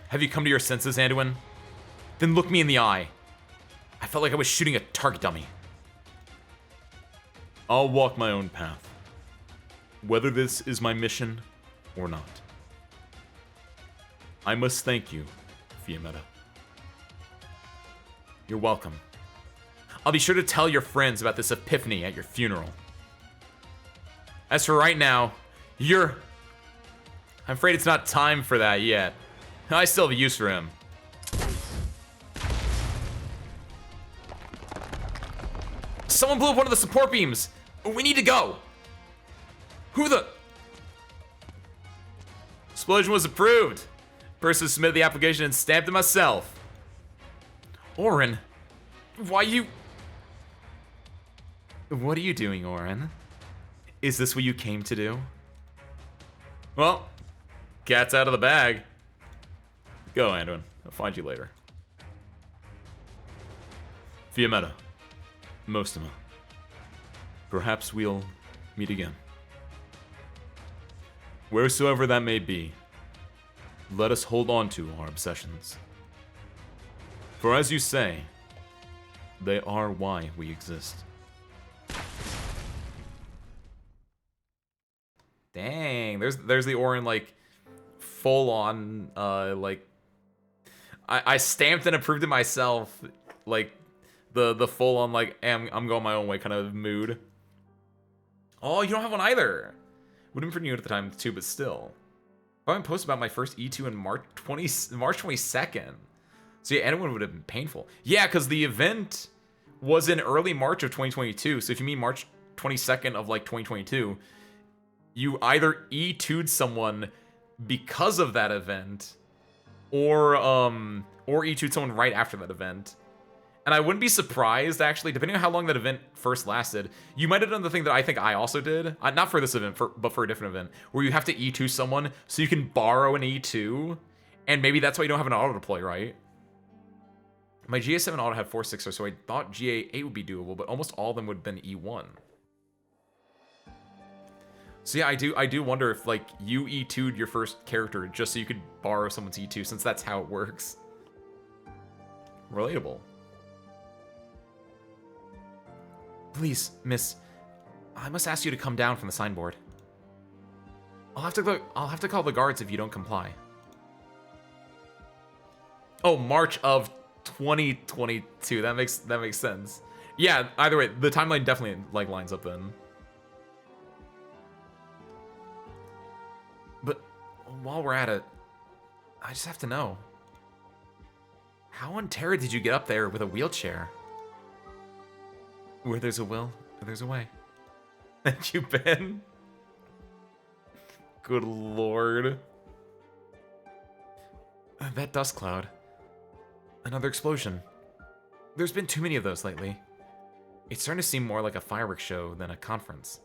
Have you come to your senses, Anduin? Then look me in the eye. I felt like I was shooting a target dummy. I'll walk my own path, whether this is my mission or not. I must thank you, Fiametta. You're welcome. I'll be sure to tell your friends about this epiphany at your funeral. As for right now, I'm afraid it's not time for that yet. I still have a use for him. Someone blew up one of the support beams! We need to go! Who the... Explosion was approved. Person submitted the application and stamped it myself. Orin, why you... What are you doing, Orin? Is this what you came to do? Well, cat's out of the bag. Go, Anduin. I'll find you later. Fiametta. Mostema. Perhaps we'll meet again. Wheresoever that may be, let us hold on to our obsessions. For as you say, they are why we exist. Dang, there's the Orin, like, full-on, like... I stamped and approved it myself, like, the full-on, like, I'm going my own way kind of mood. Oh, you don't have one either! Would have been pretty new at the time, too, but still. I haven't posted about my first E2 in March 22nd. So yeah, anyone would have been painful. Yeah, because the event was in early March of 2022, so if you mean March 22nd of, like, 2022... you either E2'd someone because of that event, or E2'd someone right after that event. And I wouldn't be surprised, actually, depending on how long that event first lasted, you might have done the thing that I think I also did, not for this event, but for a different event, where you have to E2 someone so you can borrow an E2, and maybe that's why you don't have an auto-deploy, right? My GA7 auto had 4.6er, so I thought GA8 would be doable, but almost all of them would have been E1. So yeah, I do wonder if, like, you E2'd your first character just so you could borrow someone's E2, since that's how it works. Relatable. Please, miss, I must ask you to come down from the signboard. I'll have to call the guards if you don't comply. Oh, March of 2022. That makes sense. Yeah, either way, the timeline definitely, like, lines up then. But while we're at it, I just have to know. How on Terra did you get up there with a wheelchair? Where there's a will, there's a way. And you been? Good lord. That dust cloud. Another explosion. There's been too many of those lately. It's starting to seem more like a fireworks show than a conference.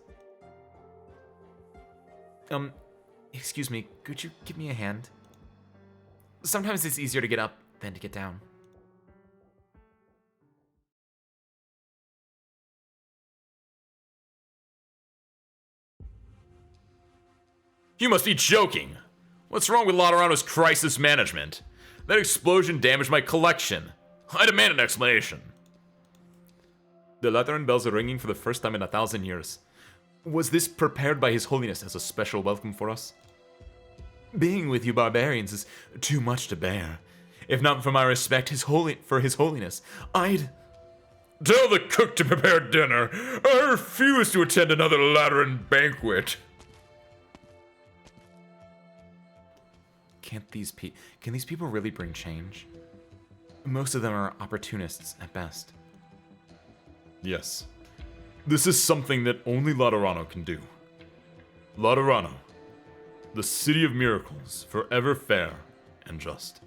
Excuse me, could you give me a hand? Sometimes it's easier to get up than to get down. You must be joking! What's wrong with Laterano's crisis management? That explosion damaged my collection. I demand an explanation. The Lateran bells are ringing for the first time in 1,000 years. Was this prepared by His Holiness as a special welcome for us? Being with you barbarians is too much to bear. If not for my respect for His Holiness, I'd... Tell the cook to prepare dinner. I refuse to attend another Lateran banquet. Can these people really bring change? Most of them are opportunists at best. Yes. This is something that only Laterano can do. Laterano, the city of miracles, forever fair and just.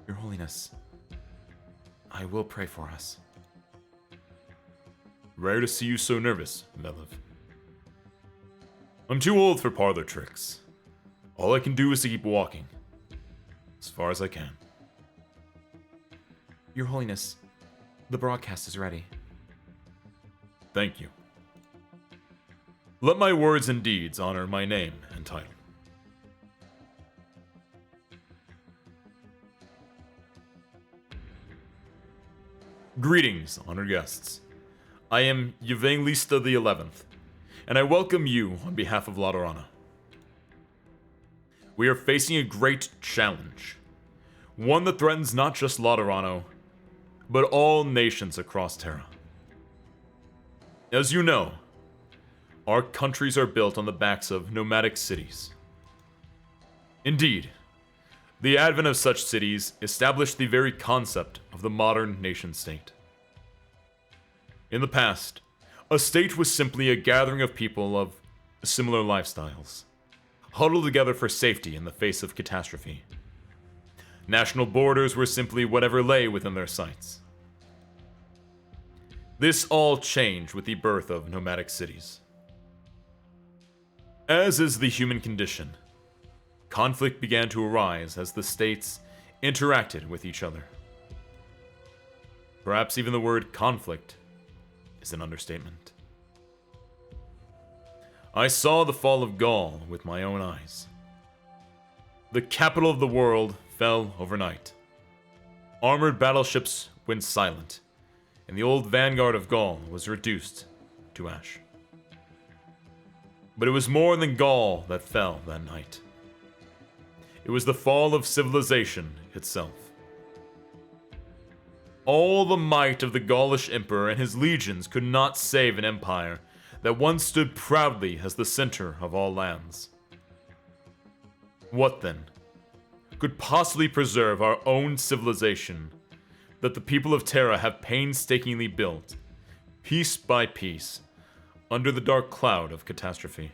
Your Holiness, I will pray for us. Rare to see you so nervous, Melev. I'm too old for parlor tricks. All I can do is to keep walking. As far as I can. Your Holiness, the broadcast is ready. Thank you. Let my words and deeds honor my name and title. Greetings, honored guests. I am Evangelista the 11th, and I welcome you on behalf of Laterana. We are facing a great challenge. One that threatens not just Laterano, but all nations across Terra. As you know, our countries are built on the backs of nomadic cities. Indeed, the advent of such cities established the very concept of the modern nation-state. In the past, a state was simply a gathering of people of similar lifestyles, huddled together for safety in the face of catastrophe. National borders were simply whatever lay within their sights. This all changed with the birth of nomadic cities. As is the human condition, conflict began to arise as the states interacted with each other. Perhaps even the word conflict is an understatement. I saw the fall of Gaul with my own eyes. The capital of the world fell overnight. Armored battleships went silent, and the old vanguard of Gaul was reduced to ash. But it was more than Gaul that fell that night. It was the fall of civilization itself. All the might of the Gaulish emperor and his legions could not save an empire that once stood proudly as the center of all lands. What then could possibly preserve our own civilization that the people of Terra have painstakingly built, piece by piece, under the dark cloud of catastrophe?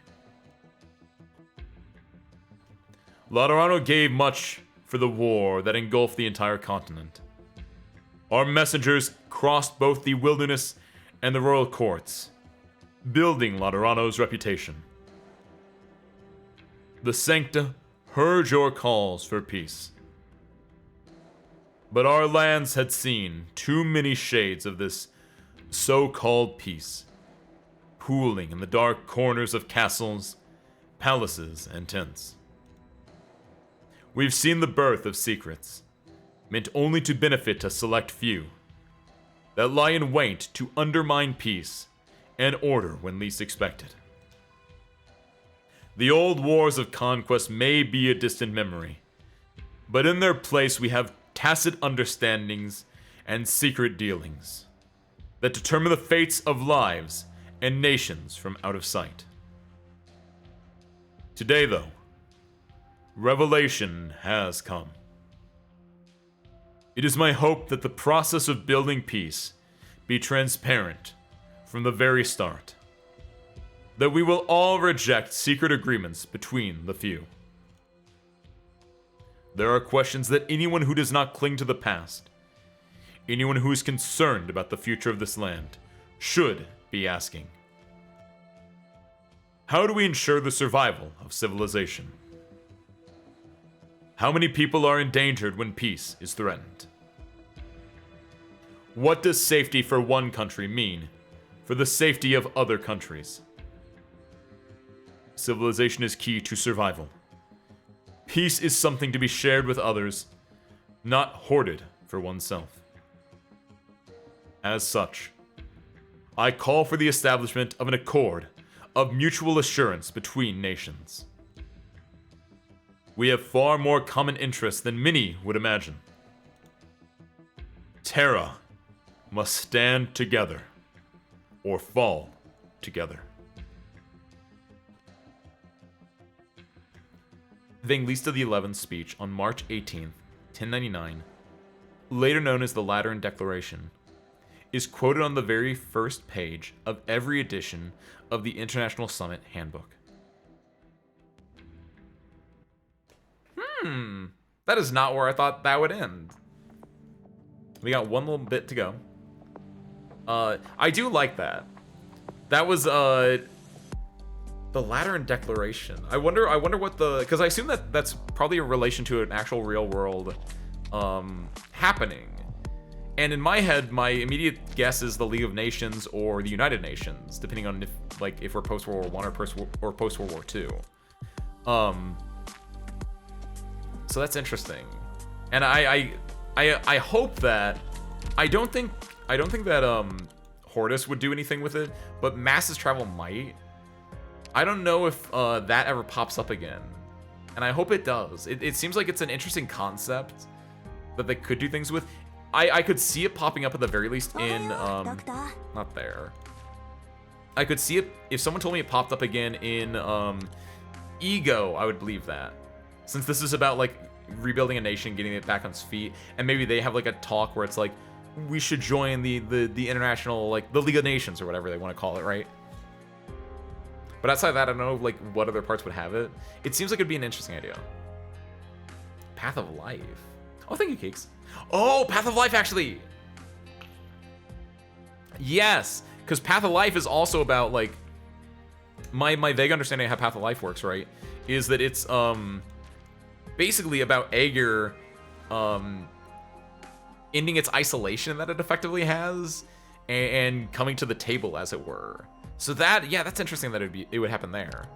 Laterano gave much for the war that engulfed the entire continent. Our messengers crossed both the wilderness and the royal courts, building Laterano's reputation. The Sancta heard your calls for peace. But our lands had seen too many shades of this so-called peace, pooling in the dark corners of castles, palaces, and tents. We've seen the birth of secrets, meant only to benefit a select few, that lie in wait to undermine peace and order when least expected. The old wars of conquest may be a distant memory, but in their place we have tacit understandings and secret dealings that determine the fates of lives and nations from out of sight. Today, though, revelation has come. It is my hope that the process of building peace be transparent from the very start, that we will all reject secret agreements between the few. There are questions that anyone who does not cling to the past, anyone who is concerned about the future of this land, should be asking. How do we ensure the survival of civilization? How many people are endangered when peace is threatened? What does safety for one country mean for the safety of other countries? Civilization is key to survival. Peace is something to be shared with others, not hoarded for oneself. As such, I call for the establishment of an accord of mutual assurance between nations. We have far more common interests than many would imagine. Terra must stand together or fall together. Evangelista XI's speech on March 18th, 1099, later known as the Lateran Declaration, is quoted on the very first page of every edition of the International Summit Handbook. That is not where I thought that would end. We got one little bit to go. I do like that. That was the Lateran Declaration. I wonder what because I assume that that's probably a relation to an actual real world happening. And in my head, my immediate guess is the League of Nations or the United Nations, depending on if we're post World War I or post World War II. So that's interesting, and I hope that I don't think that Hortus would do anything with it, but Masses Travel might. I don't know if that ever pops up again, and I hope it does. It seems like it's an interesting concept that they could do things with. I could see it popping up at the very least in not there. I could see it if someone told me it popped up again in Ego. I would believe that, since this is about like rebuilding a nation, getting it back on its feet, and maybe they have like a talk where it's like we should join the international, like the League of Nations or whatever they want to call it, right? But outside of that, I don't know like what other parts would have it. It seems like it'd be an interesting idea. Path of Life. Oh, thank you, Cakes. Oh, Path of Life, actually. Yes, because Path of Life is also about like my vague understanding of how Path of Life works, right? Is that it's basically about Aegir ending its isolation that it effectively has and coming to the table, as it were. So that, yeah, that's interesting that it would happen there.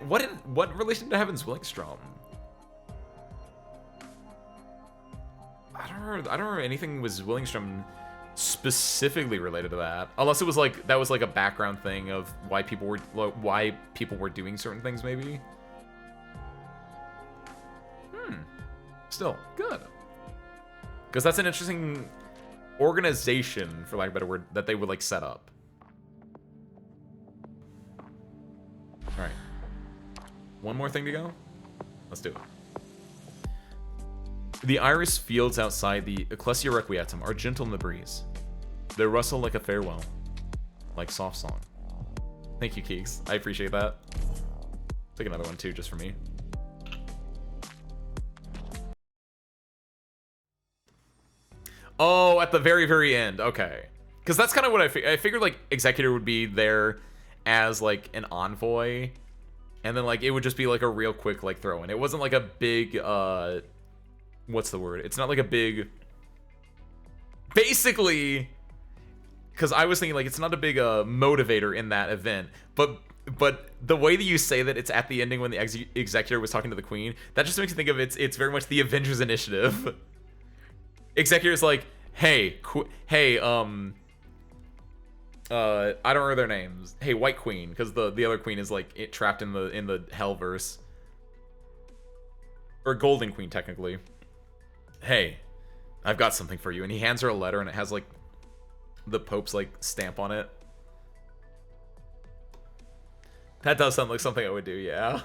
What relation to Heaven's Willingstrom? I don't remember anything was Willingstrom specifically related to that, unless it was like that was like a background thing of why people were doing certain things, maybe. Still good, because that's an interesting organization, for lack of a better word, that they would like set up. All right, one more thing to go. Let's do it. The iris fields outside the Ecclesia Requietum are gentle in the breeze. They rustle like a farewell, like soft song. Thank you, Keeks. I appreciate that. Take another one too, just for me. Oh, at the very, very end. Okay. Because that's kind of what I figured, like, Executor would be there as, like, an envoy. And then, like, it would just be, like, a real quick, like, throw-in. It wasn't, like, a big, what's the word? It's not, like, a big... Basically... Because I was thinking, like, it's not a big motivator in that event. But the way that you say that it's at the ending when the Executor was talking to the Queen, that just makes me think of it's very much the Avengers Initiative. Executor's like, hey, I don't remember their names. Hey, White Queen, because the other queen is like trapped in the Hellverse, or Golden Queen technically. Hey, I've got something for you, and he hands her a letter, and it has like the Pope's like stamp on it. That does sound like something I would do, yeah.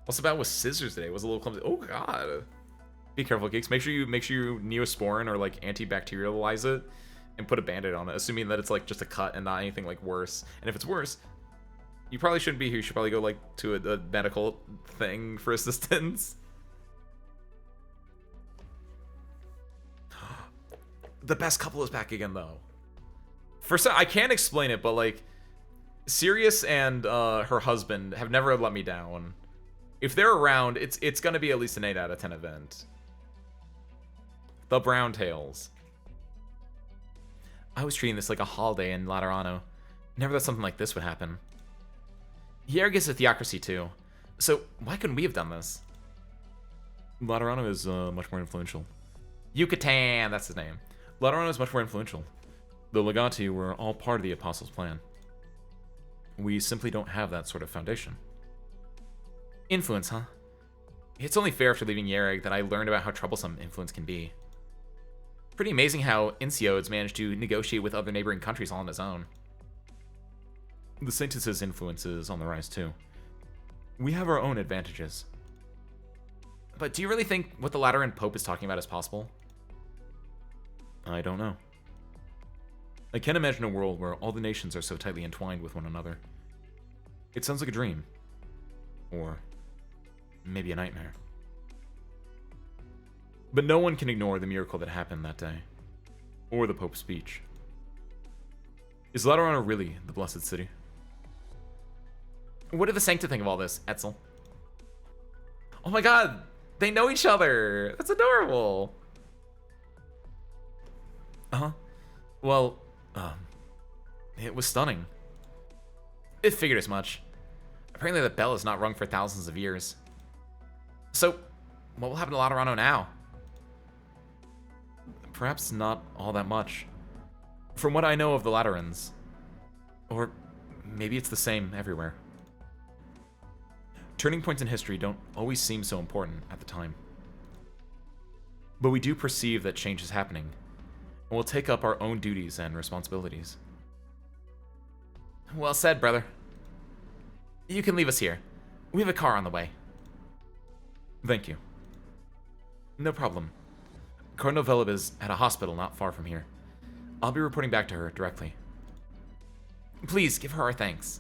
What's about with scissors today? Was a little clumsy. Oh god. Be careful, Geeks. Make sure you Neosporin or like antibacterialize it and put a band-aid on it, assuming that it's like just a cut and not anything like worse. And if it's worse, You probably shouldn't be here. You should probably go, like, to a medical thing for assistance. The best couple is back again, though. I can't explain it, but, like, Sirius and her husband have never let me down. If they're around, it's gonna be at least an 8 out of 10 event. The Brown Tails. I was treating this like a holiday in Laterano. Never thought something like this would happen. Yer gets a theocracy too. So why couldn't we have done this? Laterano is much more influential. Yucatan, that's his name. Laterano is much more influential. The Legati were all part of the Apostles' plan. We simply don't have that sort of foundation. Influence, huh? It's only fair after leaving Yereg that I learned about how troublesome influence can be. Pretty amazing how Inciodes managed to negotiate with other neighboring countries all on his own. The Saintus' influence is on the rise too. We have our own advantages. But do you really think what the Lateran Pope is talking about is possible? I don't know. I can't imagine a world where all the nations are so tightly entwined with one another. It sounds like a dream. Or maybe a nightmare. But no one can ignore the miracle that happened that day. Or the Pope's speech. Is Laterano really the Blessed City? What did the Sancta think of all this, Etzel? Oh my god! They know each other! That's adorable! Uh-huh. Well, it was stunning. It figured as much. Apparently the bell is not rung for thousands of years. So, what will happen to Laterano now? Perhaps not all that much. From what I know of the Laterans. Or maybe it's the same everywhere. Turning points in history don't always seem so important at the time. But we do perceive that change is happening, and we'll take up our own duties and responsibilities. Well said, brother. You can leave us here. We have a car on the way. Thank you. No problem. Cardinal Veleb is at a hospital not far from here. I'll be reporting back to her directly. Please, give her our thanks.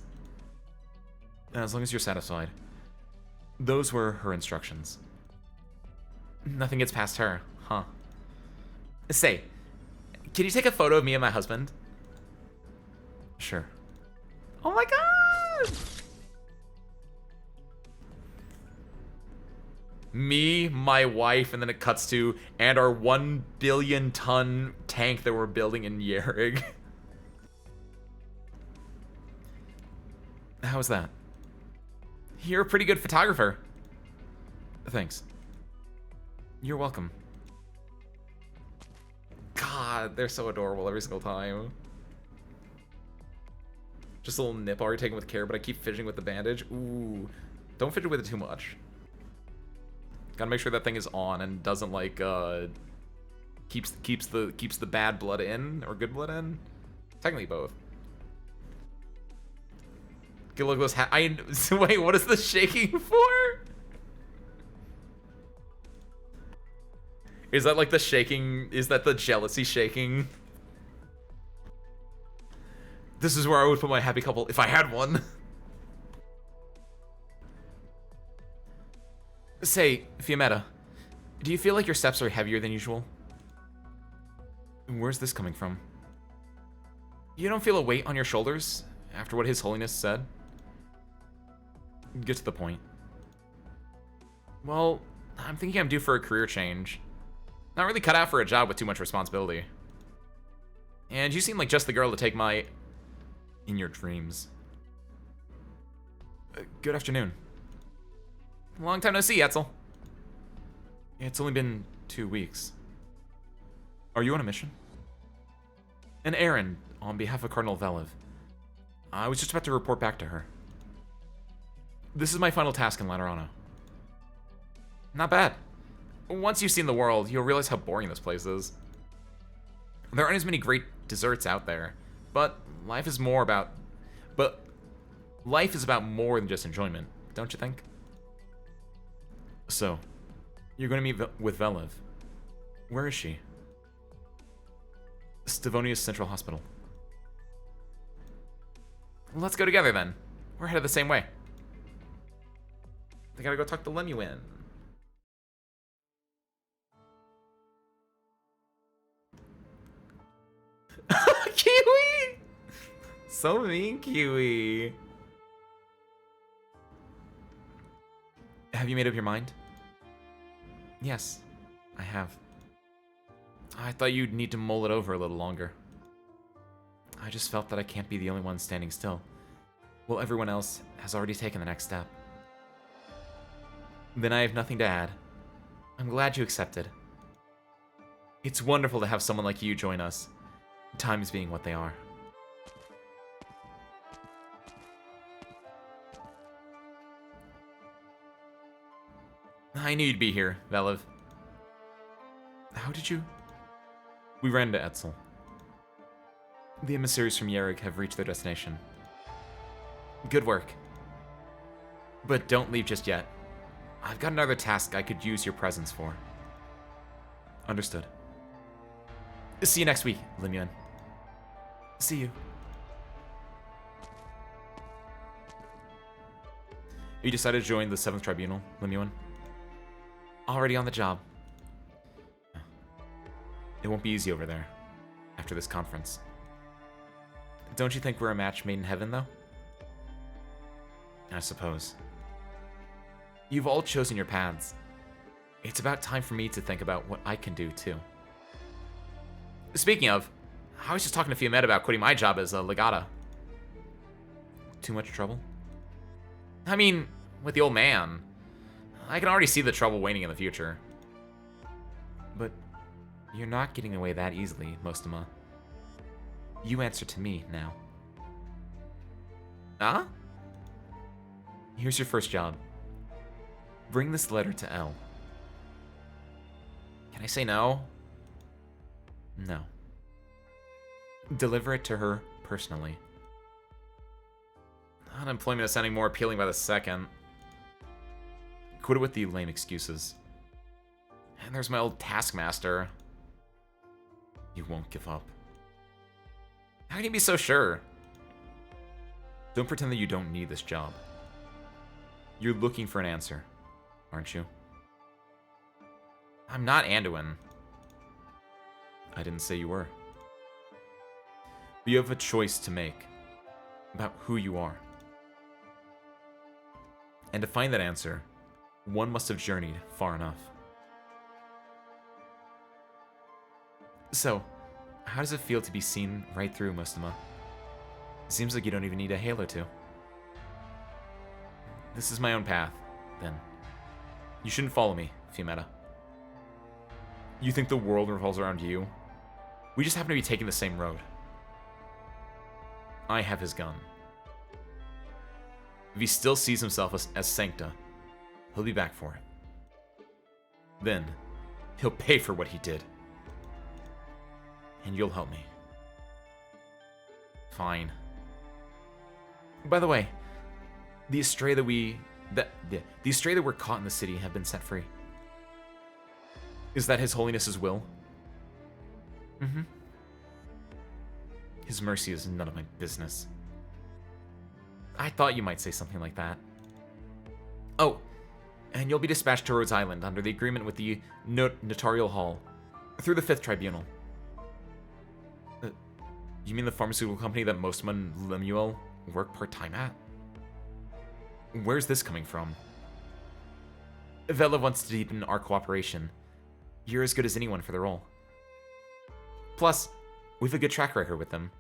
As long as you're satisfied. Those were her instructions. Nothing gets past her, huh? Say, can you take a photo of me and my husband? Sure. Oh my god! Me, my wife, and then it cuts to, and our 1 billion ton tank that we're building in Yerrig. How was that? You're a pretty good photographer. Thanks. You're welcome. God, they're so adorable every single time. Just a little nip already taken with care, but I keep fidgeting with the bandage. Ooh. Don't fidget with it too much. Gotta make sure that thing is on and doesn't like keeps the bad blood in or good blood in. Technically both. Get a look at those wait, what is the shaking for? Is that like the shaking? Is that the jealousy shaking? This is where I would put my happy couple if I had one. Say, Fiametta, do you feel like your steps are heavier than usual? Where's this coming from? You don't feel a weight on your shoulders after what His Holiness said? Get to the point. Well, I'm thinking I'm due for a career change. Not really cut out for a job with too much responsibility. And you seem like just the girl to take my... In your dreams. Good afternoon. Long time no see, Etzel. It's only been 2 weeks. Are you on a mission? An errand On behalf of Cardinal Veleb. I was just about to report back to her. This is my final task in Laterano. Not bad. Once you've seen the world, you'll realize how boring this place is. There aren't as many great desserts out there, but life is about more than just enjoyment, don't you think? So, you're going to meet with Veleb. Where is she? Stavonia's Central Hospital. Let's go together then. We're headed the same way. I gotta go talk to Lemuel. Kiwi! So mean, Kiwi. Have you made up your mind? Yes, I have. I thought you'd need to mull it over a little longer. I just felt that I can't be the only one standing still. Well, everyone else has already taken the next step. Then I have nothing to add. I'm glad you accepted. It's wonderful to have someone like you join us, times being what they are. I knew you'd be here, Velev. How did you? We ran to Etzel. The emissaries from Yerrig have reached their destination. Good work. But don't leave just yet. I've got another task I could use your presence for. Understood. See you next week, Lemuel. See you. You decided to join the 7th Tribunal, Lemuel? Already on the job. It won't be easy over there, after this conference. Don't you think we're a match made in heaven, though? I suppose. You've all chosen your paths. It's about time for me to think about what I can do, too. Speaking of, I was just talking to Fiamet about quitting my job as a legata. Too much trouble? I mean, with the old man, I can already see the trouble waning in the future. But you're not getting away that easily, Mostama. You answer to me now. Huh? Here's your first job. Bring this letter to Elle. Can I say no? No. Deliver it to her personally. Unemployment is sounding more appealing by the second. Quit it with the lame excuses. And there's my old taskmaster. You won't give up. How can you be so sure? Don't pretend that you don't need this job. You're looking for an answer, aren't you? I'm not Anduin. I didn't say you were. But you have a choice to make about who you are. And to find that answer, one must have journeyed far enough. So, how does it feel to be seen right through, Mostama? Seems like you don't even need a halo to. This is my own path, then. You shouldn't follow me, Fiametta. You think the world revolves around you? We just happen to be taking the same road. I have his gun. If he still sees himself as Sancta, he'll be back for it. Then, he'll pay for what he did. And you'll help me. Fine. By the way, the Astray that the Astray that were caught in the city have been set free. Is that His Holiness's will? Mm-hmm. His mercy is none of my business. I thought you might say something like that. Oh, and you'll be dispatched to Rhodes Island under the agreement with the Notarial Hall through the 5th Tribunal. You mean the pharmaceutical company that Mostama and Lemuel work part-time at? Where's this coming from? Velev wants to deepen our cooperation. You're as good as anyone for the role. Plus, we have a good track record with them.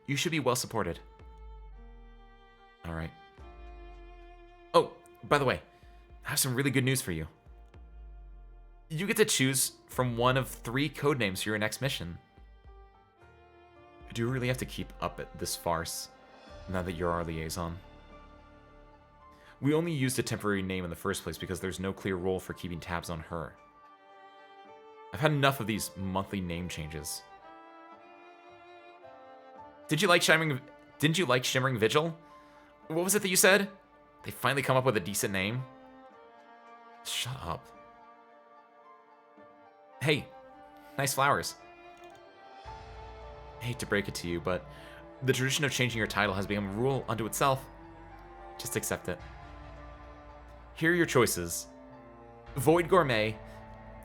You should be well supported. Alright. Oh, by the way, I have some really good news for you. You get to choose from one of 3 codenames for your next mission. Do you really have to keep up at this farce, now that you're our liaison? We only used a temporary name in the first place because there's no clear role for keeping tabs on her. I've had enough of these monthly name changes. Didn't you like Shimmering Vigil? What was it that you said? They finally come up with a decent name? Shut up. Hey, nice flowers. I hate to break it to you, but the tradition of changing your title has become a rule unto itself. Just accept it. Here are your choices. Void Gourmet,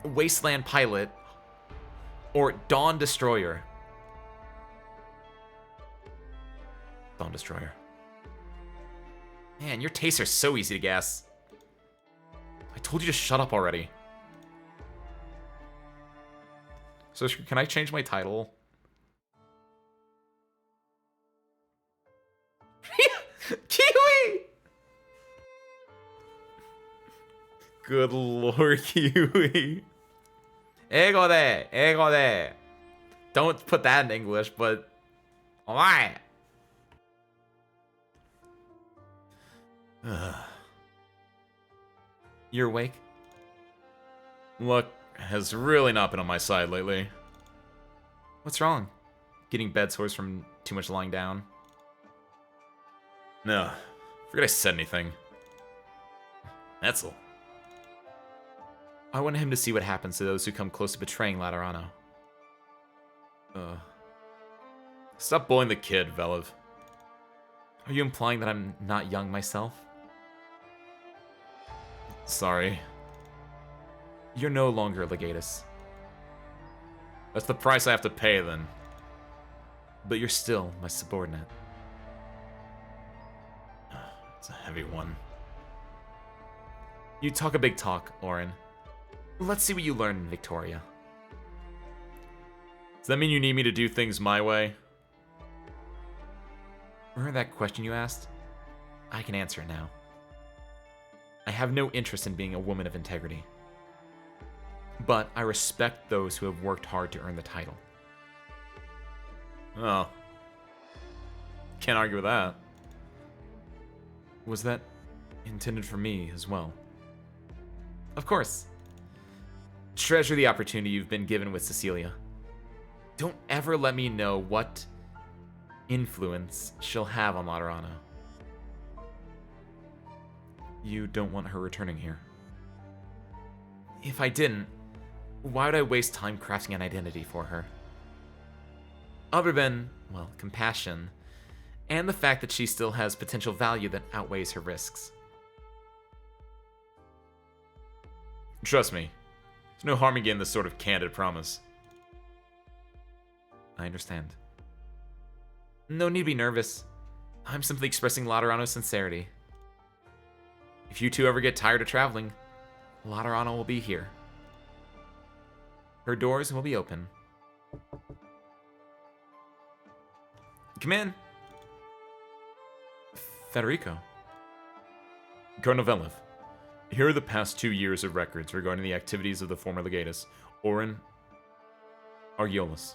Wasteland Pilot, or Dawn Destroyer. Dawn Destroyer. Man, your tastes are so easy to guess. I told you to shut up already. So can I change my title? Kiwi! Good lord, Kiwi. Ego de. Don't put that in English, but alright. You're awake? Luck has really not been on my side lately. What's wrong? Getting bed sores from too much lying down? No, forget I said anything. Etzel. I want him to see what happens to those who come close to betraying Laterano. Stop bullying the kid, Velev. Are you implying that I'm not young myself? Sorry. You're no longer a Legatus. That's the price I have to pay, then. But you're still my subordinate. It's a heavy one. You talk a big talk, Orin. Let's see what you learn in Victoria. Does that mean you need me to do things my way? Remember that question you asked? I can answer it now. I have no interest in being a woman of integrity. But I respect those who have worked hard to earn the title. Oh. Can't argue with that. Was that intended for me as well? Of course. Treasure the opportunity you've been given with Cecilia. Don't ever let me know what influence she'll have on Laterano. You don't want her returning here. If I didn't, why would I waste time crafting an identity for her? Other than, well, compassion, and the fact that she still has potential value that outweighs her risks. Trust me, there's no harm in getting this sort of candid promise. I understand. No need to be nervous. I'm simply expressing Laterano's sincerity. If you two ever get tired of traveling, Laterano will be here. Her doors will be open. Come in. Federico. Cardinal Velev, here are the past 2 years of records regarding the activities of the former Legatus, Orin Argiolis.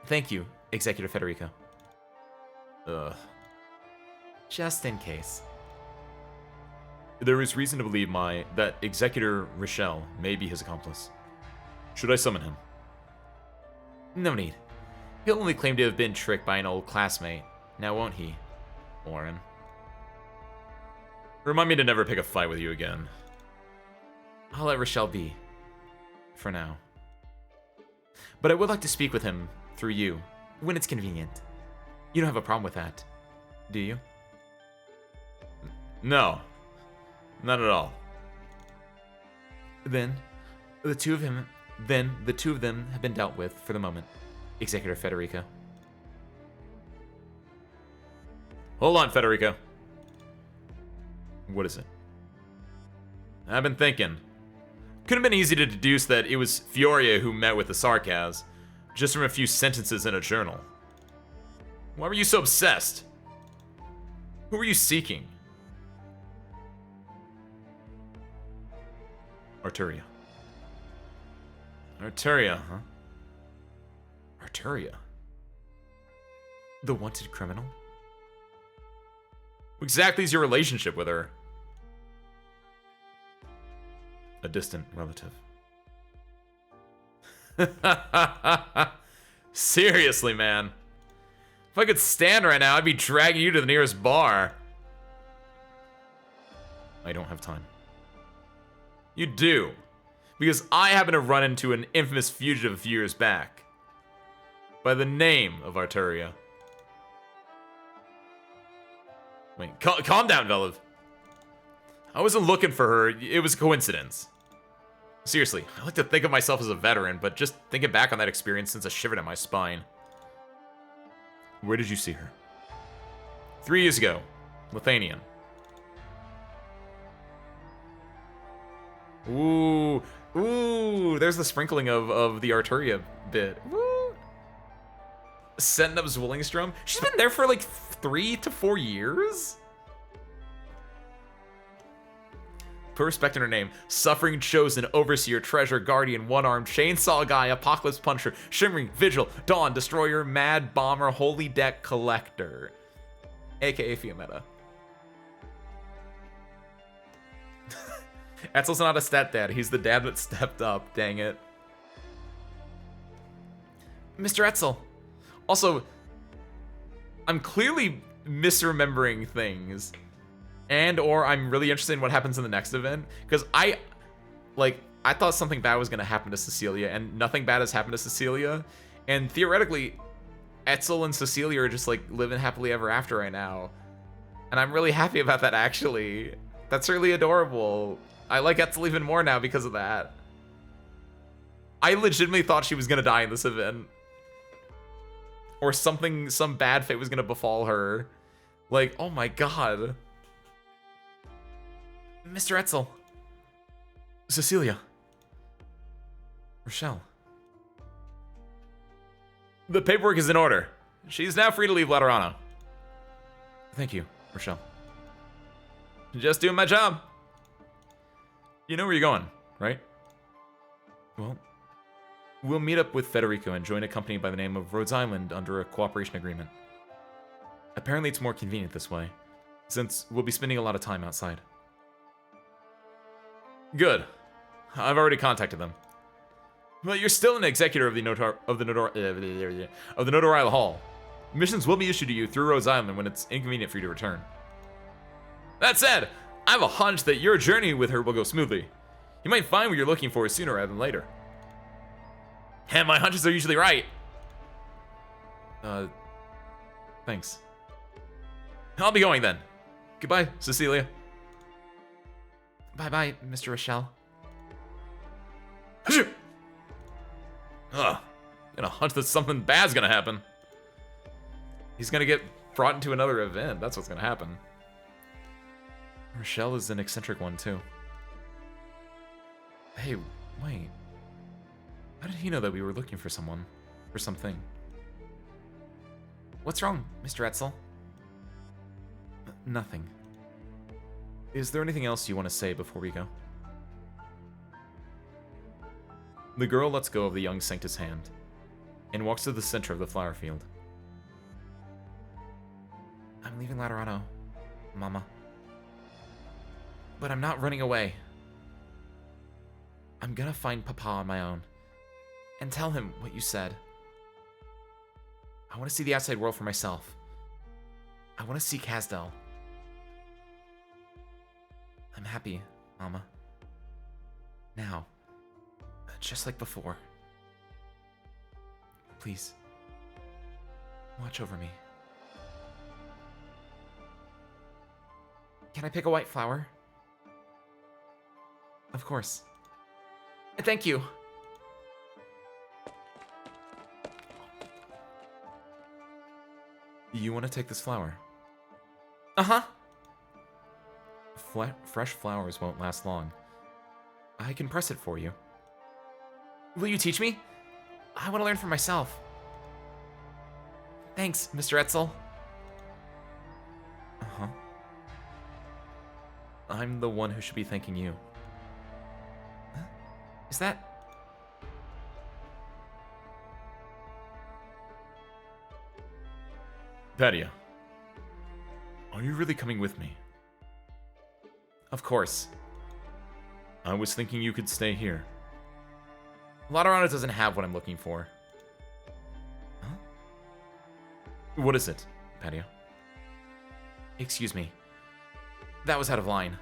Thank you, Executive Federico. Just in case. There is reason to believe that Executor Rochelle may be his accomplice. Should I summon him? No need. He'll only claim to have been tricked by an old classmate. Now won't he, Orin? Remind me to never pick a fight with you again. I'll let Rochelle be. For now. But I would like to speak with him through you, when it's convenient. You don't have a problem with that, do you? No. Not at all. Then the two of them have been dealt with for the moment, Executive Federico. Hold on, Federico. What is it? I've been thinking. Could have been easy to deduce that it was Fioria who met with the Sarkaz, just from a few sentences in a journal. Why were you so obsessed? Who were you seeking? Arturia. Arturia, huh? Arturia? The wanted criminal? What exactly is your relationship with her? A distant relative. Seriously, man. If I could stand right now, I'd be dragging you to the nearest bar. I don't have time. You do. Because I happen to run into an infamous fugitive a few years back. By the name of Arturia. Wait, calm down, Velev. I wasn't looking for her. It was a coincidence. Seriously, I like to think of myself as a veteran, but just thinking back on that experience sends a shiver down my spine. Where did you see her? 3 years ago. Lithuanian. Ooh. Ooh, there's the sprinkling of the Arturia bit. Woo. Setting up Zwillingstrom. She's been there for like 3 to 4 years? Put respect in her name. Suffering Chosen, Overseer, Treasure, Guardian, One-Armed, Chainsaw Guy, Apocalypse Puncher, Shimmering, Vigil, Dawn, Destroyer, Mad Bomber, Holy Deck Collector. AKA Fiametta. Etzel's not a stepdad. He's the dad that stepped up. Dang it. Mr. Etzel. Also, I'm clearly misremembering things. And or I'm really interested in what happens in the next event. Because I thought something bad was going to happen to Cecilia. And nothing bad has happened to Cecilia. And theoretically, Etzel and Cecilia are just like living happily ever after right now. And I'm really happy about that, actually. That's really adorable. I like Etzel even more now because of that. I legitimately thought she was going to die in this event. Or something, some bad fate was going to befall her. Like, oh my god. Mr. Etzel. Cecilia. Rochelle. The paperwork is in order. She's now free to leave Laterano. Thank you, Rochelle. Just doing my job. You know where you're going, right? Well, we'll meet up with Federico and join a company by the name of Rhodes Island under a cooperation agreement. Apparently it's more convenient this way, since we'll be spending a lot of time outside. Good. I've already contacted them. But you're still an executor of the Notarial Hall. Missions will be issued to you through Rhodes Island when it's inconvenient for you to return. That said, I have a hunch that your journey with her will go smoothly. You might find what you're looking for sooner rather than later. And my hunches are usually right. Thanks. I'll be going then. Goodbye, Cecilia. Bye-bye, Mr. Rochelle. Ugh. Got a hunch that something bad's gonna happen. He's gonna get brought into another event. That's what's gonna happen. Rochelle is an eccentric one, too. Hey, wait. How did he know that we were looking for someone? For something? What's wrong, Mr. Etzel? Nothing. Is there anything else you want to say before we go? The girl lets go of the young Sanctus' hand and walks to the center of the flower field. I'm leaving Laterano, Mama. But I'm not running away. I'm gonna find Papa on my own and tell him what you said. I want to see the outside world for myself. I want to see Casdell. I'm happy, Mama. Now, just like before. Please, watch over me. Can I pick a white flower? Of course. Thank you. You want to take this flower? Uh-huh. Fresh flowers won't last long. I can press it for you. Will you teach me? I want to learn for myself. Thanks, Mr. Etzel. Uh-huh. I'm the one who should be thanking you. Huh? Is that... Padia, are you really coming with me? Of course. I was thinking you could stay here. Laterano doesn't have what I'm looking for. Huh? What is it, Padia? Excuse me. That was out of line.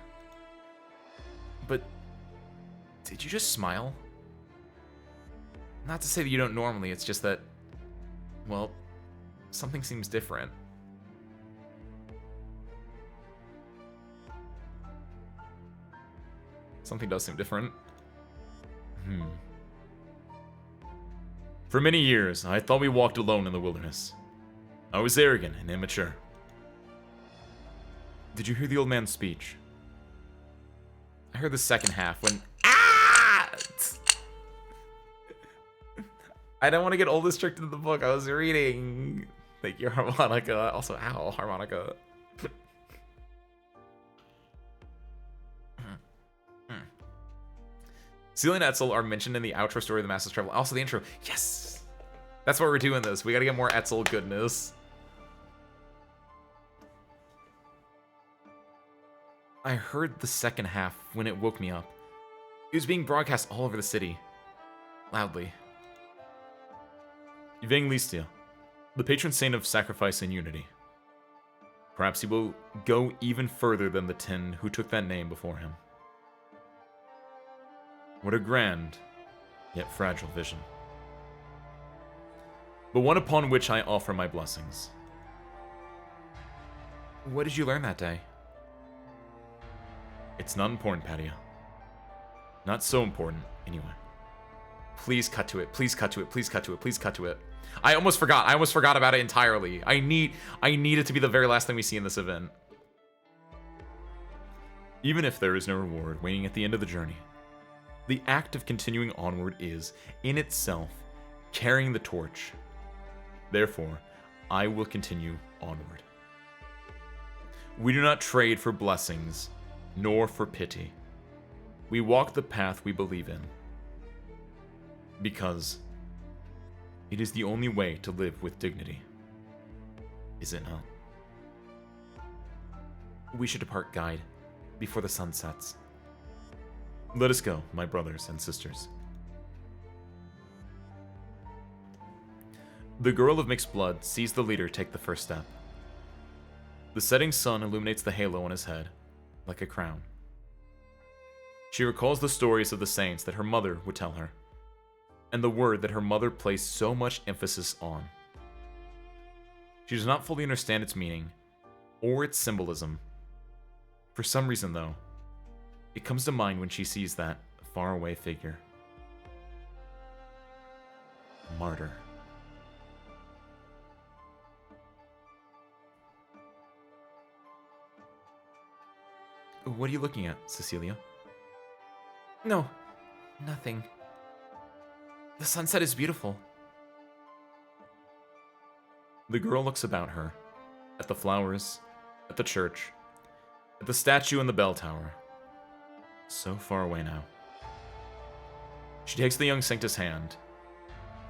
But... did you just smile? Not to say that you don't normally, it's just that... well... something seems different. Something does seem different. For many years, I thought we walked alone in the wilderness. I was arrogant and immature. Did you hear the old man's speech? I heard the second half when... I don't want to get old restricted to the book I was reading. Thank you, Harmonica. Also, ow, Harmonica. Celia and Etzel are mentioned in the outro story of the Master's Travel. Also, the intro. Yes! That's why we're doing this. We gotta get more Etzel goodness. I heard the second half when it woke me up. It was being broadcast all over the city. Loudly. Evangelistia, the patron saint of sacrifice and unity. Perhaps he will go even further than the 10 who took that name before him. What a grand, yet fragile vision. But one upon which I offer my blessings. What did you learn that day? It's not important, Patia. Not so important, anyway. Please cut to it. Please cut to it. Please cut to it. Please cut to it. I almost forgot. I almost forgot about it entirely. I need it to be the very last thing we see in this event. Even if there is no reward waiting at the end of the journey, the act of continuing onward is, in itself, carrying the torch. Therefore, I will continue onward. We do not trade for blessings, nor for pity. We walk the path we believe in. Because it is the only way to live with dignity. Is it not? We should depart, guide, before the sun sets. Let us go, my brothers and sisters. The girl of mixed blood sees the leader take the first step. The setting sun illuminates the halo on his head, like a crown. She recalls the stories of the saints that her mother would tell her, and the word that her mother placed so much emphasis on. She does not fully understand its meaning, or its symbolism. For some reason, though, it comes to mind when she sees that faraway figure. Martyr. What are you looking at, Cecilia? No, nothing. The sunset is beautiful. The girl looks about her, at the flowers, at the church, at the statue and the bell tower. So far away now. She takes the young Sanctus' hand,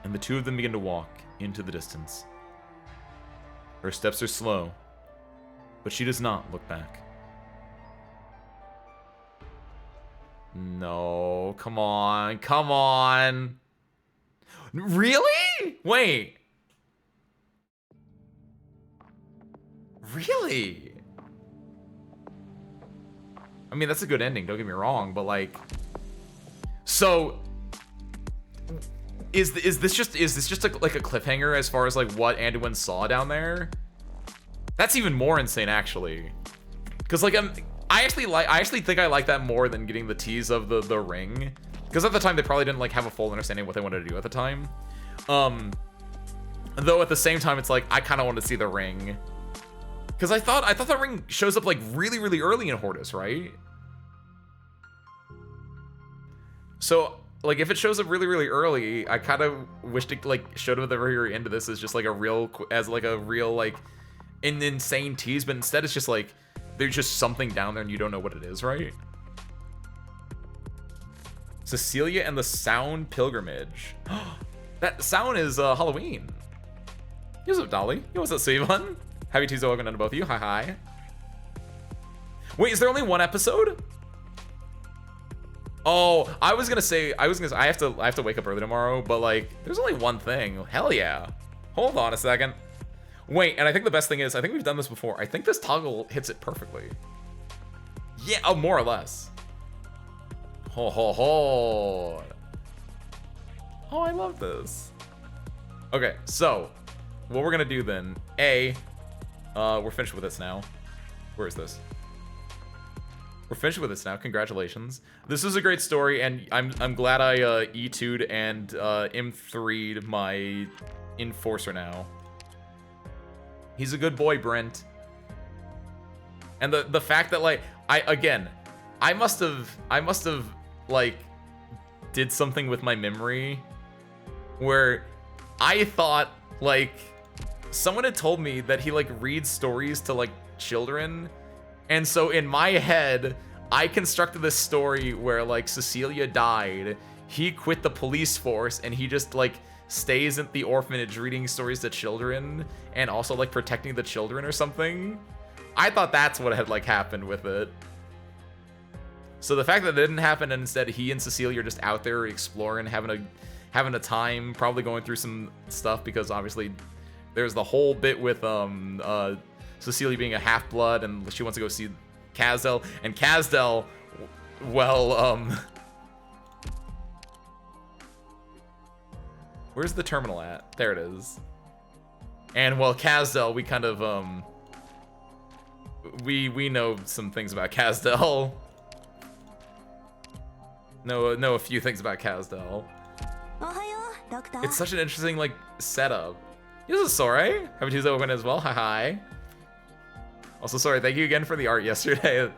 and the two of them begin to walk into the distance. Her steps are slow, but she does not look back. No, come on, come on. Really? Wait. Really? I mean, that's a good ending, don't get me wrong, but like, so is this just like a cliffhanger as far as like what Anduin saw down there? That's even more insane, actually, because like I actually think I like that more than getting the tease of the ring, because at the time they probably didn't like have a full understanding of what they wanted to do at the time. Though at the same time it's like I kind of want to see the ring, because I thought the ring shows up like really early in Hortus, right? So like if it shows up really early, I kind of wished it like showed up at the very end of this as just like a real like an insane tease, but instead it's just like there's just something down there and you don't know what it is, right? Cecilia and the Sound Pilgrimage. That Sound is Halloween. What's up, Dolly? Yo, what's up, Sivan? Happy Tuesday, welcome to both of you. Hi. Wait, is there only one episode? Oh, I was gonna say I have to wake up early tomorrow, but like there's only one thing. Hell yeah. Hold on a second. Wait, and I think the best thing is, I think we've done this before. I think this toggle hits it perfectly. Yeah, oh, more or less. Ho ho ho. Oh, I love this. Okay, so what we're gonna do then? We're finished with this now. Where is this? We're finished with this now. Congratulations. This is a great story, and I'm glad I E2'd and M3'd my Enforcer now. He's a good boy, Brent. And the fact that, like, I must have like did something with my memory where I thought, like, someone had told me that he, like, reads stories to, like, children. And so in my head, I constructed this story where, like, Cecilia died, he quit the police force, and he just, like, stays at the orphanage reading stories to children and also, like, protecting the children or something. I thought that's what had, like, happened with it. So the fact that it didn't happen, and instead he and Cecilia are just out there exploring, having a time, probably going through some stuff, because obviously there's the whole bit with Cecilia being a half-blood, and she wants to go see Kazdel, and Kazdel, well, where's the terminal at? There it is. And, well, Kazdel, we kind of, we know some things about Kazdel. Know a few things about Kazdel. It's such an interesting, like, setup. This is Sore. Happy Tuesday, welcome as well. Hi. Also, sorry, thank you again for the art yesterday.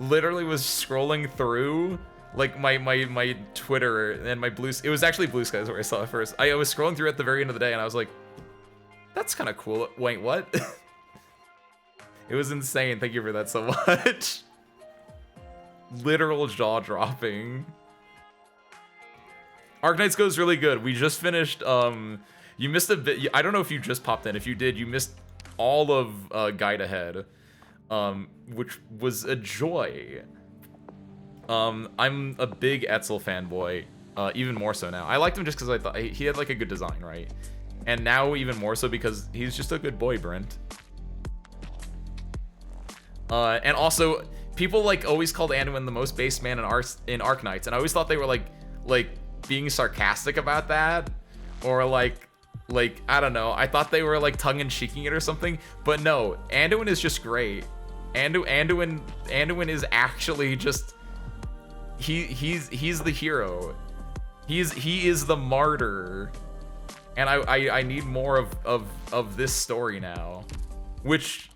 Literally was scrolling through, like, my Twitter and my Blue... It was actually Blue Skies where I saw it first. I was scrolling through at the very end of the day, and I was like, that's kind of cool. Wait, what? It was insane. Thank you for that so much. Literal jaw-dropping. Arknights goes really good. We just finished, you missed a bit. I don't know if you just popped in. If you did, you missed all of Guide Ahead, which was a joy. I'm a big Etzel fanboy, even more so now. I liked him just because I thought he had, like, a good design, right? And now even more so because he's just a good boy, Brent. And also, people, like, always called Anduin the most based man in Arknights, and I always thought they were, like being sarcastic about that, or like I don't know. I thought they were, like, tongue-in-cheeking it or something, but no, Anduin is just great. Anduin is actually just he's the hero. He is the martyr, and I need more of this story now, which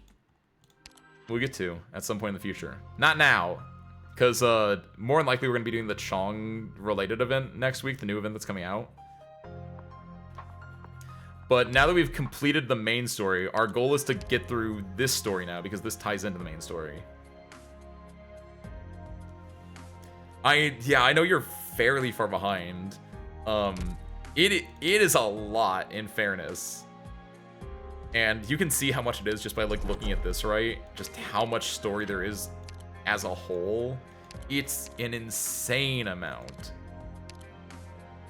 we'll get to at some point in the future. Not now, because more than likely we're gonna be doing the Chong-related event next week, the new event that's coming out. But now that we've completed the main story, our goal is to get through this story now, because this ties into the main story. I know you're fairly far behind. It is a lot, in fairness. And you can see how much it is just by, like, looking at this, right? Just how much story there is as a whole. It's an insane amount.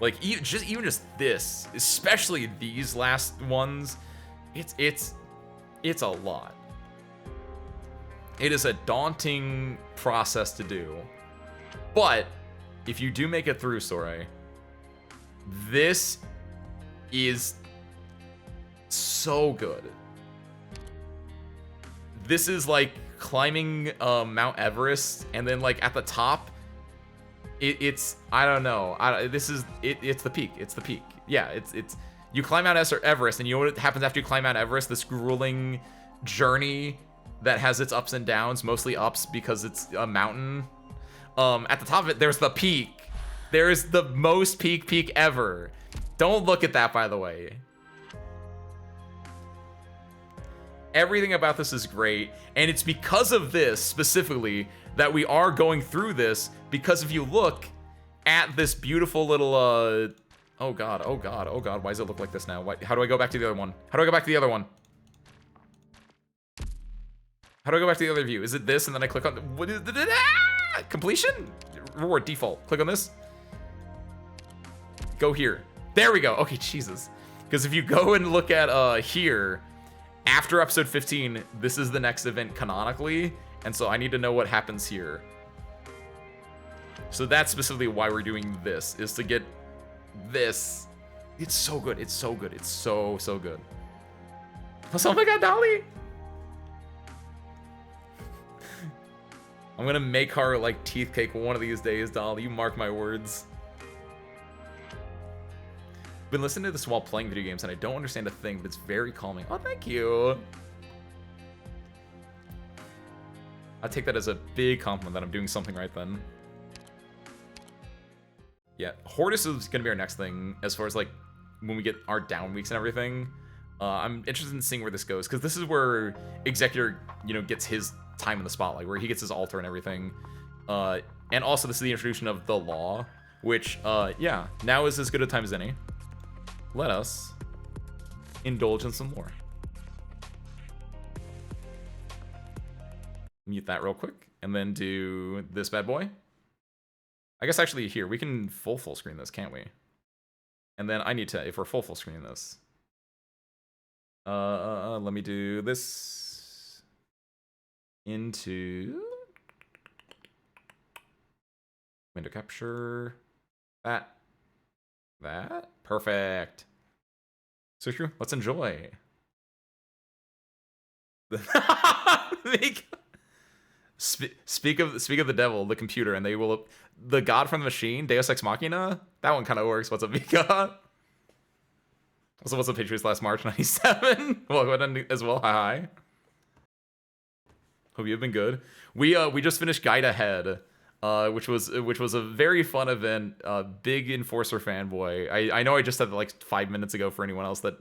Like, even just this, especially these last ones, it's a lot. It is a daunting process to do. But if you do make it through, Sore, this is so good. This is like climbing Mount Everest, and then, like, at the top, it's I don't know. It's the peak. It's the peak. Yeah, it's you climb Mount Everest, and you know what happens after you climb Mount Everest? This grueling journey that has its ups and downs, mostly ups because it's a mountain. At the top of it, there's the peak. There's the most peak ever. Don't look at that, by the way. Everything about this is great, and it's because of this specifically that we are going through this, because if you look at this beautiful little oh god, why does it look like this now? How do I go back to the other one? How do I go back to the other one? How do I go back to the other view? Is it this, and then I click on what is completion? Reward default. Click on this. Go here. There we go. Okay, Jesus. Because if you go and look at here, after episode 15, this is the next event canonically, and so I need to know what happens here. So that's specifically why we're doing this, is to get this. It's so good. It's so good. It's so good. Oh my god, Dolly! I'm gonna make her like teeth cake one of these days, doll. You mark my words. Been listening to this while playing video games and I don't understand a thing, but it's very calming. Oh, thank you. I take that as a big compliment that I'm doing something right then. Yeah, Hortus is gonna be our next thing as far as like when we get our down weeks and everything. I'm interested in seeing where this goes because this is where Executor, you know, gets his time in the spotlight, where he gets his altar and everything. And also this is the introduction of the law, which, yeah, now is as good a time as any. Let us indulge in some more. Mute that real quick, and then do this bad boy. I guess actually here, we can full screen this, can't we? And then I need to, if we're full screen this. Let me do this into window capture. That. Perfect. So true. Let's enjoy. Speak of the devil, the computer, and they will. The god from the machine, Deus Ex Machina. That one kind of works. What's up, Vika? Also, what's up, Patriots? Last March '97. Welcome as well. Hi. Hope you've been good. We just finished Guide Ahead, which was a very fun event. Big Enforcer fanboy. I know I just said that like 5 minutes ago for anyone else that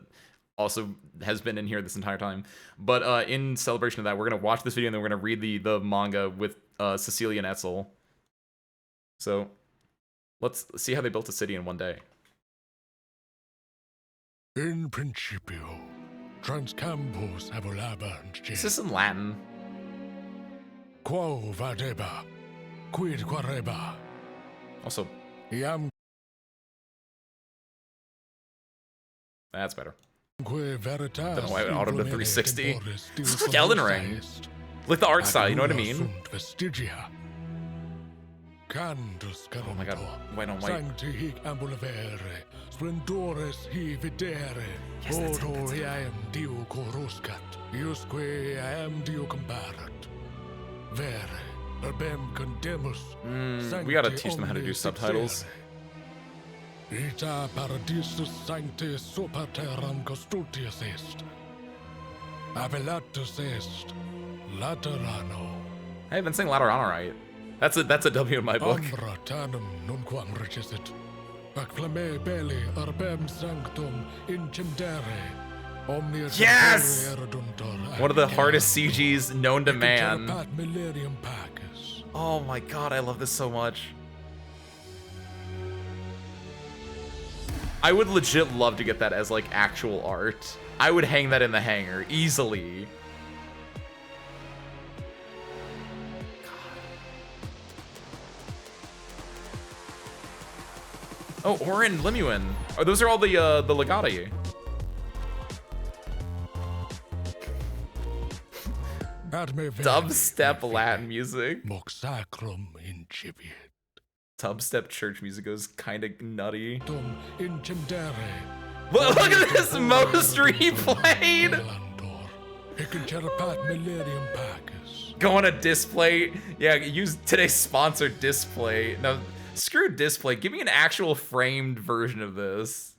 also has been in here this entire time. But in celebration of that, we're gonna watch this video and then we're gonna read the manga with Cecilia and Etzel. So let's see how they built a city in one day. In principio, transcampus evolabant. Is this in Latin? Quo vadeba, quid quareba. Also, Iam that's better. Veritas. Don't know why I auto to 360. This is like Elden Ring. Like the art style, you know what I mean? Oh my god, wait, no, wait. Sancti hic ambulavere, splendores hi videre, Yes, that's it, Oto that's it. iam Dio coruscat, iusque iam Dio comparat. Vere, urbem condemus, We gotta teach them how to do omnes subtitles. dixere. Ita paradisus sancte super terram custodius est. Appellatus est, Laterano. Hey, I've been saying Laterano right. That's a W in my book. Ambra tanum nunquam regisit. Ac flame belli urbem sanctum incendere. Omnia Yes! tempore ereduntur One of the ac hardest terra. CGs known to man. Interpat millennium pacus. Oh my god, I love this so much. I would legit love to get that as like actual art. I would hang that in the hangar easily. Oh, Orin, Limuin. Oh, those are all the legati. Ad me vere, Dubstep Latin music. mox sacrum incipiet. Dubstep church music goes kind of nutty. Tum incendere. Look at this most replayed. Elandor. Hic interpat millennium pacus. Go on a display. Yeah, use today's sponsor, Display. No, screw Display. Give me an actual framed version of this.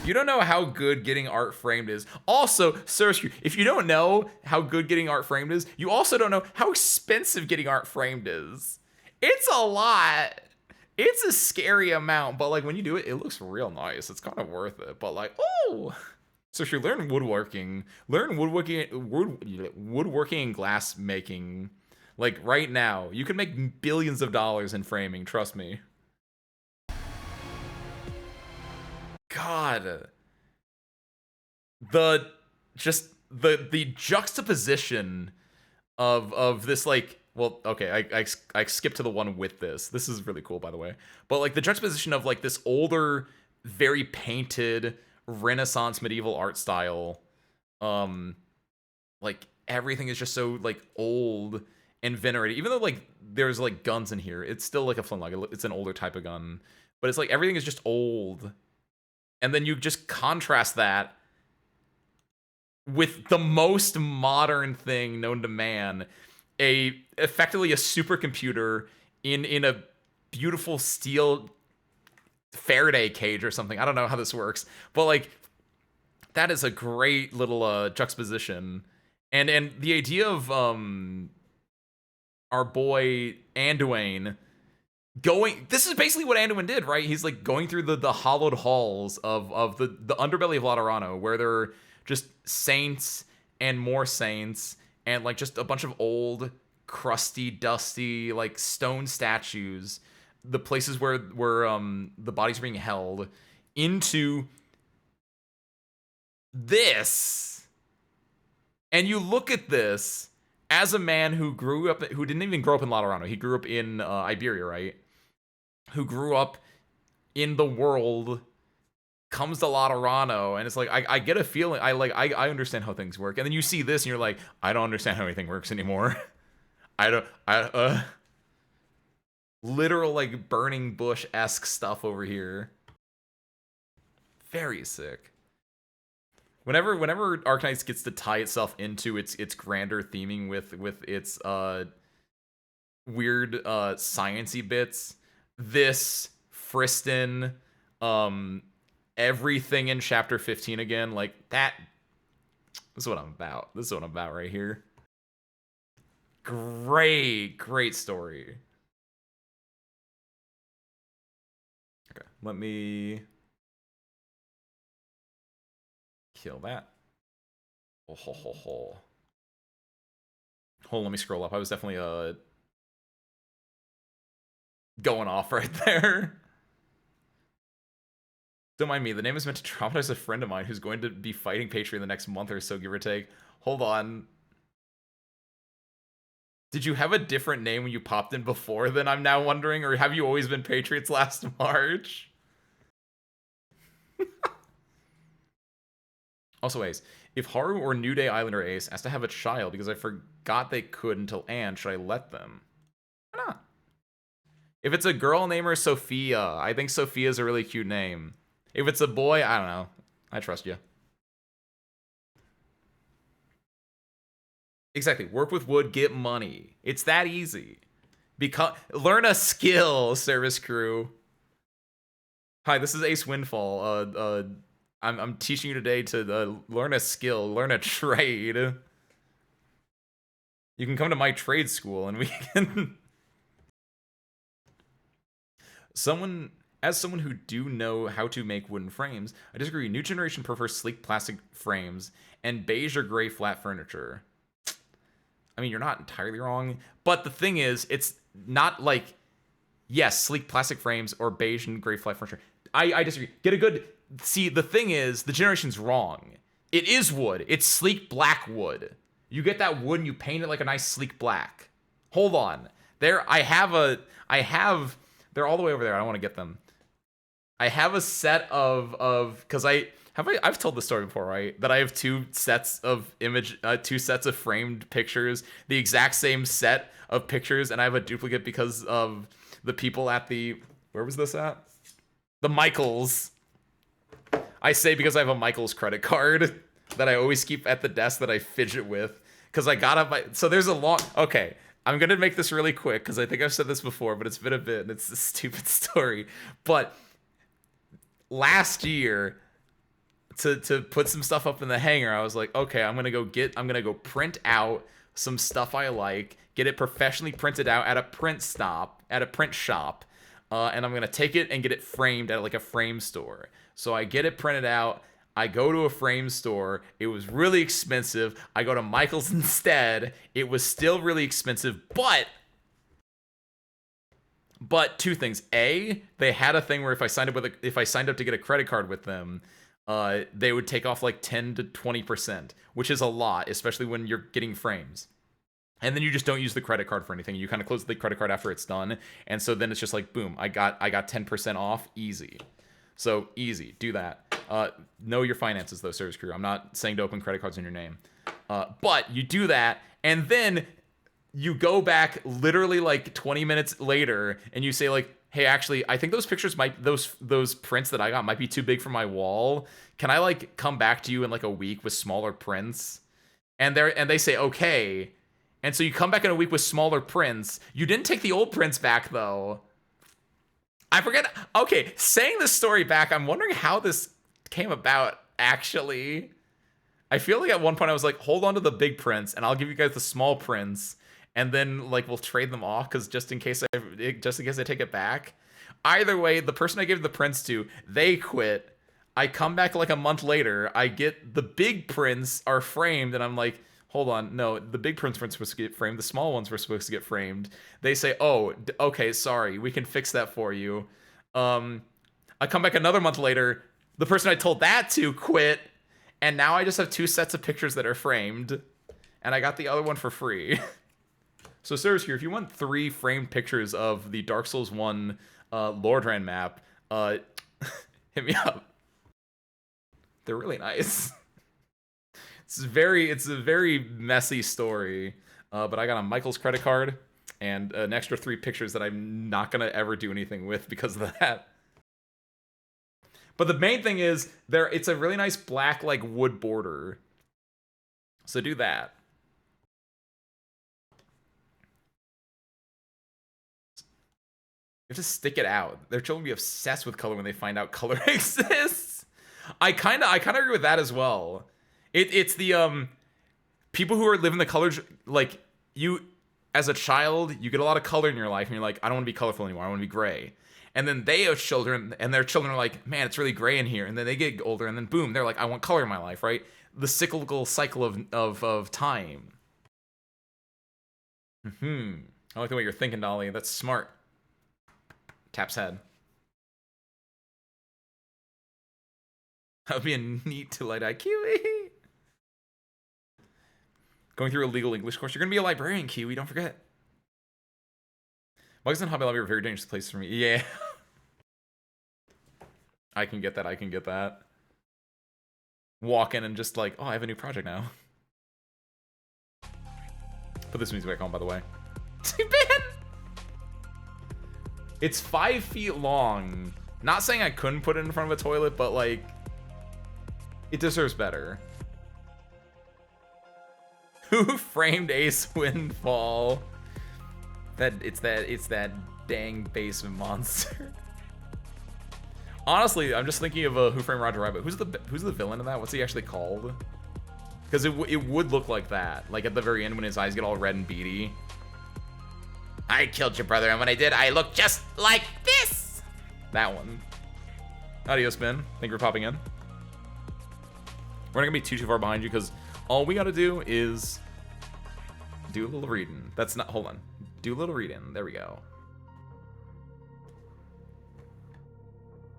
You don't know how good getting art framed is. Also, Sursky, if you don't know how good getting art framed is, you also don't know how expensive getting art framed is. It's a lot. It's a scary amount, but like when you do it, it looks real nice. It's kind of worth it. But like, oh, so if you learn woodworking, woodworking and glass making. Like right now, you can make billions of dollars in framing. Trust me. God, the juxtaposition of this, like, well, okay, I skipped to the one with this. This is really cool, by the way. But like the juxtaposition of like this older, very painted Renaissance medieval art style, like everything is just so like old and venerated. Even though like there's like guns in here, it's still like a flintlock. It's an older type of gun, but it's like everything is just old. And then you just contrast that with the most modern thing known to man. effectively a supercomputer in a beautiful steel Faraday cage or something. I don't know how this works, but like that is a great little juxtaposition. And the idea of our boy Anduin going, this is basically what Anduin did, right? He's like going through the hollowed halls of the underbelly of Laterano, where there are just saints and more saints and like just a bunch of old crusty, dusty, like stone statues, the places where the bodies are being held, into this. And you look at this as a man who didn't even grow up in Laterano. He grew up in Iberia, right? Who grew up in the world, comes to Laterano, and it's like, I get a feeling, I understand how things work. And then you see this and you're like, I don't understand how anything works anymore. Literal like burning bush-esque stuff over here. Very sick. Whenever Arknights gets to tie itself into its grander theming with its weird science-y bits, this, Friston, everything in chapter 15 again, like that. This is what I'm about. This is what I'm about right here. Great story. Okay, let me kill that. Oh, ho, ho, ho. Hold on, let me scroll up. I was definitely going off right there. Don't mind me. The name is meant to traumatize a friend of mine who's going to be fighting Patreon the next month or so, give or take. Hold on. Did you have a different name when you popped in before then, I'm now wondering? Or have you always been Patriots last March? Also, Ace, if Haru or New Day Islander Ace has to have a child because I forgot they could until Anne, should I let them? Why not? If it's a girl, name her Sophia. I think Sophia is a really cute name. If it's a boy, I don't know. I trust you. Exactly. Work with wood, get money. It's that easy. Learn a skill, service crew. Hi, this is Ace Windfall. I'm teaching you today to learn a skill, learn a trade. You can come to my trade school and we can... As someone who do know how to make wooden frames, I disagree. New generation prefers sleek plastic frames and beige or gray flat furniture. I mean, you're not entirely wrong, but the thing is, it's not like, yes, sleek plastic frames or beige and gray flat furniture. I disagree. Get a good... See, the thing is, the generation's wrong. It is wood. It's sleek black wood. You get that wood and you paint it like a nice sleek black. Hold on. They're all the way over there. I don't want to get them. I have a set because I've told this story before, right? That I have two sets of framed pictures, the exact same set of pictures, and I have a duplicate because of the people at where was this at? The Michaels. I say because I have a Michaels credit card that I always keep at the desk that I fidget with, because I got up. So there's a long. Okay, I'm gonna make this really quick because I think I've said this before, but it's been a bit, and it's a stupid story. But last year, to put some stuff up in the hangar, I was like, okay, I'm gonna go print out some stuff I like, get it professionally printed out at a print shop, and I'm gonna take it and get it framed at like a frame store. So I get it printed out. I go to a frame store. It was really expensive. I go to Michael's instead. It was still really expensive, but two things. A, they had a thing where if I signed up to get a credit card with them, they would take off like 10 to 20%, which is a lot, especially when you're getting frames. And then you just don't use the credit card for anything. You kind of close the credit card after it's done. And so then it's just like, boom, I got 10% off, easy. So easy, do that. Know your finances though, service crew. I'm not saying to open credit cards in your name. But you do that, and then you go back literally like 20 minutes later and you say like, hey, actually, I think those pictures those prints that I got might be too big for my wall. Can I like come back to you in like a week with smaller prints? And they say, okay. And so you come back in a week with smaller prints. You didn't take the old prints back, though. I forget. Okay, saying this story back, I'm wondering how this came about, actually. I feel like at one point I was like, hold on to the big prints, and I'll give you guys the small prints, and then like we'll trade them off, because just in case I take it back. Either way, the person I gave the prints to, they quit. I come back like a month later. I get the big prints are framed, and I'm like, hold on, no, the big prints weren't supposed to get framed. The small ones were supposed to get framed. They say, oh, okay, sorry, we can fix that for you. I come back another month later. The person I told that to quit, and now I just have 2 sets of pictures that are framed, and I got the other one for free. So seriously, if you want 3 framed pictures of the Dark Souls 1 Lordran map, hit me up. They're really nice. It's a very messy story, but I got a Michael's credit card and an extra 3 pictures that I'm not gonna ever do anything with because of that. But the main thing is it's a really nice black like wood border. So do that. You have to stick it out. Their children will be obsessed with color when they find out color exists. I kind of agree with that as well. It's the people who are living the colors, like, you as a child, you get a lot of color in your life and you're like, I don't want to be colorful anymore, I want to be gray. And then they have children and their children are like, man, it's really gray in here. And then they get older and then boom, they're like, I want color in my life, right? The cyclical cycle of time. I like the way you're thinking, Dolly. That's smart. Taps head. That would be a neat to light eye Kiwi. Going through a legal English course. You're going to be a librarian, Kiwi. Don't forget. Mugs and Hobby Lobby are a very dangerous place for me. Yeah. I can get that. I can get that. Walk in and just like, oh, I have a new project now. Put this music back on, by the way. Too bad. It's 5 feet long. Not saying I couldn't put it in front of a toilet, but like, it deserves better. Who framed Ace Windfall? It's that dang basement monster. Honestly, I'm just thinking of Who Framed Roger Rabbit. Who's the villain in that? What's he actually called? Because it would look like that. Like at the very end when his eyes get all red and beady. I killed your brother, and when I did, I looked just like this. That one. Adios, Ben. Thank you for popping in. We're not gonna be too far behind you because all we gotta do is do a little reading. That's not. Hold on. Do a little reading. There we go.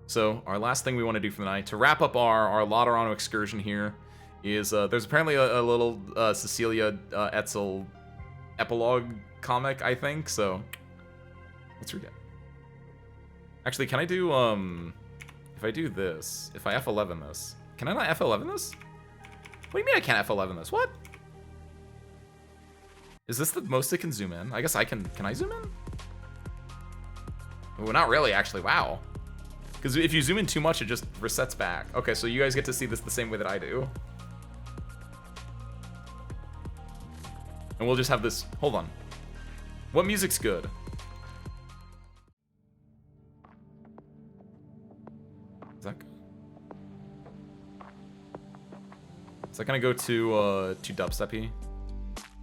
So our last thing we want to do for the night to wrap up our Laterano excursion here is there's apparently a little Cecilia Etzel epilogue comic, I think. So let's read it. Actually, can I do if I do this, if I F11 this, can I not F11 this? What do you mean I can't F11 this? What? Is this the most it can zoom in? I guess I can. Can I zoom in? Oh, not really, actually. Wow. Because if you zoom in too much, it just resets back. Okay, so you guys get to see this the same way that I do. And we'll just have this. Hold on. What music's good? Is that good? Is that gonna go to dubstep-y?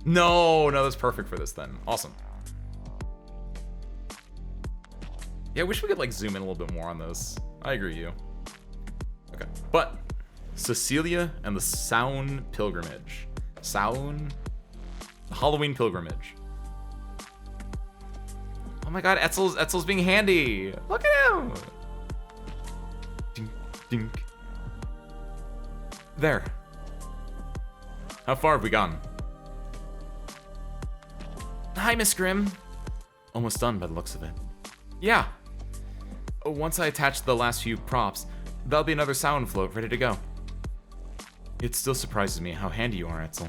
No, that's perfect for this then. Awesome. Yeah, I wish we could like zoom in a little bit more on this. I agree with you. Okay, but Cecilia and the Sound Pilgrimage. The Halloween Pilgrimage. Oh my god, Etzel's being handy. Look at him. Dink, dink. There. How far have we gone? Hi, Miss Grimm. Almost done by the looks of it. Yeah. Once I attach the last few props, there'll be another sound float ready to go. It still surprises me how handy you are, Etzel.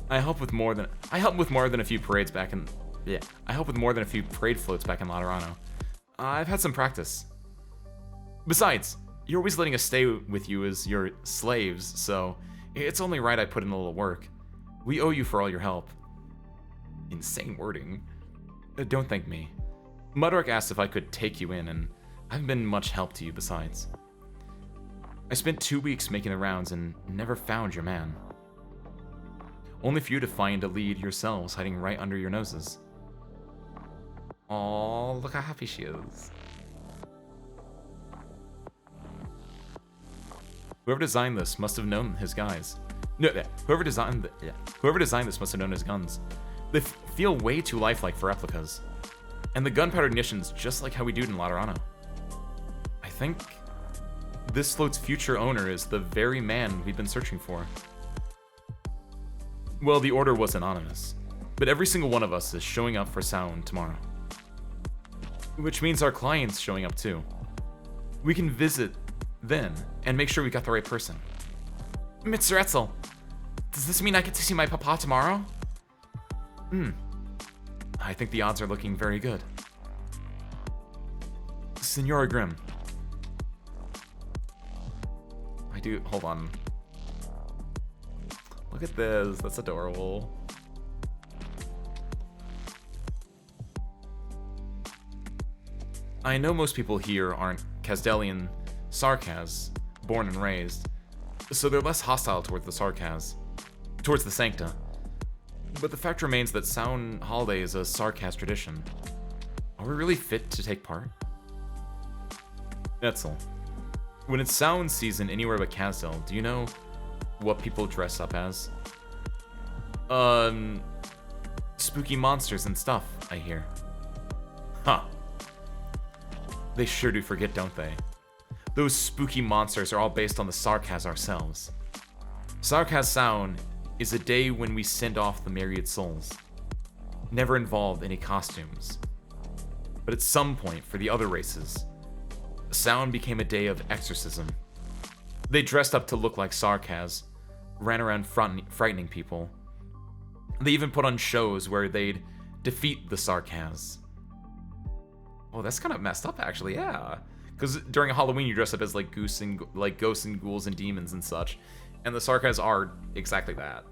I help with more than a few parades back in. Yeah, I help with more than a few parade floats back in Laterano. I've had some practice. Besides, you're always letting us stay with you as your slaves, so it's only right I put in a little work. We owe you for all your help. Insane wording. Don't thank me. Mudrock asked if I could take you in, and I haven't been much help to you besides. I spent 2 weeks making the rounds and never found your man. Only for you to find a lead yourselves hiding right under your noses. Aw, look how happy she is. Whoever designed this must have known his guys. No, whoever designed this must have known his guns. They feel way too lifelike for replicas. And the gunpowder ignition's just like how we do it in Laterano. I think this float's future owner is the very man we've been searching for. Well, the order was anonymous, but every single one of us is showing up for Sound tomorrow. Which means our client's showing up too. We can visit then and make sure we got the right person. Mr. Etzel, does this mean I get to see my papa tomorrow? I think the odds are looking very good. Senora Grimm. Hold on. Look at this, that's adorable. I know most people here aren't Kazdelian Sarkaz, born and raised, so they're less hostile towards the Sarkaz, towards the Sancta. But the fact remains that Sound Holiday is a Sarkaz tradition. Are we really fit to take part? Etzel, when it's Sound season anywhere but Kazdel, do you know what people dress up as? Spooky monsters and stuff, I hear. Huh. They sure do forget, don't they? Those spooky monsters are all based on the Sarkaz ourselves. Sarkaz Sound is a day when we send off the myriad souls. Never involved any costumes. But at some point, for the other races, Sound became a day of exorcism. They dressed up to look like Sarkaz, ran around frightening people. They even put on shows where they'd defeat the Sarkaz. Oh, that's kind of messed up, actually, yeah. Because during Halloween, you dress up as like ghosts and ghouls and demons and such, and the Sarkaz are exactly that.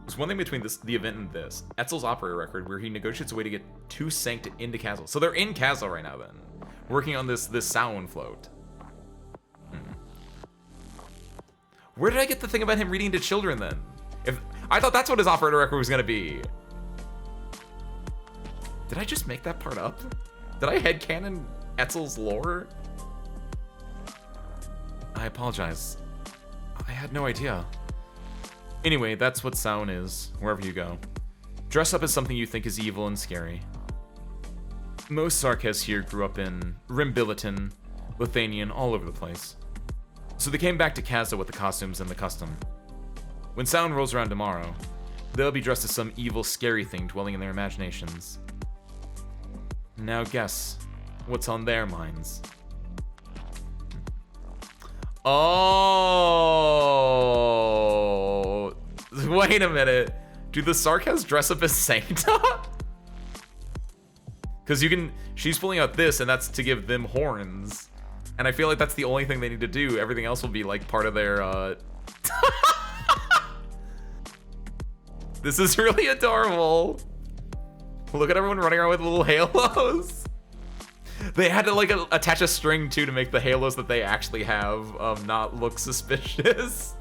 There's one thing between the event and this. Etzel's operator record, where he negotiates a way to get 2 Sancta into Kazel. So they're in Kazel right now, then, working on this Sound float. Where did I get the thing about him reading to children, then? If I thought that's what his operator record was gonna be. Did I just make that part up? Did I headcanon Etzel's lore? I apologize. I had no idea. Anyway, that's what Sound is, wherever you go. Dress up as something you think is evil and scary. Most Sarkaz here grew up in Rimbiliton, Lithanian, all over the place. So they came back to Kaza with the costumes and the custom. When Sound rolls around tomorrow, they'll be dressed as some evil, scary thing dwelling in their imaginations. Now guess what's on their minds. Oh, wait a minute. Do the Sarkaz dress up as Sancta? Because she's pulling out this, and that's to give them horns. And I feel like that's the only thing they need to do. Everything else will be like part of their, This is really adorable. Look at everyone running around with little halos. They had to like attach a string too to make the halos that they actually have not look suspicious.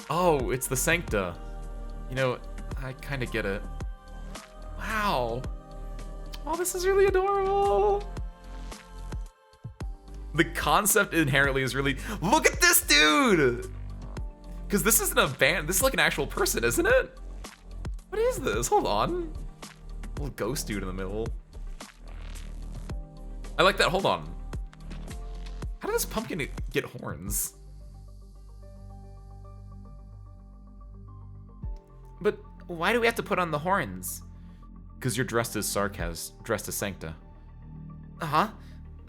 Oh, it's the Sancta. You know, I kind of get it. Wow. Oh, this is really adorable. The concept inherently is really... Look at this dude! Because this isn't a band. This is like an actual person, isn't it? What is this? Hold on. Little ghost dude in the middle. I like that. Hold on. How did this pumpkin get horns? But why do we have to put on the horns? Because you're dressed as Sarkaz, dressed as Sancta. Uh-huh.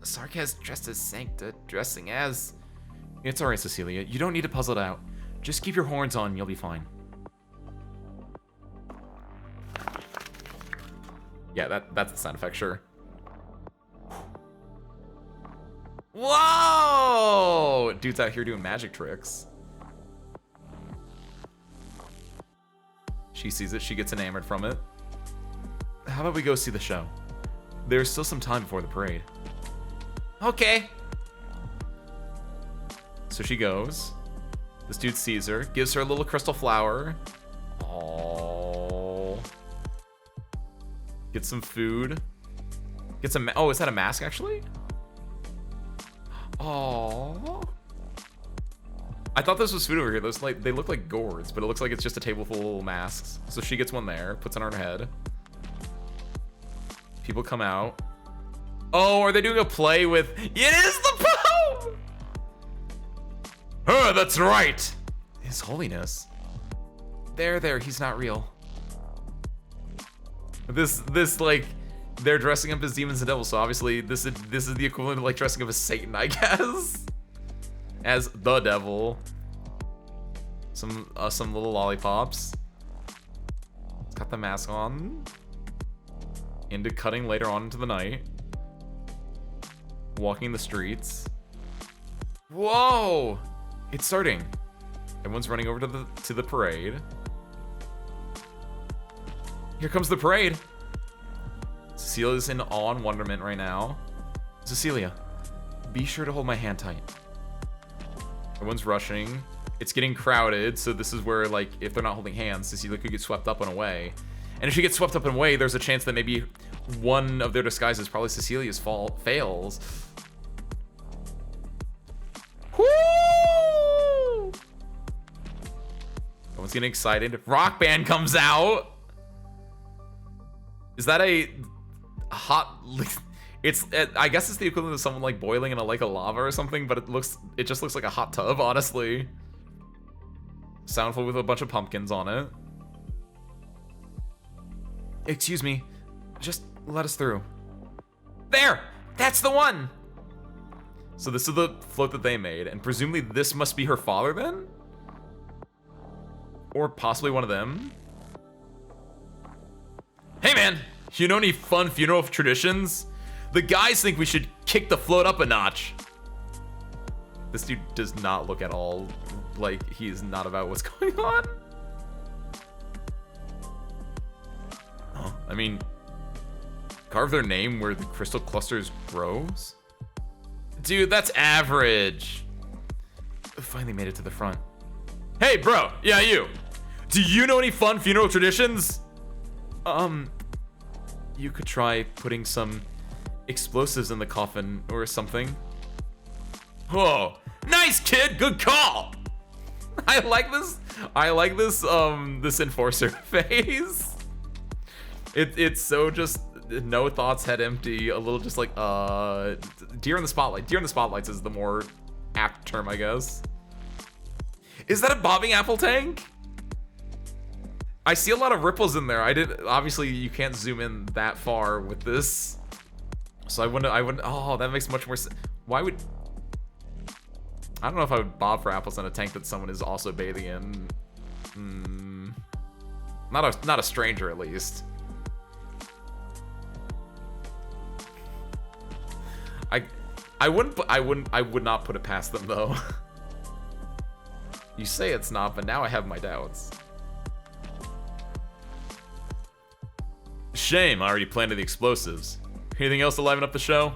Sarkaz dressed as Sancta, dressing as... It's alright, Cecilia. You don't need to puzzle it out. Just keep your horns on and you'll be fine. Yeah, that's the sound effect, sure. Whoa! dudes out here doing magic tricks. She sees it. She gets enamored from it. How about we go see the show? There's still some time before the parade. Okay. So she goes. This dude sees her, gives her a little crystal flower. Oh. Get some food. Get some. Oh, is that a mask actually? Oh. I thought this was food over here. Those like they look like gourds, but it looks like it's just a table full of masks. So she gets one there, puts it on her head. People come out. Oh, are they doing a play with? It is the Pope. That's right. His Holiness. There. He's not real. This like they're dressing up as demons and devils. So obviously this is the equivalent of like dressing up as Satan, I guess. As the devil. Some little lollipops. It's got the mask on. Into cutting later on into the night. Walking the streets. Whoa! It's starting. Everyone's running over to the parade. Here comes the parade. Cecilia's in awe and wonderment right now. Cecilia, be sure to hold my hand tight. Everyone's rushing. It's getting crowded, so this is where, like, if they're not holding hands, Cecilia could get swept up and away. And if she gets swept up and away, there's a chance that maybe one of their disguises, probably Cecilia's fault, fails. Woo! Everyone's getting excited. Rock band comes out. Is that a hot? It's. I guess it's the equivalent of someone like boiling in a lake of lava or something, but it just looks like a hot tub, honestly. Soundful with a bunch of pumpkins on it. Excuse me, just let us through. There, that's the one. So this is the float that they made, and presumably this must be her father then, or possibly one of them. Hey man, you know any fun funeral traditions? The guys think we should kick the float up a notch. This dude does not look at all like he is not about what's going on. Huh? I mean, carve their name where the crystal clusters grows? Dude, that's average. Finally made it to the front. Hey bro, yeah you. Do you know any fun funeral traditions? You could try putting some explosives in the coffin or something. Oh, nice kid, good call. I like this this enforcer phase. It's so just no thoughts, head empty, a little just like deer in the spotlight. Deer in the spotlights is the more apt term, I guess. Is that a bobbing apple tank? I see a lot of ripples in there. Obviously you can't zoom in that far with this. So I wouldn't, oh, that makes much more sense. Why would, I don't know if I would bob for apples in a tank that someone is also bathing in. Not a stranger, at least. I would not put it past them though. You say it's not, but now I have my doubts. Shame, I already planted the explosives. Anything else to liven up the show?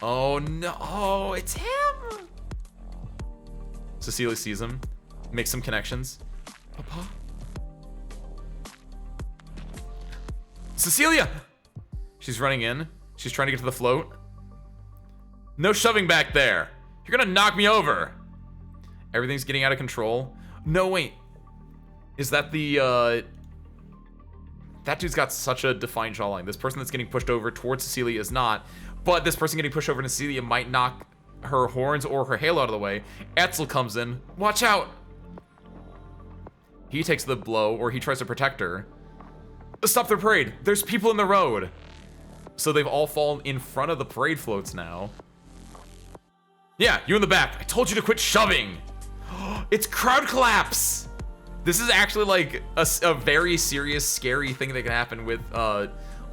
Oh no, oh, it's him! Cecilia sees him, makes some connections. Papa? Cecilia! She's running in. She's trying to get to the float. No shoving back there. You're gonna knock me over. Everything's getting out of control. No, wait. Is that the, that dude's got such a defined jawline. This person that's getting pushed over towards Cecilia is not, but this person getting pushed over to Cecilia might knock her horns or her halo out of the way. Etzel comes in. Watch out! He takes the blow, or he tries to protect her. Stop the parade! There's people in the road! So they've all fallen in front of the parade floats now. Yeah, you in the back. I told you to quit shoving! It's crowd collapse! This is actually like a very serious, scary thing that can happen with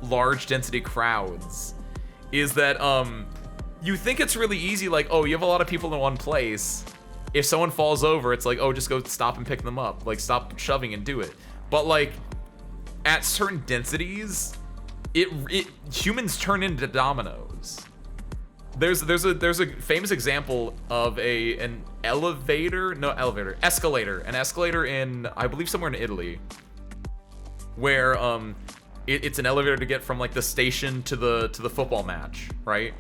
large density crowds. Is that you think it's really easy, like, oh, you have a lot of people in one place. If someone falls over, it's like, oh, just go stop and pick them up. Like, stop shoving and do it. But, like, at certain densities, humans turn into dominoes. There's a famous example of an escalator in, I believe, somewhere in Italy, where it's an elevator to get from like the station to the football match, right?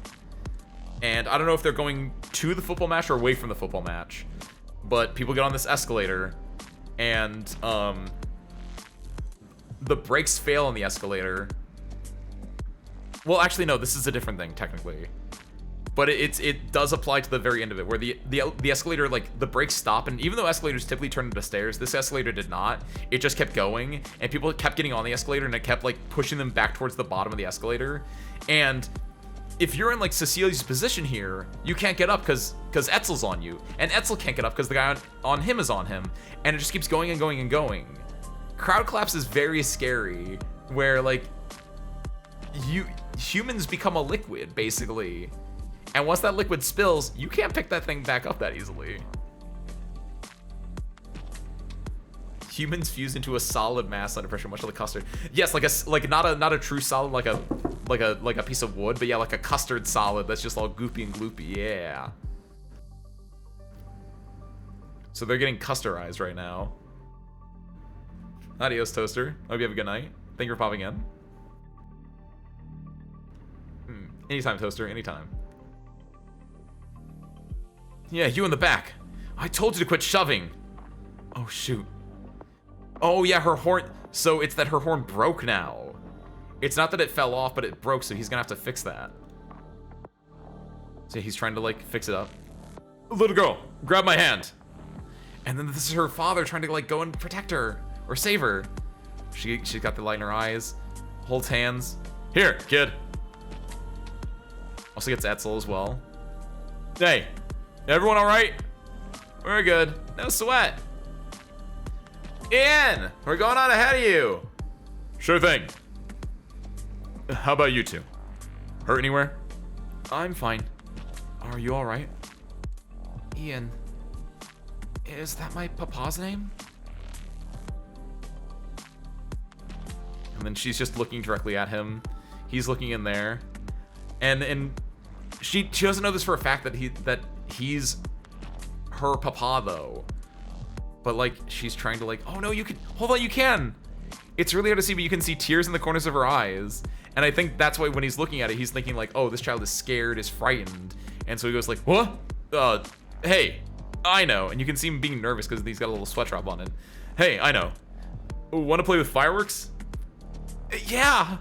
And I don't know if they're going to the football match or away from the football match, but people get on this escalator, and the brakes fail on the escalator. Well, actually, no, this is a different thing technically. But it does apply to the very end of it, where the escalator, like, the brakes stop, and even though escalators typically turn into stairs, this escalator did not. It just kept going, and people kept getting on the escalator, and it kept, like, pushing them back towards the bottom of the escalator. And if you're in, like, Cecilia's position here, you can't get up because Etzel's on you, and Etzel can't get up because the guy on him is on him, and it just keeps going and going and going. Crowd collapse is very scary, where, like, humans become a liquid, basically. And once that liquid spills, you can't pick that thing back up that easily. Humans fuse into a solid mass under pressure, much like a custard. Yes, like not a true solid, like a piece of wood, but yeah, like a custard solid that's just all goopy and gloopy. Yeah. So they're getting custardized right now. Adios, Toaster. Hope you have a good night. Thank you for popping in. Anytime, Toaster. Anytime. Yeah, you in the back. I told you to quit shoving. Oh, shoot. Oh, yeah, her horn. So it's that her horn broke now. It's not that it fell off, but it broke, so he's gonna have to fix that. So he's trying to, like, fix it up. Little girl, grab my hand. And then this is her father trying to, like, go and protect her. Or save her. She's got the light in her eyes. Holds hands. Here, kid. Also gets Etzel as well. Hey. Everyone all right? We're good. No sweat. Ian, we're going on ahead of you. Sure thing. How about you two? Hurt anywhere? I'm fine. Are you all right? Ian, is that my papa's name? And then she's just looking directly at him. He's looking in there. And she doesn't know this for a fact that he's her papa though. But like she's trying to like, oh no, you can hold on, you can. It's really hard to see, but you can see tears in the corners of her eyes. And I think that's why when he's looking at it, he's thinking like, oh, this child is scared, is frightened. And so he goes like, what? Hey, I know. And you can see him being nervous because he's got a little sweat drop on it. Hey, I know. Want to play with fireworks? Yeah.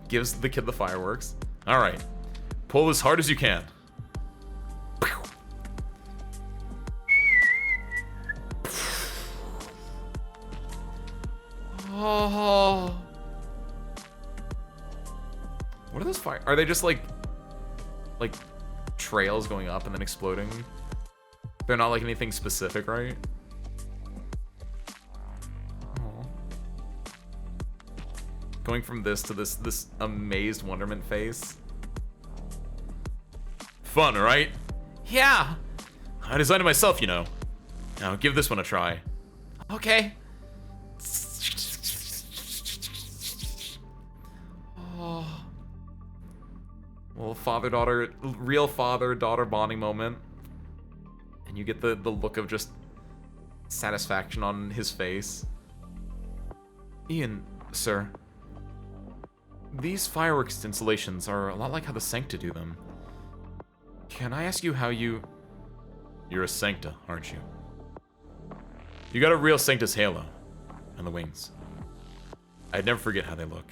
Gives the kid the fireworks. All right. Pull as hard as you can. Oh. What are those fire? Are they just like trails going up and then exploding? They're not like anything specific, right? Oh. Going from this to this amazed wonderment face. Fun, right? Yeah. I designed it myself, you know. Now give this one a try. Okay. Oh. Well, father-daughter, real father-daughter bonding moment. And you get the look of just satisfaction on his face. Ian, sir. These fireworks installations are a lot like how the Sancta do them. Can I ask you how you... You're a Sancta, aren't you? You got a real Sancta's halo. And the wings. I'd never forget how they look.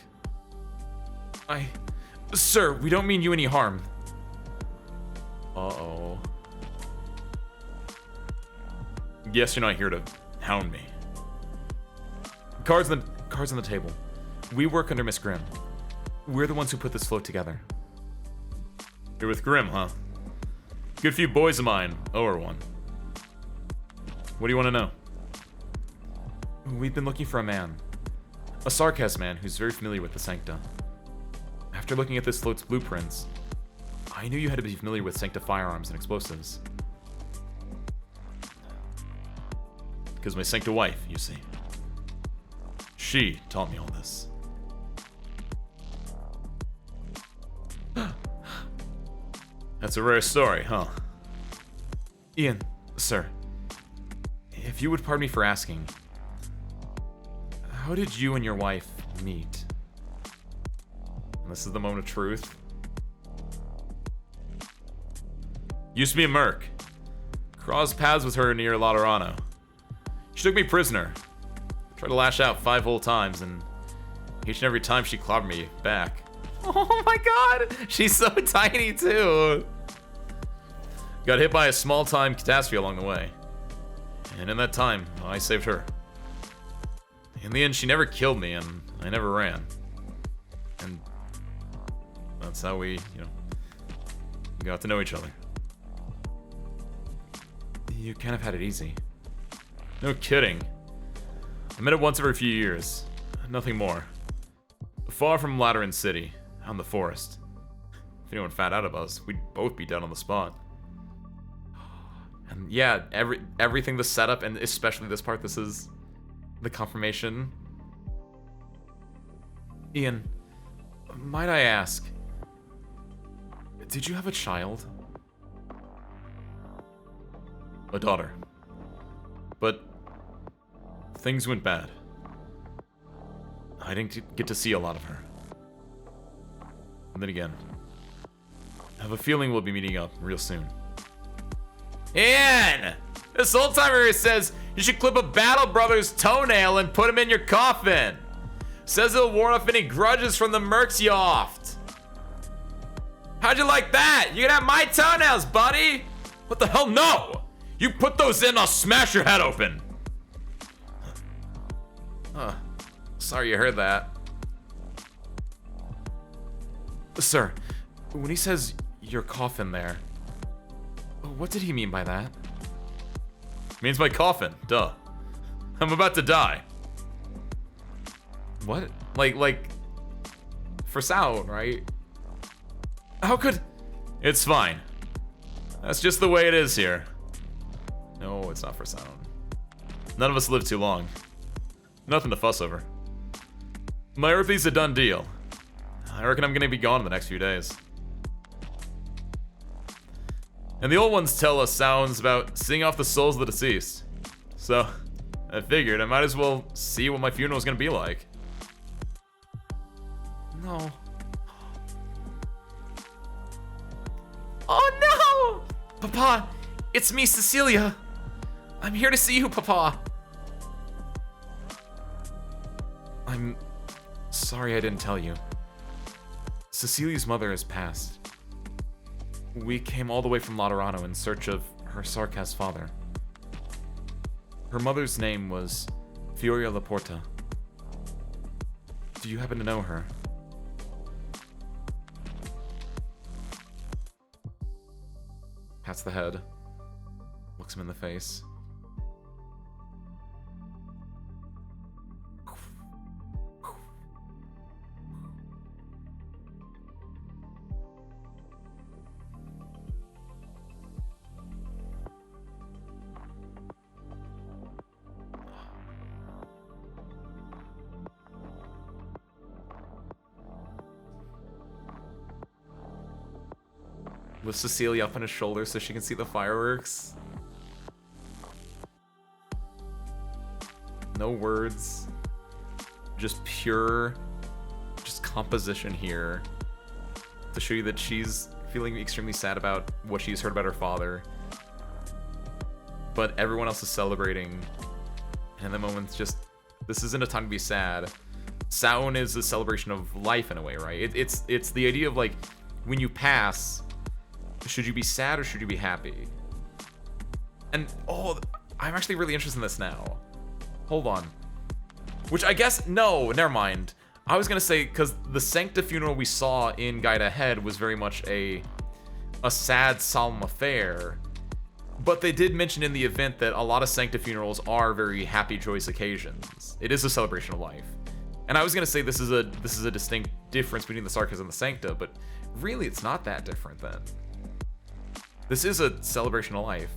Sir, we don't mean you any harm. Uh-oh. Guess you're not here to hound me. Cards on the table. We work under Miss Grimm. We're the ones who put this float together. You're with Grimm, huh? Good few boys of mine owe her one. What do you want to know? We've been looking for a man. A Sarkaz man who's very familiar with the Sancta. After looking at this float's blueprints, I knew you had to be familiar with Sancta firearms and explosives. Because my Sancta wife, you see. She taught me all this. That's a rare story, huh? Ian, sir, if you would pardon me for asking, how did you and your wife meet? And this is the moment of truth. Used to be a merc. Crossed paths with her near Laterano. She took me prisoner. Tried to lash out 5 whole times, and each and every time she clobbered me back. Oh my god! She's so tiny too! Got hit by a small-time catastrophe along the way. And in that time, I saved her. In the end, she never killed me, and I never ran. And that's how we, got to know each other. You kind of had it easy. No kidding. I met it once every few years. Nothing more. Far from Lateran City, out in the forest. If anyone found out about us, we'd both be dead on the spot. And yeah, everything, the setup, and especially this part, this is the confirmation. Ian, might I ask, did you have a child? A daughter. But things went bad. I didn't get to see a lot of her. And then again, I have a feeling we'll be meeting up real soon. Ian! This old timer here says you should clip a Battle Brothers toenail and put him in your coffin. Says it'll ward off any grudges from the mercs you offed. How'd you like that? You can have my toenails, buddy! What the hell? No! You put those in, I'll smash your head open. Sorry you heard that. Sir, when he says your coffin there, what did he mean by that? Means my coffin, duh. I'm about to die. What? Like, for sound, right? How could... It's fine. That's just the way it is here. No, it's not for sound. None of us live too long. Nothing to fuss over. My earthy's a done deal. I reckon I'm gonna be gone in the next few days. And the old ones tell us sounds about seeing off the souls of the deceased. So, I figured I might as well see what my funeral is gonna be like. No. Oh no! Papa, it's me, Cecilia. I'm here to see you, Papa. I'm sorry I didn't tell you. Cecilia's mother has passed. We came all the way from Laterano in search of her Sarkaz father. Her mother's name was Fioria Laporta. Do you happen to know her? Pats the head. Looks him in the face. Lifts Cecilia up on his shoulder so she can see the fireworks. No words. Just pure, composition here. To show you that she's feeling extremely sad about what she's heard about her father. But everyone else is celebrating. And in the moment, this isn't a time to be sad. Samhain is a celebration of life in a way, right? It's the idea of like, when you pass, should you be sad or should you be happy? And, oh, I'm actually really interested in this now. Hold on. Which I guess, no, never mind. I was gonna say, because the Sancta funeral we saw in Guide Ahead was very much a sad, solemn affair. But they did mention in the event that a lot of Sancta funerals are very happy, joyous occasions. It is a celebration of life. And I was gonna say this is a distinct difference between the Sarkaz and the Sancta, but really, it's not that different then. This is a celebration of life.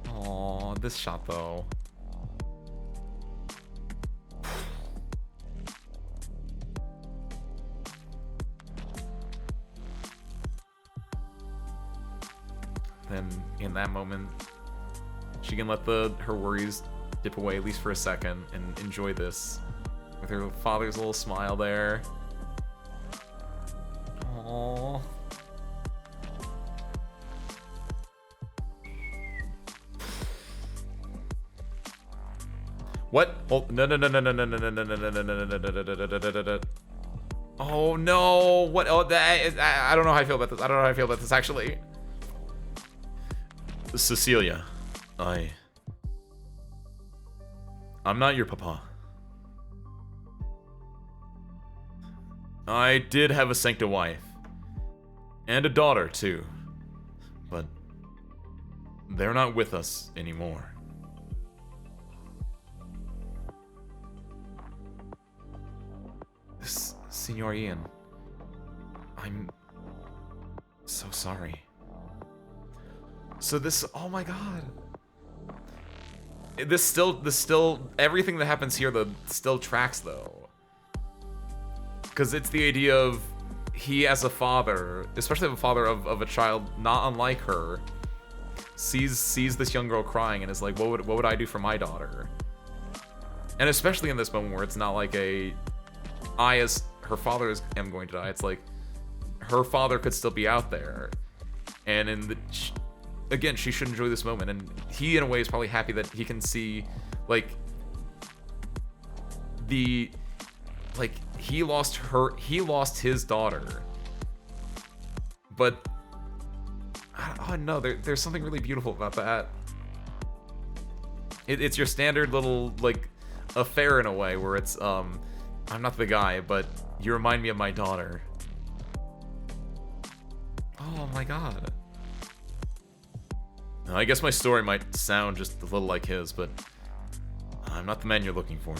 Aw, this shot though. Then in that moment, she can let her worries dip away at least for a second and enjoy this with her father's little smile there. Aww. What? Oh, no. Oh no! What? Oh, I don't know how I feel about this. I don't know how I feel about this actually. Cecilia, I'm not your papa. I did have a sancta wife. And a daughter, too. But they're not with us anymore. Senor Ian, I'm so sorry. So this, oh my god. This still, everything that happens here still tracks though. Because it's the idea of he as a father, especially a father of a child not unlike her, sees this young girl crying and is like, what would I do for my daughter? And especially in this moment where it's not like I as her father am going to die. It's like her father could still be out there, and again, she should enjoy this moment. And he, in a way, is probably happy that he can see, like, he lost his daughter, but I don't know. There's something really beautiful about that. It's your standard little like affair in a way where it's I'm not the guy, but you remind me of my daughter. Oh my god. Now, I guess my story might sound just a little like his, but I'm not the man you're looking for.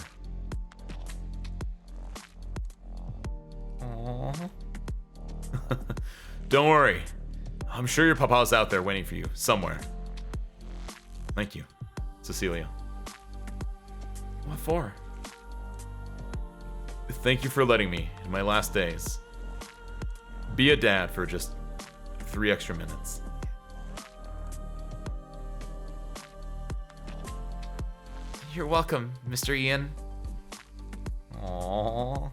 Aww. Don't worry. I'm sure your papa's out there waiting for you, somewhere. Thank you, Cecilia. What for? Thank you for letting me, in my last days, be a dad for just 3 extra minutes. You're welcome, Mr. Ian. Aww.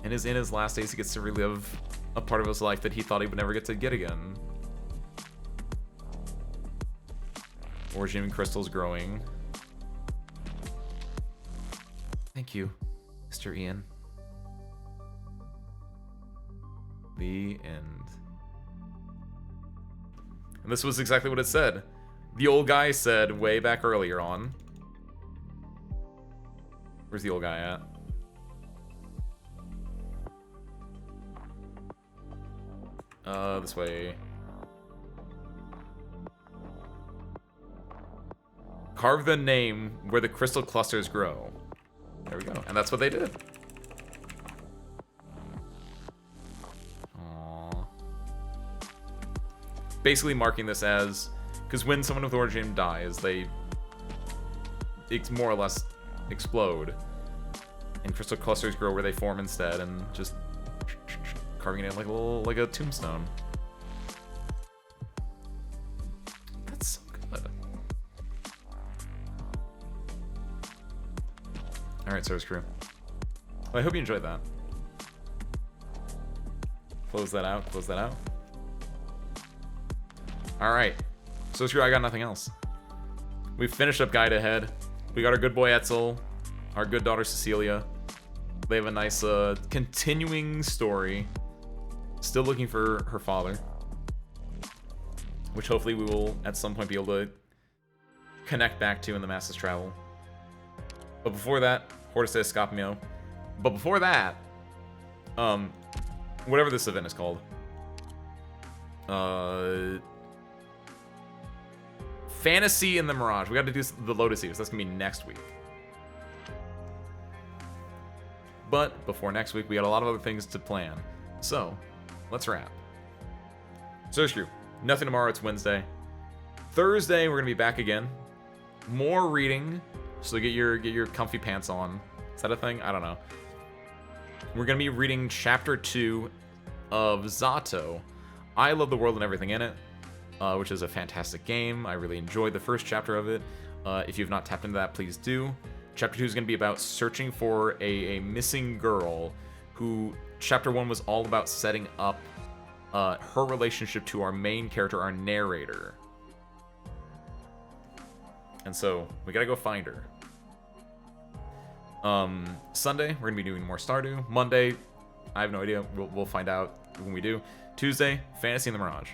And in his last days, he gets to relive a part of his life that he thought he would never get to get again. Origin crystals growing. Thank you, Mr. Ian. The end. And this was exactly what it said. The old guy said way back earlier on. Where's the old guy at? This way. Carve the name where the crystal clusters grow. There we go. And that's what they did. Aww. Basically marking this as... Because when someone with Origin dies, they more or less explode. And crystal clusters grow where they form instead, and just carving it like a tombstone. That's so good. Alright, Source Crew. Well, I hope you enjoyed that. Close that out, close that out. Alright. So Screw, I got nothing else. We've finished up Guide Ahead. We got our good boy Etzel, our good daughter Cecilia. They have a nice continuing story. Still looking for her father, which hopefully we will at some point be able to connect back to in the Masses Travel. But before that, Hortus de Escapimio. But before that, whatever this event is called, Fantasy in the Mirage. We got to do the Lotus Eaters. That's gonna be next week. But before next week, we got a lot of other things to plan. So, let's wrap. So screw. Nothing tomorrow, it's Wednesday. Thursday, we're gonna be back again. More reading, so get your comfy pants on. Is that a thing? I don't know. We're gonna be reading chapter 2 of Zato. I love the world and everything in it, which is a fantastic game. I really enjoyed the first chapter of it. If you've not tapped into that, please do. Chapter 2 is gonna be about searching for a missing girl who, chapter 1 was all about setting up her relationship to our main character, our narrator. And so, we gotta go find her. Sunday, we're gonna be doing more Stardew. Monday, I have no idea. We'll find out when we do. Tuesday, Fantasy in the Mirage.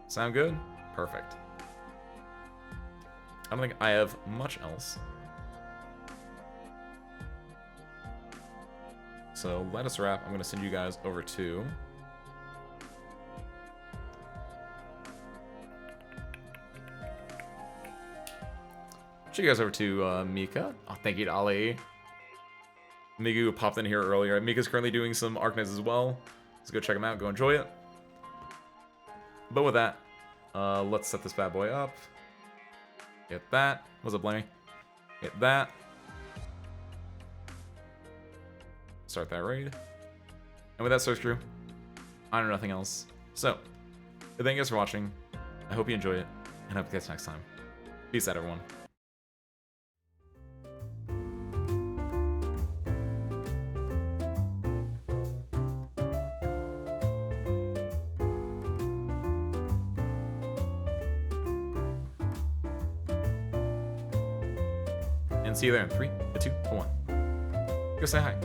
Sound good? Perfect. I don't think I have much else. So, let us wrap. I'm gonna send you guys over to... Should you guys over to Mika. Oh, thank you to Ali. Migu popped in here earlier. Mika's currently doing some Arknights as well. Let's go check him out. Go enjoy it. But with that, let's set this bad boy up. Get that. What's up, Blamey? Get that. Start that raid. And with that, Source Crew, I know nothing else. So, thank you guys for watching. I hope you enjoy it, and I hope you guys next time. Peace out, everyone. And see you there in 3, 2, 1. Go say hi.